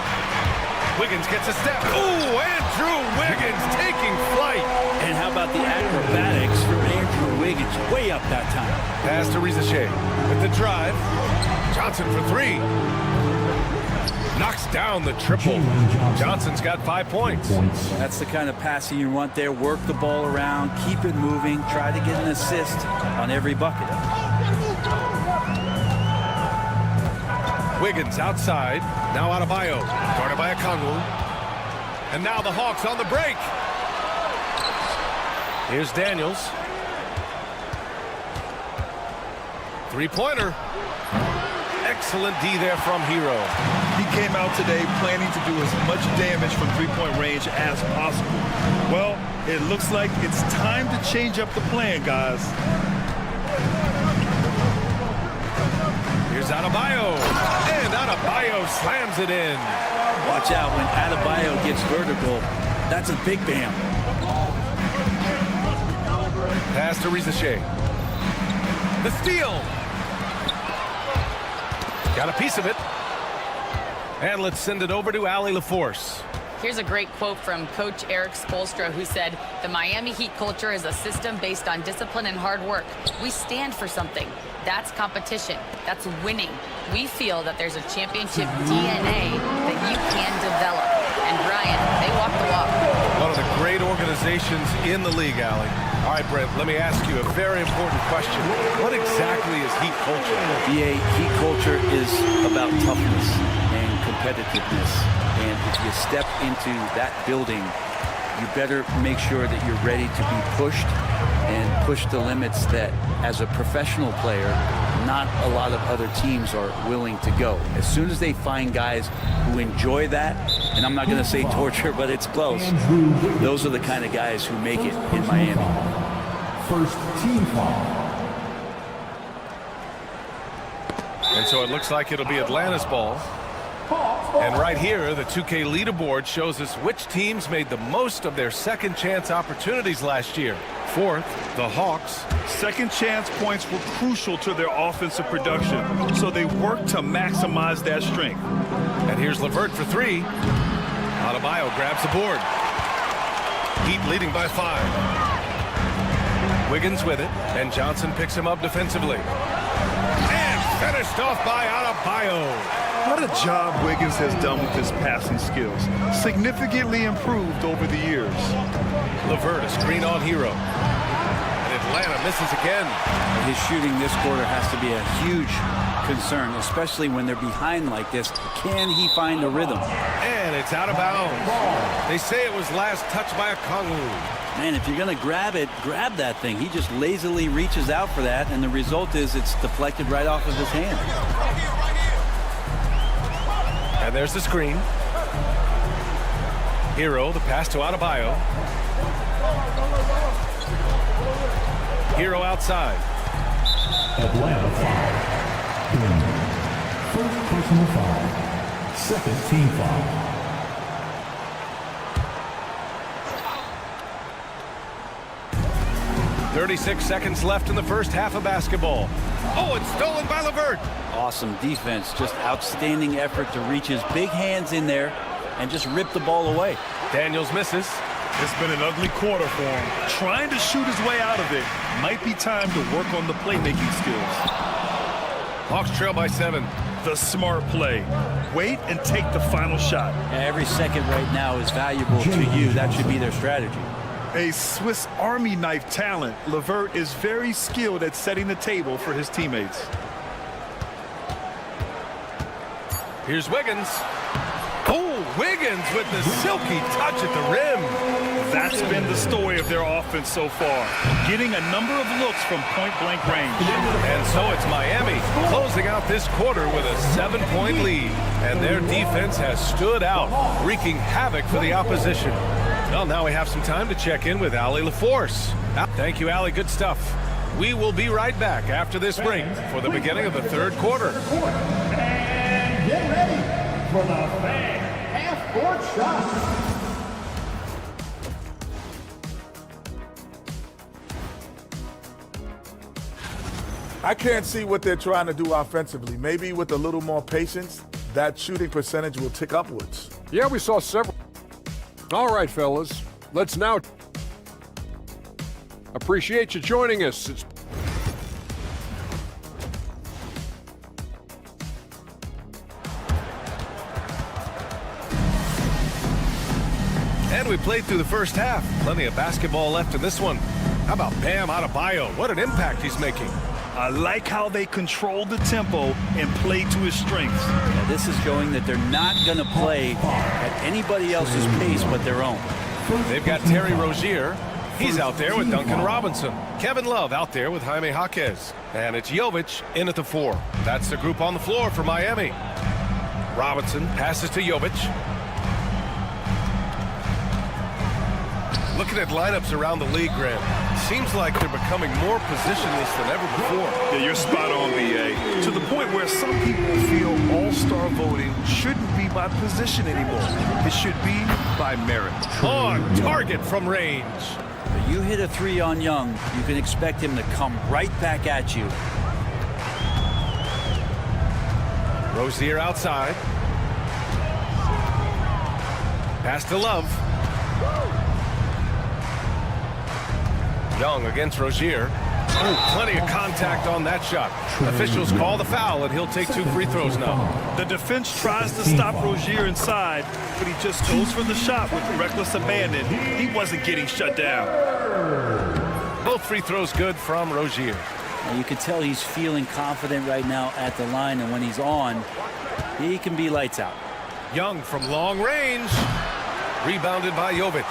Wiggins gets a step. Ooh, Andrew Wiggins taking flight. And how about the acrobatics for Andrew Wiggins? Way up that time. Pass to Rizachet with the drive. Johnson for 3. Knocks down the triple. Johnson's got 5 points. That's the kind of passing you want there. Work the ball around, keep it moving, try to get an assist on every bucket. Wiggins outside. Now Adebayo. Guarded by Okongwu. And now the Hawks on the break. Here's Daniels. Three-pointer. Excellent D there from Hero. He came out today planning to do as much damage from three-point range as possible. Well, it looks like it's time to change up the plan, guys. Here's Adebayo. And Adebayo slams it in. Watch out when Adebayo gets vertical. That's a big Bam. Pass to Rizachet. The steal. Got a piece of it. And let's send it over to Allie LaForce. Here's a great quote from Coach Eric Spoelstra, who said, "The Miami Heat culture is a system based on discipline and hard work. We stand for something. That's competition. That's winning. We feel that there's a championship DNA that you can develop." And Brian, they walk the walk. One of the great organizations in the league, Allie. All right, Brent, let me ask you a very important question. What exactly is Heat culture? BA, Heat culture is about toughness and competitiveness. And if you step into that building, you better make sure that you're ready to be pushed and push the limits that, as a professional player, not a lot of other teams are willing to go. As soon as they find guys who enjoy that, and I'm not going to say torture, but it's close, those are the kind of guys who make it in Miami. First team foul. And so it looks like it'll be Atlanta's ball. And right here, the 2K leaderboard shows us which teams made the most of their second chance opportunities last year. Fourth, the Hawks. Second chance points were crucial to their offensive production, so they worked to maximize that strength. And here's LeVert for three. Adebayo grabs the board. Heat leading by 5. Wiggins with it, and Johnson picks him up defensively. And finished off by Adebayo. What a job Wiggins has done with his passing skills. Significantly improved over the years. LeVert, a screen on Hero. And Atlanta misses again. His shooting this quarter has to be a huge concern, especially when they're behind like this. Can he find a rhythm? And it's out of bounds. They say it was last touched by Okongwu. Man, if you're going to grab it, grab that thing. He just lazily reaches out for that, and the result is it's deflected right off of his hand. And there's the screen. Hero, the pass to Adebayo. Hero outside. Atlanta foul. First personal foul. Second team foul. .36 seconds left in the first half of basketball. Oh, it's stolen by LeVert. Awesome defense, just outstanding effort to reach his big hands in there and just rip the ball away. Daniels misses. It's been an ugly quarter for him. Trying to shoot his way out of it. Might be time to work on the playmaking skills. Hawks trail by 7. The smart play. Wait and take the final shot. Every second right now is valuable to you. That should be their strategy. A Swiss Army knife talent, LeVert is very skilled at setting the table for his teammates. Here's Wiggins. Oh, Wiggins with the silky touch at the rim. That's been the story of their offense so far, getting a number of looks from point-blank range. And so it's Miami closing out this quarter with a 7-point lead. And their defense has stood out, wreaking havoc for the opposition. Well, now we have some time to check in with Allie LaForce. Thank you, Allie. Good stuff. We will be right back after this break for the beginning of the third quarter. And get ready for the fan half-court shot. I can't see what they're trying to do offensively. Maybe with a little more patience, that shooting percentage will tick upwards. Yeah, we saw several. All right, fellas, let's now appreciate you joining us. And we played through the first half. Plenty of basketball left in this one. How about Bam Adebayo? What an impact he's making. I like how they control the tempo and play to his strengths. Yeah, this is showing that they're not going to play at anybody else's pace but their own. They've got Terry Rozier. He's out there with Duncan Robinson. Kevin Love out there with Jaime Jaquez. And it's Jovic in at the 4. That's the group on the floor for Miami. Robinson passes to Jovic. Looking at lineups around the league, Grant, seems like they're becoming more positionless than ever before. Yeah, you're spot on, BA. To the point where some people feel all-star voting shouldn't be by position anymore. It should be by merit. On target from range. You hit a 3 on Young, you can expect him to come right back at you. Rozier outside. Pass to Love. Young against Rozier. Ooh, plenty of contact on that shot. Officials call the foul, and he'll take 2 free throws now. The defense tries to stop Rozier inside, but he just goes for the shot with reckless abandon. He wasn't getting shut down. Both free throws good from Rozier. Now you can tell he's feeling confident right now at the line, and when he's on, he can be lights out. Young from long range. Rebounded by Jovic.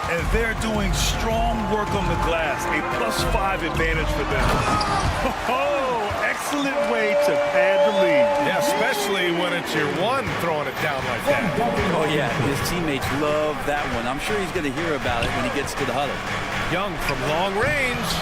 And they're doing strong work on the glass, a +5 advantage for them. Oh, excellent way to pad the lead. Yeah, especially when it's your one throwing it down like that. Oh, yeah, his teammates love that one. I'm sure he's going to hear about it when he gets to the huddle. Young from long range.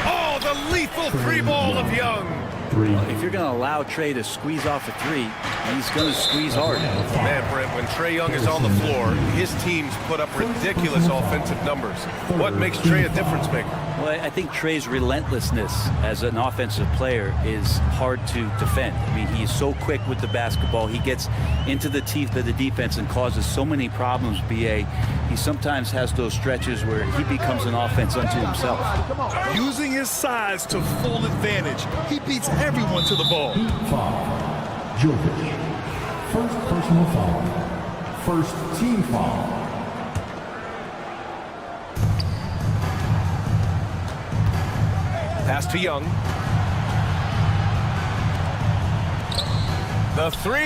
Oh, the lethal 3 ball of Young. Well, if you're going to allow Trey to squeeze off a 3, he's going to squeeze hard. Man, Brent, when Trae Young is on the floor, his teams put up ridiculous offensive numbers. What makes Trae a difference maker? Well, I think Trey's relentlessness as an offensive player is hard to defend. I mean, he's so quick with the basketball. He gets into the teeth of the defense and causes so many problems, BA. He sometimes has those stretches where he becomes an offense unto himself. Using his size to full advantage, he beats everyone to the ball. Foul. Jovic. First personal foul. First team foul. Pass to Young. The 3.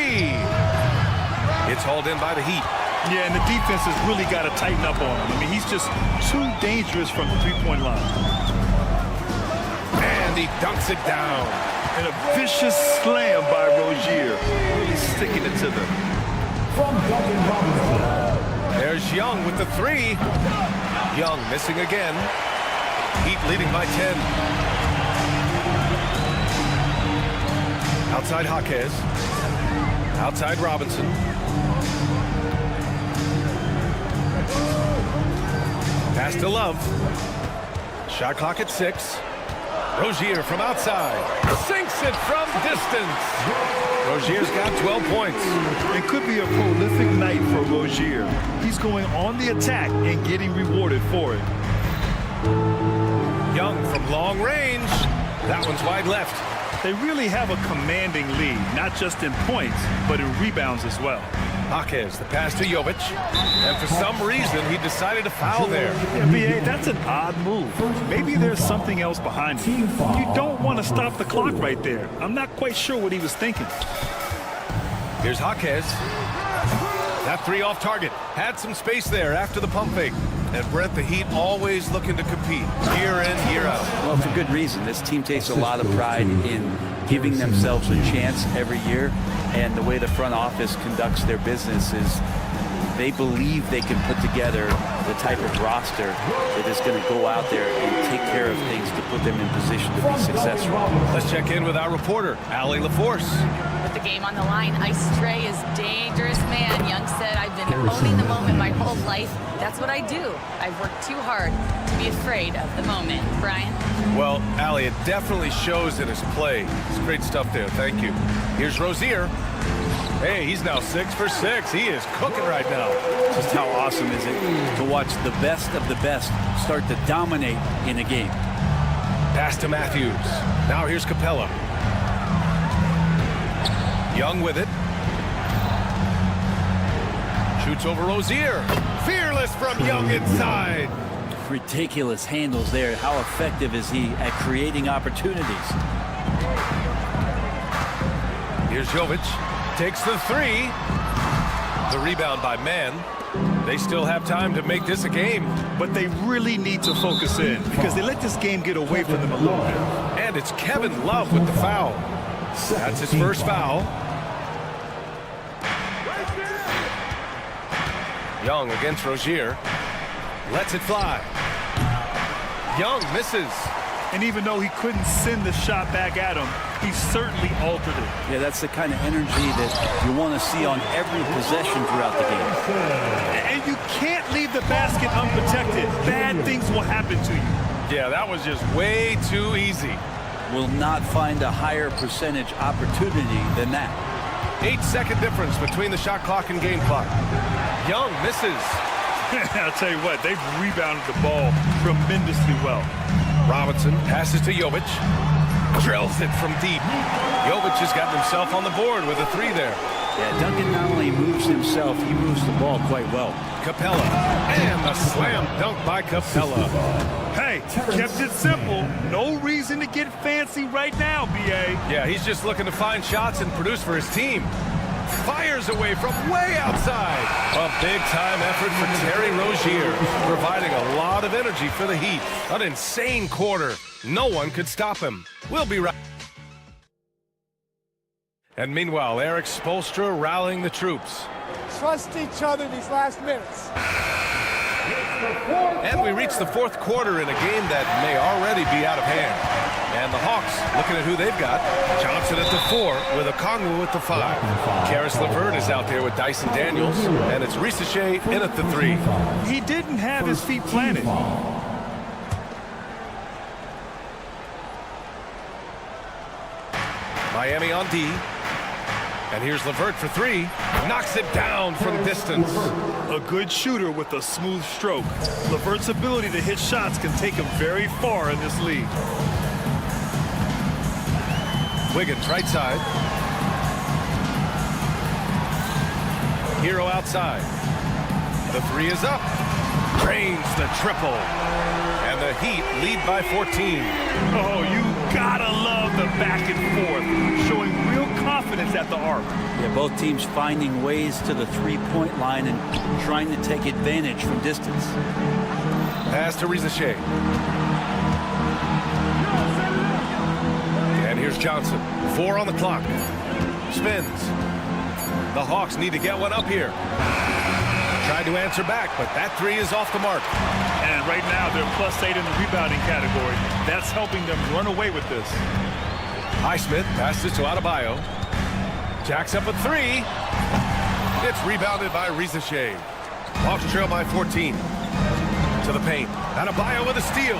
It's hauled in by the Heat. Yeah, and the defense has really got to tighten up on him. I mean, he's just too dangerous from the 3-point line. And he dunks it down. And a vicious slam by Rozier. Really sticking it to them. From Duncan Robinson. There's Young with the 3. Young missing again. Heat leading by 10. Outside Jaquez. Outside Robinson. Pass to Love. Shot clock at 6. Rozier from outside. Sinks it from distance. Rozier's got 12 points. It could be a prolific night for Rozier. He's going on the attack and getting rewarded for it. Young from long range. That one's wide left. They really have a commanding lead, not just in points, but in rebounds as well. Jaquez, the pass to Jovic. And for some reason, he decided to foul there. Yeah, BA, that's an odd move. Maybe there's something else behind it. You don't want to stop the clock right there. I'm not quite sure what he was thinking. Here's Jaquez. That 3 off target. Had some space there after the pump fake. And Brent, the Heat always looking to compete year in, year out. Well, for good reason. This team takes a lot of pride in giving themselves a chance every year. And the way the front office conducts their business is they believe they can put together the type of roster that is going to go out there and take care of things to put them in position to be successful. Let's check in with our reporter, Allie LaForce. With the game on the line, Ice Trey is dangerous, man. Young said, I've been owning the moment my whole life. That's what I do. I've worked too hard to be afraid of the moment. Brian? Well, Allie, it definitely shows in his play. It's great stuff there. Thank you. Here's Rozier. Hey, he's now 6 for 6. He is cooking right now. Just how awesome is it to watch the best of the best start to dominate in a game. Pass to Matthews. Now here's Capella. Young with it. Shoots over Rozier. Fearless from Young inside. Ridiculous handles there. How effective is he at creating opportunities? Here's Jovic. Takes the three. The rebound by Mann. They still have time to make this a game. But they really need to focus in because they let this game get away from them a little bit. And it's Kevin Love with the foul. That's his first foul. Young against Rozier. Lets it fly. Young misses. And even though he couldn't send the shot back at him, he certainly altered it. Yeah, that's the kind of energy that you want to see on every possession throughout the game. And you can't leave the basket unprotected. Bad things will happen to you. Yeah, that was just way too easy. Will not find a higher percentage opportunity than that. 8-second difference between the shot clock and game clock. Young misses. I'll tell you what, they've rebounded the ball tremendously well. Robinson passes to Jovic. Drills it from deep. Jovic has gotten himself on the board with a three there. Yeah, Duncan not only moves himself, he moves the ball quite well. Capella. And a slam dunk by Capella. Hey, kept it simple. No reason to get fancy right now, B.A. Yeah, he's just looking to find shots and produce for his team. Fires away from way outside. A big-time effort for Terry Rozier, providing a lot of energy for the Heat. An insane quarter. No one could stop him. We'll be right. And meanwhile, Eric Spoelstra rallying the troops. Trust each other these last minutes. And we reach the fourth quarter in a game that may already be out of hand. And the Hawks looking at who they've got. Johnson at the 4 with Okongwu at the 5. Karis LeVert is out there with Dyson Daniels. And it's Risacher in at the 3. He didn't have his feet planted. Miami on D. And here's LeVert for 3. Knocks it down from distance. A good shooter with a smooth stroke. LeVert's ability to hit shots can take him very far in this league. Wiggins right side. Hero outside. The 3 is up. Drains the triple. And the Heat lead by 14. Oh, you gotta love the back and forth. Showing real confidence at the arc. Yeah, both teams finding ways to the three-point line and trying to take advantage from distance. Pass to Risacher. And here's Johnson. 4 on the clock. Spins. The Hawks need to get one up here. Tried to answer back, but that 3 is off the mark. And right now, they're +8 in the rebounding category. That's helping them run away with this. Highsmith passes to Adebayo. Jacks up a 3. It's rebounded by Risacher. Hawks trail by 14. To the paint. Adebayo with a steal.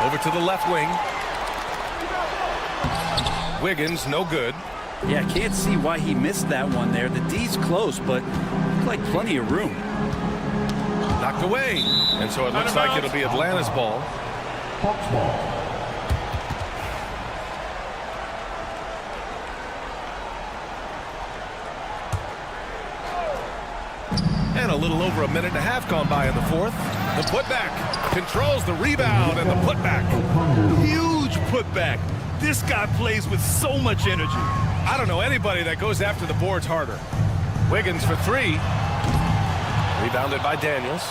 Over to the left wing. Wiggins, no good. Yeah, can't see why he missed that one there. The D's close, but looked like plenty of room. Knocked away. And so it looks like it'll be Atlanta's ball. Hawks ball. And a little over a minute and a half gone by in the fourth. The putback controls the rebound and the putback. Huge putback. This guy plays with so much energy. I don't know anybody that goes after the boards harder. Wiggins for 3. Rebounded by Daniels.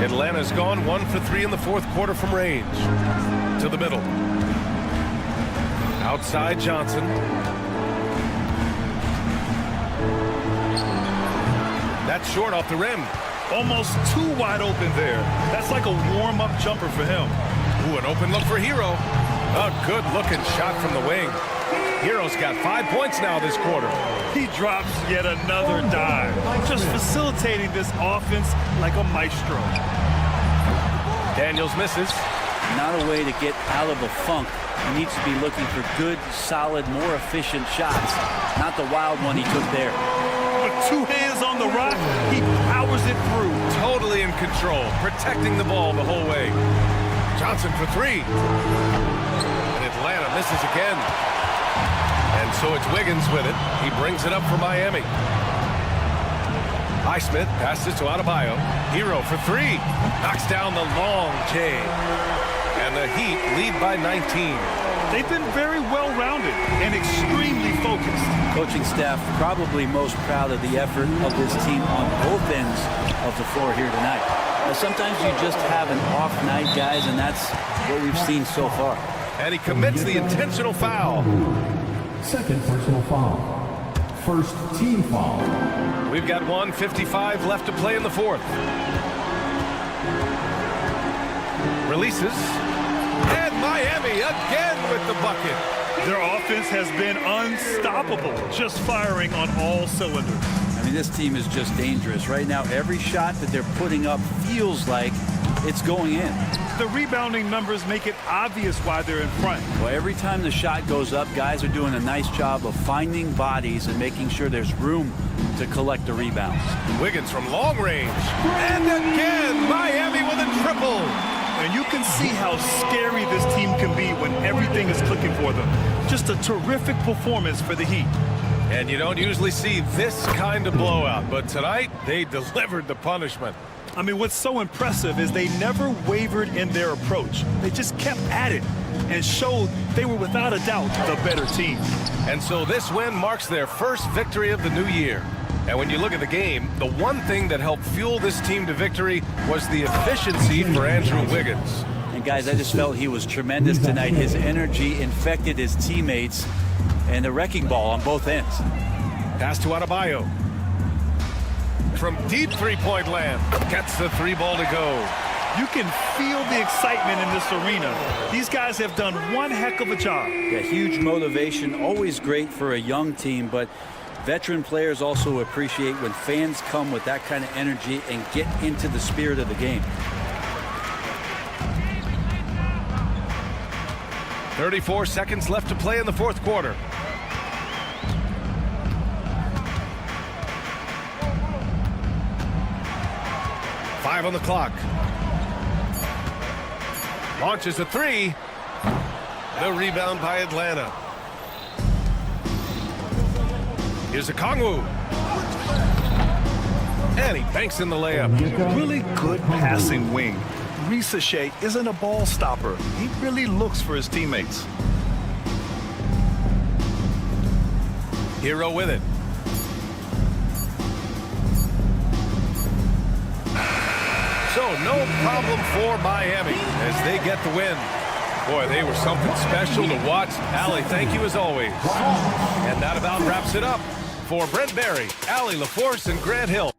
Atlanta's gone 1 for 3 in the fourth quarter from range. To the middle. Outside Johnson. That's short off the rim. Almost too wide open there. That's like a warm-up jumper for him. Ooh, an open look for Hero. A good-looking shot from the wing. Hero's got 5 points now this quarter. He drops yet another dive. Just facilitating this offense like a maestro. Daniels misses. Not a way to get out of a funk. He needs to be looking for good, solid, more efficient shots. Not the wild one he took there. With 2 hands on the rock, he powers it through. Totally in control, protecting the ball the whole way. Johnson for 3. And Atlanta misses again. And so it's Wiggins with it. He brings it up for Miami. Highsmith passes to Adebayo. Hero for 3. Knocks down the long J. And the Heat lead by 19. They've been very well-rounded and extremely focused. Coaching staff probably most proud of the effort of this team on both ends of the floor here tonight. Now, sometimes you just have an off night, guys, and that's what we've seen so far. And he commits the intentional foul. Second personal foul. First team foul. We've got 1:55 left to play in the fourth. Releases. And Miami again with the bucket. Their offense has been unstoppable, just firing on all cylinders. I mean, this team is just dangerous. Right now, every shot that they're putting up feels like it's going in. The rebounding numbers make it obvious why they're in front. Well, every time the shot goes up, guys are doing a nice job of finding bodies and making sure there's room to collect the rebounds. Wiggins from long range. And again, Miami with a triple. And you can see how scary this team can be when everything is clicking for them. Just a terrific performance for the Heat. And you don't usually see this kind of blowout, but tonight they delivered the punishment. I mean, what's so impressive is they never wavered in their approach. They just kept at it and showed they were without a doubt the better team. And so this win marks their first victory of the new year. And when you look at the game, the one thing that helped fuel this team to victory was the efficiency for Andrew Wiggins. And guys, I just felt he was tremendous tonight. His energy infected his teammates, and the wrecking ball on both ends. Pass to Adebayo. From deep three-point land, gets the three ball to go. You can feel the excitement in this arena. These guys have done one heck of a job. Yeah, huge motivation, always great for a young team, but veteran players also appreciate when fans come with that kind of energy and get into the spirit of the game. 34 seconds left to play in the fourth quarter. Five on the clock. Launches a three. The rebound by Atlanta. Here's a Kongwu. And he banks in the layup. Really good passing wing. Risa Shea isn't a ball stopper. He really looks for his teammates. Hero with it. So no problem for Miami as they get the win. Boy, they were something special to watch. Allie, thank you as always. And that about wraps it up. For Brent Barry, Allie LaForce, and Grant Hill.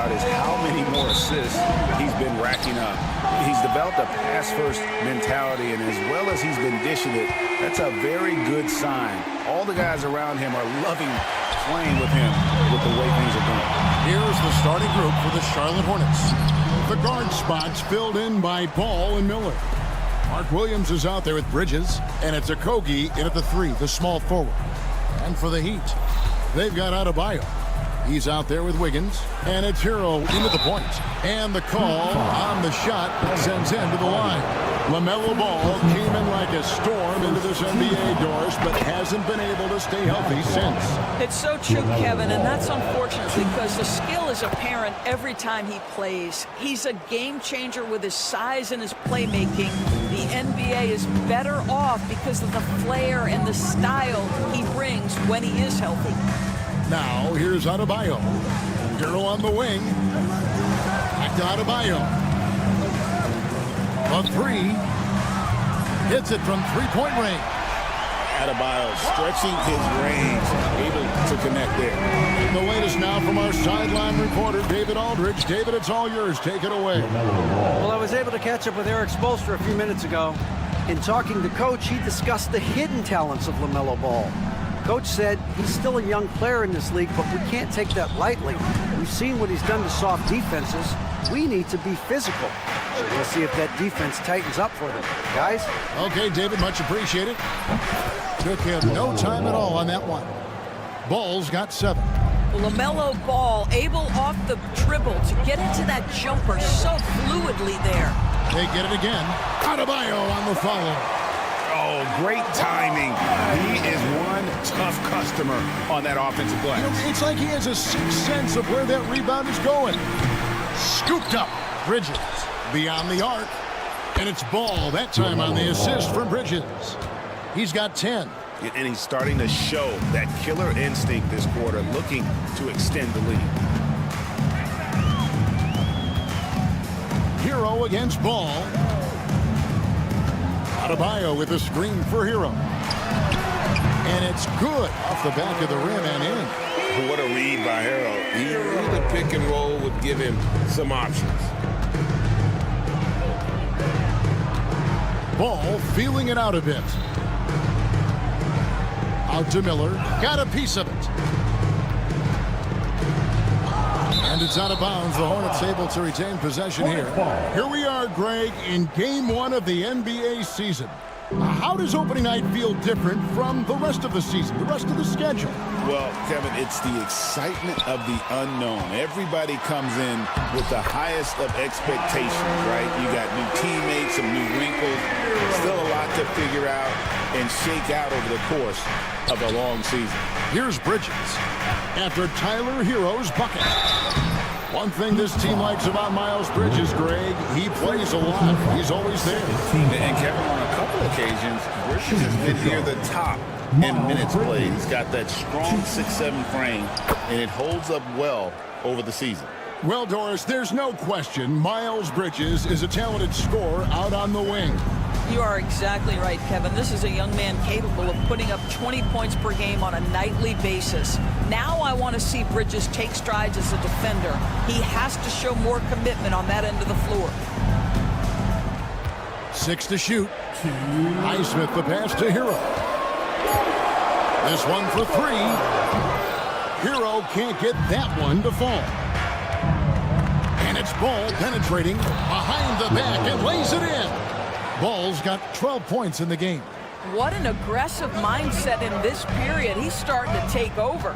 about is how many more assists he's been racking up. He's developed a pass-first mentality, and as well as he's been dishing it, that's a very good sign. All the guys around him are loving playing with him with the way things are going. Here's the starting group for the Charlotte Hornets. The guard spots filled in by Ball and Miller. Mark Williams is out there with Bridges, and it's Okogie in at the 3, the small forward. And for the Heat, they've got Adebayo. He's out there with Wiggins, and it's Hero into the point. And the call on the shot sends him to the line. LaMelo Ball came in like a storm into this NBA, Doris, but hasn't been able to stay healthy since. It's so true, Kevin, and that's unfortunate because the skill is apparent every time he plays. He's a game changer with his size and his playmaking. The NBA is better off because of the flair and the style he brings when he is healthy. Now, here's Adebayo. Hero on the wing. Back to Adebayo. A 3. Hits it from three-point range. Adebayo stretching his range, able to connect there. And the latest now from our sideline reporter, David Aldridge. David, it's all yours. Take it away. Well, I was able to catch up with Eric Spoelstra a few minutes ago. In talking to Coach, he discussed the hidden talents of LaMelo Ball. Coach said he's still a young player in this league, but we can't take that lightly. We've seen what he's done to soft defenses. We need to be physical. So we'll see if that defense tightens up for them. Guys? Okay, David, much appreciated. Took him no time at all on that one. Ball's got 7. LaMelo Ball able off the dribble to get into that jumper so fluidly there. They get it again. Adebayo on the follow. Oh, great timing. He is one tough customer on that offensive glass. You know, it's like he has a sixth sense of where that rebound is going. Scooped up. Bridges beyond the arc. And it's Ball that time on the assist from Bridges. He's got 10. And he's starting to show that killer instinct this quarter, looking to extend the lead. Hero against Ball. Adebayo with a screen for Hero. And it's good off the back of the rim and in. What a read by Hero. He knew the pick and roll would give him some options. Ball feeling it out a bit. Out to Miller. Got a piece of it. And it's out of bounds. The Hornets able to retain possession here. Here we are, Greg, in Game 1 of the NBA season. How does opening night feel different from the rest of the season, the rest of the schedule? Well, Kevin, it's the excitement of the unknown. Everybody comes in with the highest of expectations, right? You got new teammates, some new wrinkles, still a lot to figure out and shake out over the course of a long season. Here's Bridges after Tyler Hero's bucket. One thing this team likes about Miles Bridges, Greg, he plays a lot. He's always there. And Kevin, on a couple occasions, Bridges has been near the top in minutes played. He's got that strong 6'7" frame, and it holds up well over the season. Well, Doris, there's no question Miles Bridges is a talented scorer out on the wing. You are exactly right, Kevin. This is a young man capable of putting up 20 points per game on a nightly basis. Now I want to see Bridges take strides as a defender. He has to show more commitment on that end of the floor. 6 to shoot. Highsmith the pass to Hero. This one for 3. Hero can't get that one to fall. And it's Ball penetrating behind the back and lays it in. Ball's got 12 points in the game. What an aggressive mindset in this period. He's starting to take over.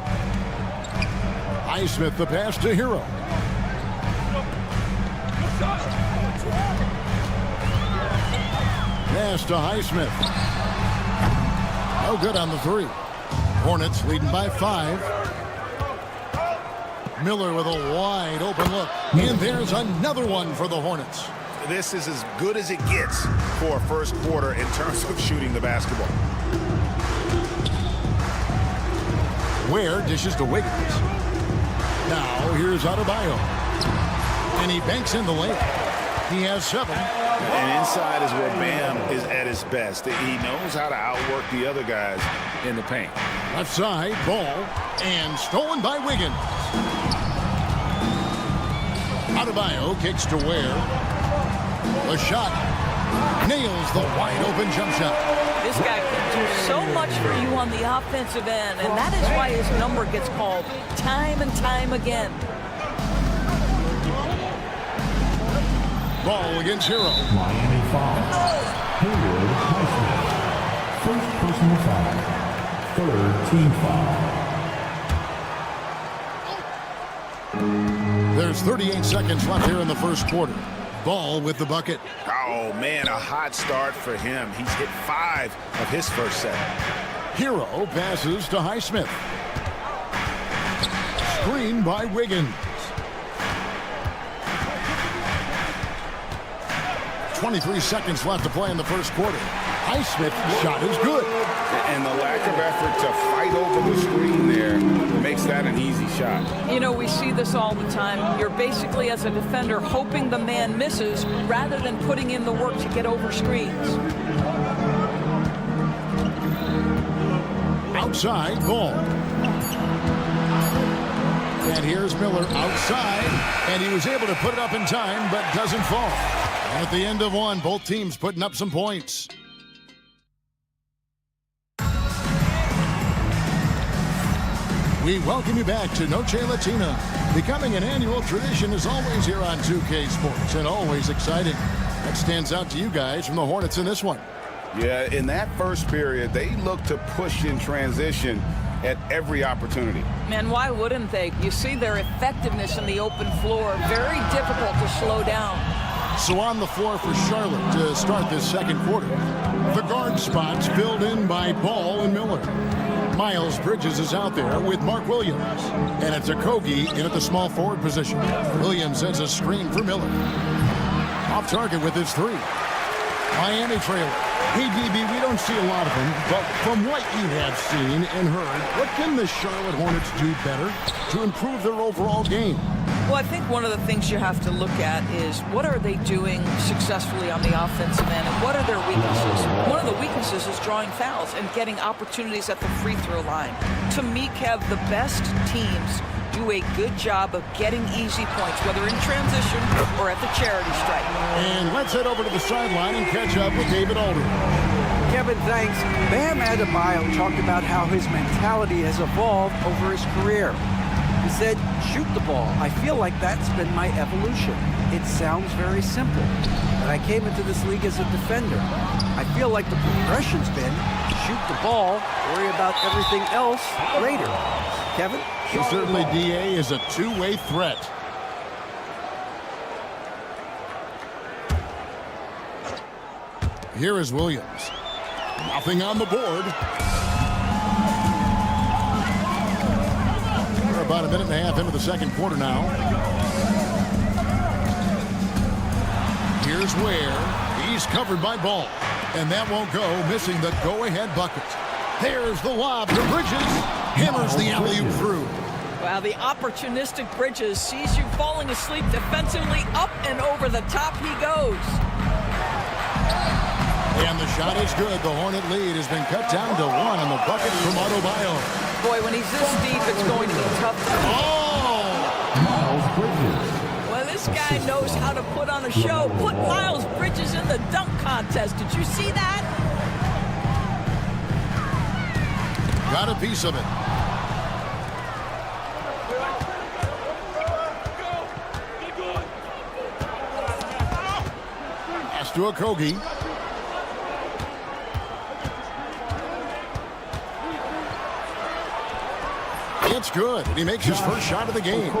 Highsmith the pass to Hero. Pass to Highsmith. No good on the 3. Hornets leading by 5. Miller with a wide open look. And there's another one for the Hornets. This is as good as it gets for a first quarter in terms of shooting the basketball. Ware dishes to Wiggins. Now here's Adebayo. And he banks in the layup. He has 7. And inside is where Bam is at his best. He knows how to outwork the other guys in the paint. Left side, Ball, and stolen by Wiggins. Adebayo kicks to Ware. The shot. Nails the wide-open jump shot. This guy can do so much for you on the offensive end, and that is why his number gets called time and time again. Ball against Hero. Miami foul. Hayward Highsmith. First personal foul. Third team foul. There's 38 seconds left here in the first quarter. Ball with the bucket. Oh, man, a hot start for him. He's hit 5 of his first set. Hero passes to Highsmith. Screen by Wiggins. 23 seconds left to play in the first quarter. Highsmith's shot is good. And the lack of effort to fight over the screen there makes that an easy shot. You know, we see this all the time. You're basically, as a defender, hoping the man misses rather than putting in the work to get over screens. Outside, ball. And here's Miller outside, and he was able to put it up in time, but doesn't fall. At the end of one, both teams putting up some points. We welcome you back to Noche Latina. Becoming an annual tradition is always here on 2K Sports, and always exciting. What stands out to you guys from the Hornets in this one? Yeah, in that first period, they looked to push in transition at every opportunity. Man, why wouldn't they? You see their effectiveness in the open floor. Very difficult to slow down. So on the floor for Charlotte to start this second quarter. The guard spots filled in by Ball and Miller. Miles Bridges is out there with Mark Williams. And it's Okogie in at the small forward position. Williams sends a screen for Miller. Off target with his 3. Miami trailer. Hey, DB, we don't see a lot of them, but from what you have seen and heard, what can the Charlotte Hornets do better to improve their overall game? Well, I think one of the things you have to look at is what are they doing successfully on the offensive end and what are their weaknesses? One of the weaknesses is drawing fouls and getting opportunities at the free throw line. To me, Kev, the best teams do a good job of getting easy points, whether in transition or at the charity stripe. And let's head over to the sideline and catch up with David Aldridge. Kevin, thanks. Bam Adebayo talked about how his mentality has evolved over his career. He said, shoot the ball. I feel like that's been my evolution. It sounds very simple. But I came into this league as a defender. I feel like the progression's been shoot the ball, worry about everything else later. Kevin? Certainly, DA is a two-way threat. Here is Williams. Nothing on the board. We're about a minute and a half into the second quarter now. Here's Ware. He's covered by Ball. And that won't go, missing the go-ahead bucket. There's the lob to Bridges. Hammers the alley-oop through. Wow, the opportunistic Bridges sees you falling asleep defensively. Up and over the top he goes. And the shot is good. The Hornet lead has been cut down to 1 on the bucket from Adebayo. Boy, when he's this deep, it's going to be tough. Miles Bridges. Well, this guy knows how to put on a show. Put Miles Bridges in the dunk contest. Did you see that? Got a piece of it. Pass to Okogie. It's good. He makes his first shot of the game.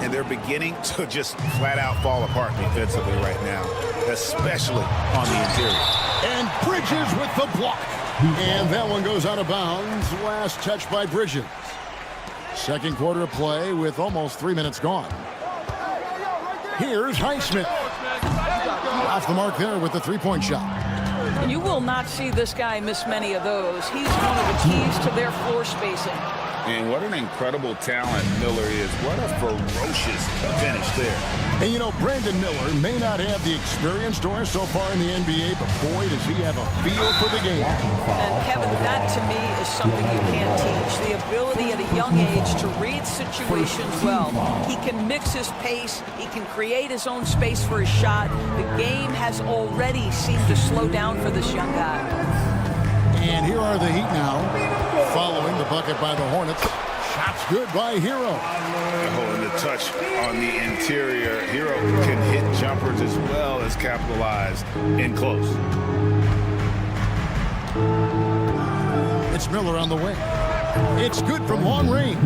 And they're beginning to just flat out fall apart defensively right now, especially on the interior. And Bridges with the block. And that one goes out of bounds. Last touch by Bridges. Second quarter of play with almost 3 minutes gone. Here's Highsmith. Off the mark there with the three-point shot. You will not see this guy miss many of those. He's one of the keys to their floor spacing. And what an incredible talent Miller is. What a ferocious finish there. And, you know, Brandon Miller may not have the experience Doris so far in the NBA, but boy, does he have a feel for the game. And Kevin, that to me is something you can't teach. The ability at a young age to read situations well. He can mix his pace. He can create his own space for his shot. The game has already seemed to slow down for this young guy. And here are the Heat now, following the bucket by the Hornets. Shots good by Hero. And the touch on the interior. Hero can hit jumpers as well as capitalize in close. It's Miller on the wing. It's good from long range.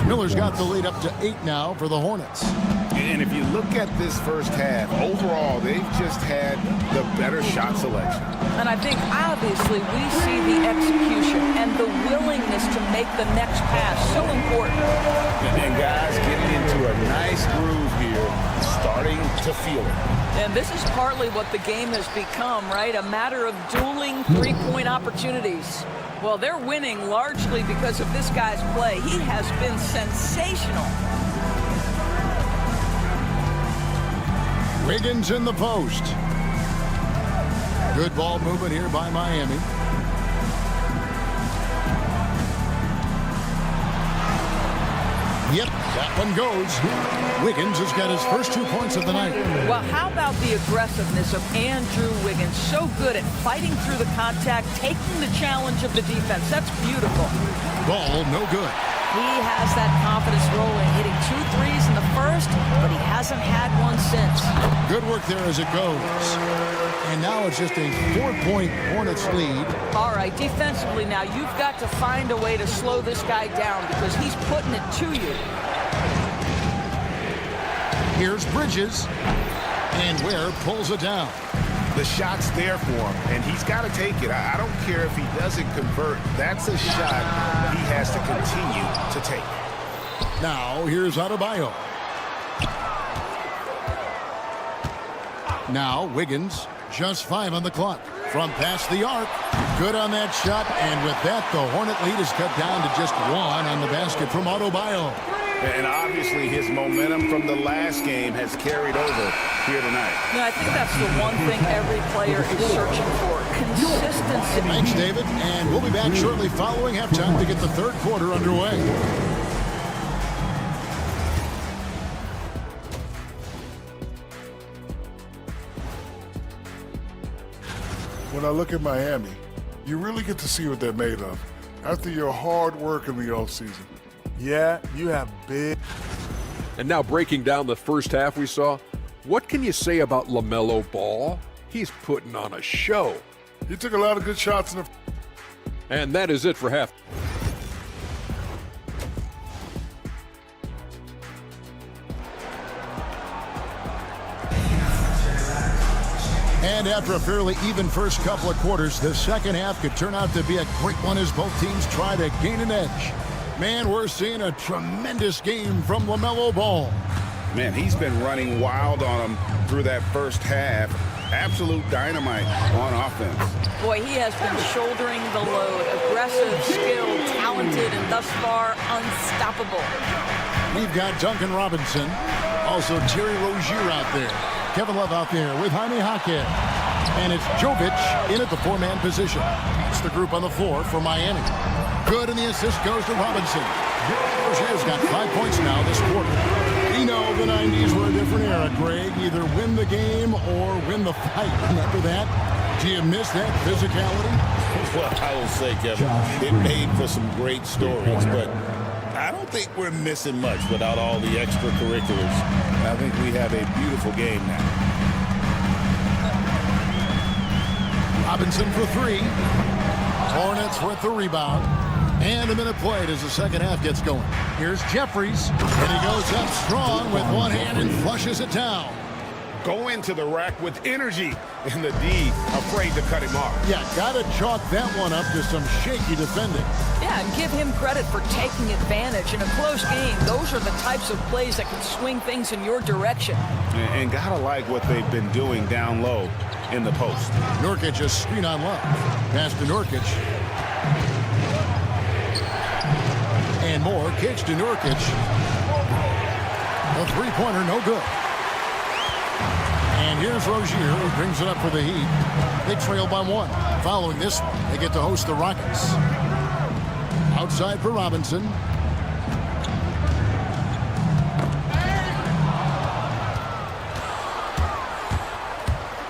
Miller's got the lead up to 8 now for the Hornets. And if you look at this first half, overall, they've just had the better shot selection. And I think, obviously, we see the execution and the willingness to make the next pass so important. And guys getting into a nice groove here, starting to feel it. And this is partly what the game has become, right? A matter of dueling three-point opportunities. Well, they're winning largely because of this guy's play. He has been sensational. Wiggins in the post. Good ball movement here by Miami. Yep, that one goes. Wiggins has got his first 2 points of the night. Well, how about the aggressiveness of Andrew Wiggins? So good at fighting through the contact, taking the challenge of the defense. That's beautiful. Ball no good. He has that confidence rolling, hitting 2 threes in the first, but he hasn't had one since. Good work there as it goes. And now it's just a 4-point Hornets lead. All right, defensively now, you've got to find a way to slow this guy down because he's putting it to you. Here's Bridges. And Ware pulls it down. The shot's there for him, and he's got to take it. I don't care if he doesn't convert. That's a shot he has to continue to take. Now, here's Adebayo. Now, Wiggins, just 5 on the clock. From past the arc, good on that shot, and with that, the Hornet lead is cut down to just 1 on the basket from Adebayo. And obviously his momentum from the last game has carried over here tonight. Yeah, I think that's the one thing every player is searching for, consistency. Thanks, David, and we'll be back shortly following halftime to get the third quarter underway. When I look at Miami, you really get to see what they're made of after your hard work in the offseason. Yeah, you have big. And now breaking down the first half we saw, what can you say about LaMelo Ball? He's putting on a show. He took a lot of good shots in the... And that is it for half. And after a fairly even first couple of quarters, the second half could turn out to be a great one as both teams try to gain an edge. Man, we're seeing a tremendous game from LaMelo Ball. Man, he's been running wild on him through that first half. Absolute dynamite on offense. Boy, he has been shouldering the load. Aggressive, skilled, talented, and thus far unstoppable. We've got Duncan Robinson. Also Terry Rozier out there. Kevin Love out there with Jaime Jaquez. And it's Jovic in at the 4-man position. That's the group on the floor for Miami. Good, and the assist goes to Robinson. Rozier's got 5 points now this quarter. You know the 90s were a different era, Greg. Either win the game or win the fight. Remember that? Do you miss that physicality? Well, I will say, Kevin, it made for some great stories, but I don't think we're missing much without all the extracurriculars. I think we have a beautiful game now. Robinson for 3. Hornets with the rebound. And a minute played as the second half gets going. Here's Jeffries, and he goes up strong with one hand and flushes it down. Go into the rack with energy, and the D afraid to cut him off. Yeah, gotta chalk that one up to some shaky defending. Yeah, and give him credit for taking advantage. In a close game, those are the types of plays that can swing things in your direction. And gotta like what they've been doing down low in the post. Nurkic just screen on Love. Pass to Nurkic. And Moore kicks to Nurkic. A three-pointer, no good. And here's Rozier, who brings it up for the Heat. They trail by 1. Following this one, they get to host the Rockets. Outside for Robinson.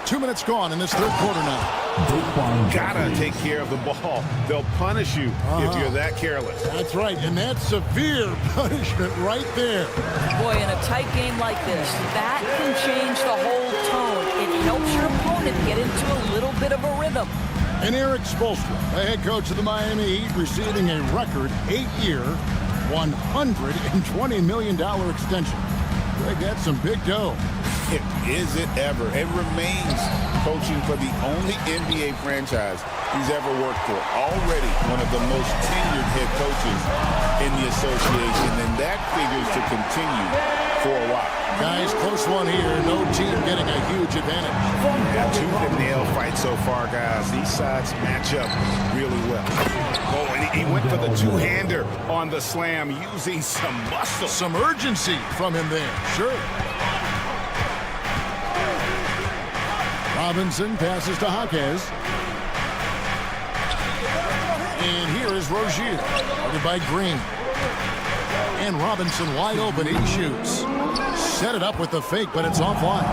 Two minutes gone in this third quarter now. Gotta take care of the ball. They'll punish you if you're that careless. That's right, and that's severe punishment right there. Boy, in a tight game like this, that can change the whole tone. It helps your opponent get into a little bit of a rhythm. And Eric Spoelstra, the head coach of the Miami Heat, receiving a record 8-year, $120 million extension. Greg, that's some big dough. Is it ever? It remains coaching for the only NBA franchise he's ever worked for. Already one of the most tenured head coaches in the association, and that figures to continue for a while. Guys, close one here. No team getting a huge advantage. Yeah, tooth-and-nail fight so far, guys. These sides match up really well. Oh, and he went for the two-hander on the slam, using some muscle. Some urgency from him there. Sure. Robinson passes to Jaquez. And here is Rozier, guarded by Green. And Robinson wide open, he shoots. Set it up with the fake, but it's offline.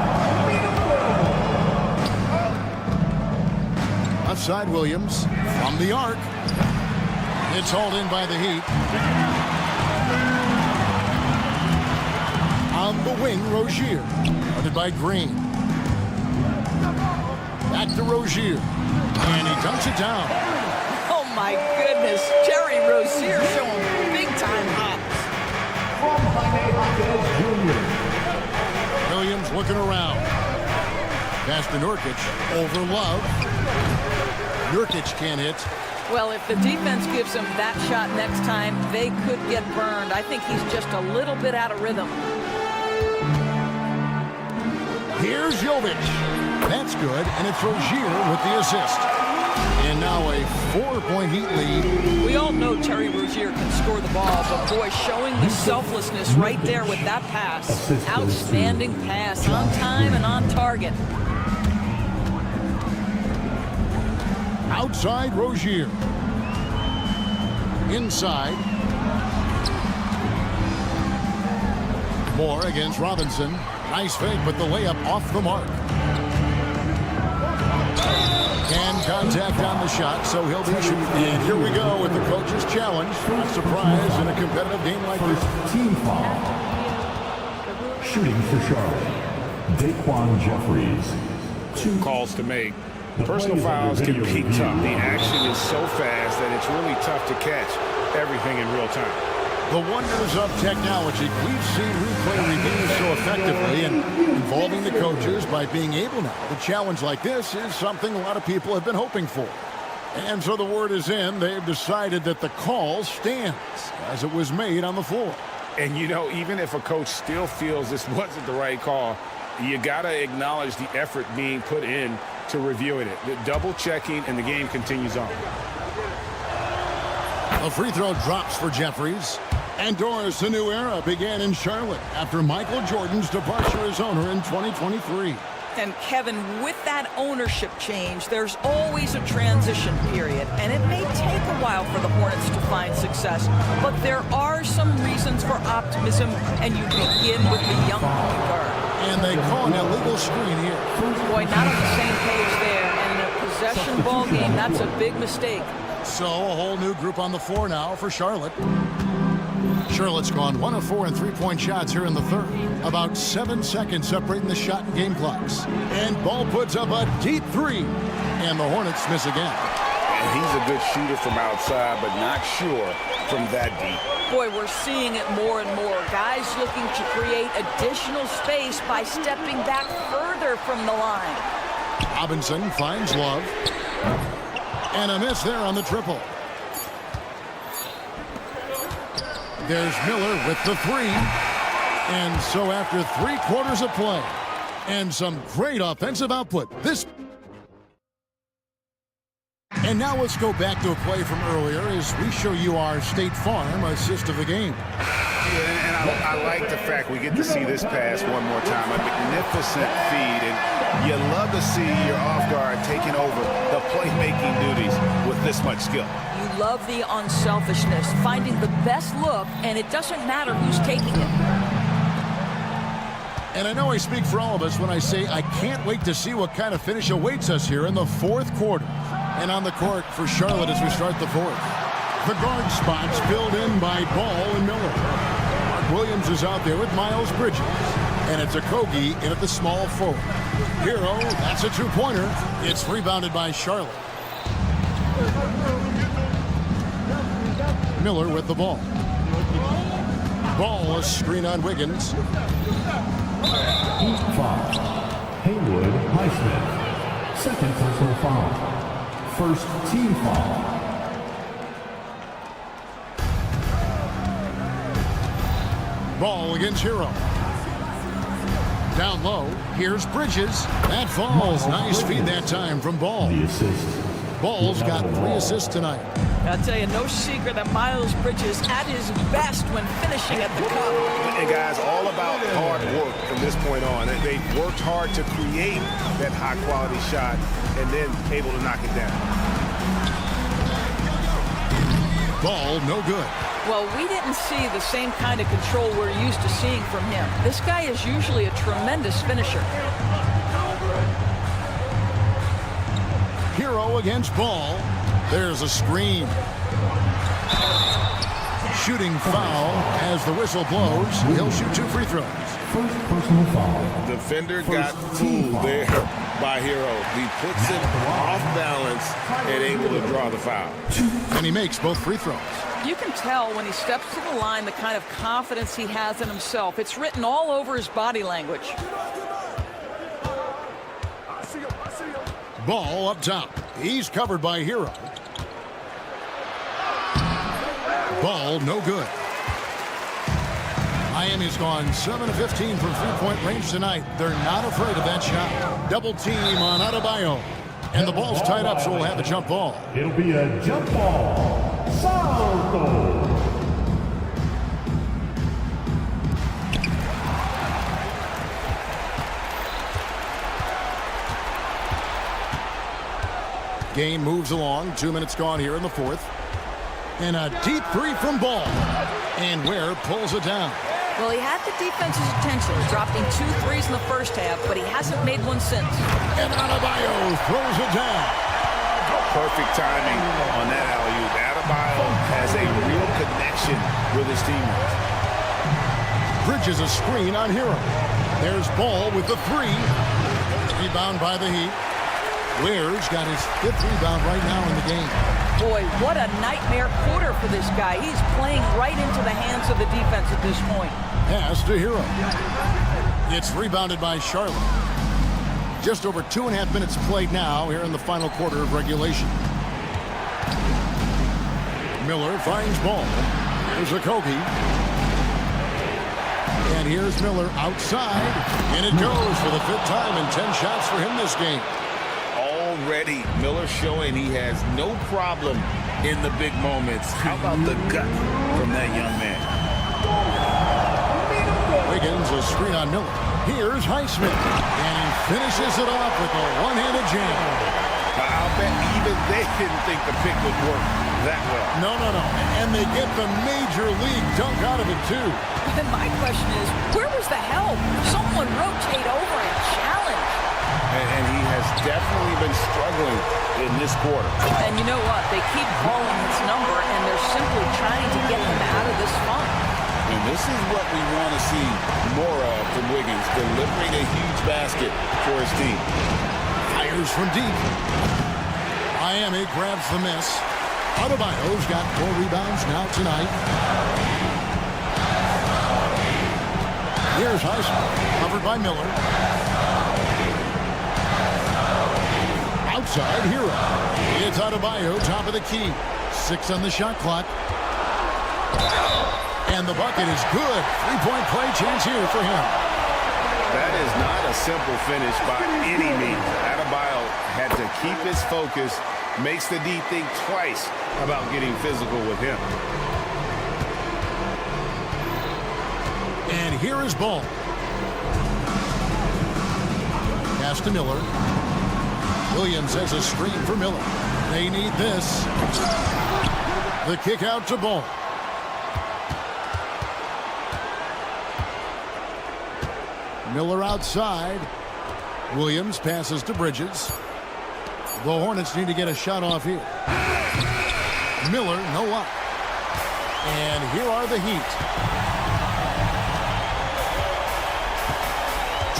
Outside Williams from the arc. It's hauled in by the Heat. On the wing, Rozier, guarded by Green. Back to Rozier, and he dunks it down. Oh my goodness, Terry Rozier showing big-time hops. Williams looking around. Pass to Nurkic, over Love. Nurkic can't hit. Well, if the defense gives him that shot next time, they could get burned. I think he's just a little bit out of rhythm. Here's Jovic. That's good, and it's Rozier with the assist. And now a 4-point Heat lead. We all know Terry Rozier can score the ball, but boy, showing the selflessness right there with that pass. Outstanding pass, on time and on target. Outside Rozier. Inside. Moore against Robinson. Nice fake, but the layup off the mark. And contact on the shot, so he'll be shooting. And here we go with the coach's challenge. Not surprise in a competitive game like this. Team foul. Shooting for Charlotte, Daquan Jeffries. 2 calls to make. Personal fouls can be tough. The action is so fast that it's really tough to catch everything in real time. The wonders of technology. We've seen replay reviews so effectively and involving the coaches by being able now. The challenge like this is something a lot of people have been hoping for. And so the word is in. They've decided that the call stands as it was made on the floor. And, you know, even if a coach still feels this wasn't the right call, you got to acknowledge the effort being put in to reviewing it. The double checking, and the game continues on. A free throw drops for Jeffries. And Doris, a new era began in Charlotte after Michael Jordan's departure as owner in 2023. And Kevin, with that ownership change, there's always a transition period, and it may take a while for the Hornets to find success, but there are some reasons for optimism, and you begin with the young point guard. And they call an illegal screen here. Boy, not on the same page there, and in a possession ball game, that's a big mistake. So a whole new group on the floor now for Charlotte. Charlotte's gone 1 of 4 in three-point shots here in the third. About 7 seconds separating the shot and game clocks. And ball puts up a deep three. And the Hornets miss again. And he's a good shooter from outside, but not sure from that deep. Boy, we're seeing it more and more. Guys looking to create additional space by stepping back further from the line. Robinson finds Love. And a miss there on the triple. There's Miller with the three. And so after 3 quarters of play and some great offensive output, And now let's go back to a play from earlier as we show you our State Farm assist of the game. Yeah, and I like the fact we get to see this pass one more time. A magnificent feed, and you love to see your off guard taking over the playmaking duties with this much skill. You love the unselfishness, finding the best look, and it doesn't matter who's taking it. And I know I speak for all of us when I say I can't wait to see what kind of finish awaits us here in the fourth quarter. And on the court for Charlotte as we start the fourth. The guard spots filled in by Ball and Miller. Mark Williams is out there with Miles Bridges. And it's Okogie in at the small forward. Hero, that's a two-pointer. It's rebounded by Charlotte. Miller with the ball. Ball, a screen on Wiggins. Foul. Haywood Highsmith. Second personal foul. First team foul. Ball against Hero. Down low, here's Bridges. That falls. Nice feed that time from Ball. The assist. Ball's got 3 assists tonight. I'll tell you, no secret that Miles Bridges at his best when finishing at the cup. And guys, all about hard work from this point on. They worked hard to create that high-quality shot and then able to knock it down. Ball, no good. Well, we didn't see the same kind of control we're used to seeing from him. This guy is usually a tremendous finisher. Hero against Ball. There's a screen. Shooting foul as the whistle blows. He'll shoot 2 free throws. First personal foul. Defender got fooled there by Hero. He puts him off balance and able to draw the foul. And he makes both free throws. You can tell when he steps to the line the kind of confidence he has in himself. It's written all over his body language. Ball up top. He's covered by Hero. Ball no good. Miami's gone 7 of 15 from three-point range tonight. They're not afraid of that shot. Double team on Adebayo. And the ball's tied up, so we'll have a jump ball. It'll be a jump ball. Salto. Game moves along. 2 minutes gone here in the fourth. And a deep three from Ball. And Ware pulls it down. Well, he had the defense's attention, dropping 2 threes in the first half, but he hasn't made one since. And Adebayo throws it down. Perfect timing on that alley-oop. Adebayo has a real connection with his teammates. Bridges a screen on Hero. There's Ball with the 3. Rebound by the Heat. Ware's got his 5th rebound right now in the game. Boy, what a nightmare quarter for this guy. He's playing right into the hands of the defense at this point. Pass to Hero. It's rebounded by Charlotte. Just over 2.5 minutes played now here in the final quarter of regulation. Miller finds Ball. Here's Okogie. And here's Miller outside. And it goes for the 5th time and 10 shots for him this game. Already, Miller showing he has no problem in the big moments. How about the gut from that young man? Wiggins a screen on Miller. Here's Highsmith. And he finishes it off with a one-handed jam. I'll bet even they didn't think the pick would work that well. No. And they get the major league dunk out of it, too. And my question is, where was the help? Someone rotate over and challenge. And he has definitely been struggling in this quarter. And you know what? They keep calling his number, and they're simply trying to get him out of this funk. And this is what we want to see more of from Wiggins, delivering a huge basket for his team. Fires from deep. Miami grabs the miss. Adebayo's got 4 rebounds now tonight. Here's Highsmith, covered by Miller. Outside Hero. It's Adebayo, top of the key. 6 on the shot clock. And the bucket is good. 3-point play chance here for him. That is not a simple finish by any means. Adebayo had to keep his focus makes the D think twice about getting physical with him. And here is Ball. Pass to Miller. Williams has a screen for Miller. They need this. The kick out to Ball. Miller outside. Williams passes to Bridges. The Hornets need to get a shot off here. Miller, no up. And here are the Heat.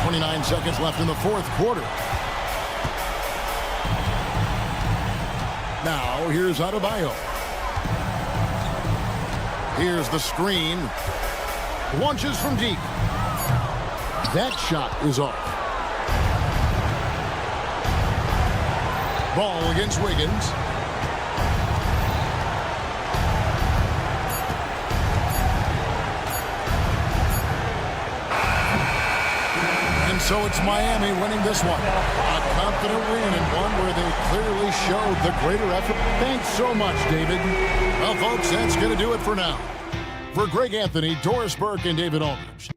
29 seconds left in the fourth quarter. Now, here's Adebayo. Here's the screen. Launches from deep. That shot is off. Ball against Wiggins. And so it's Miami winning this one. A confident win and one where they clearly showed the greater effort. Thanks so much, David. Well, folks, that's going to do it for now. For Greg Anthony, Doris Burke, and David Aldridge.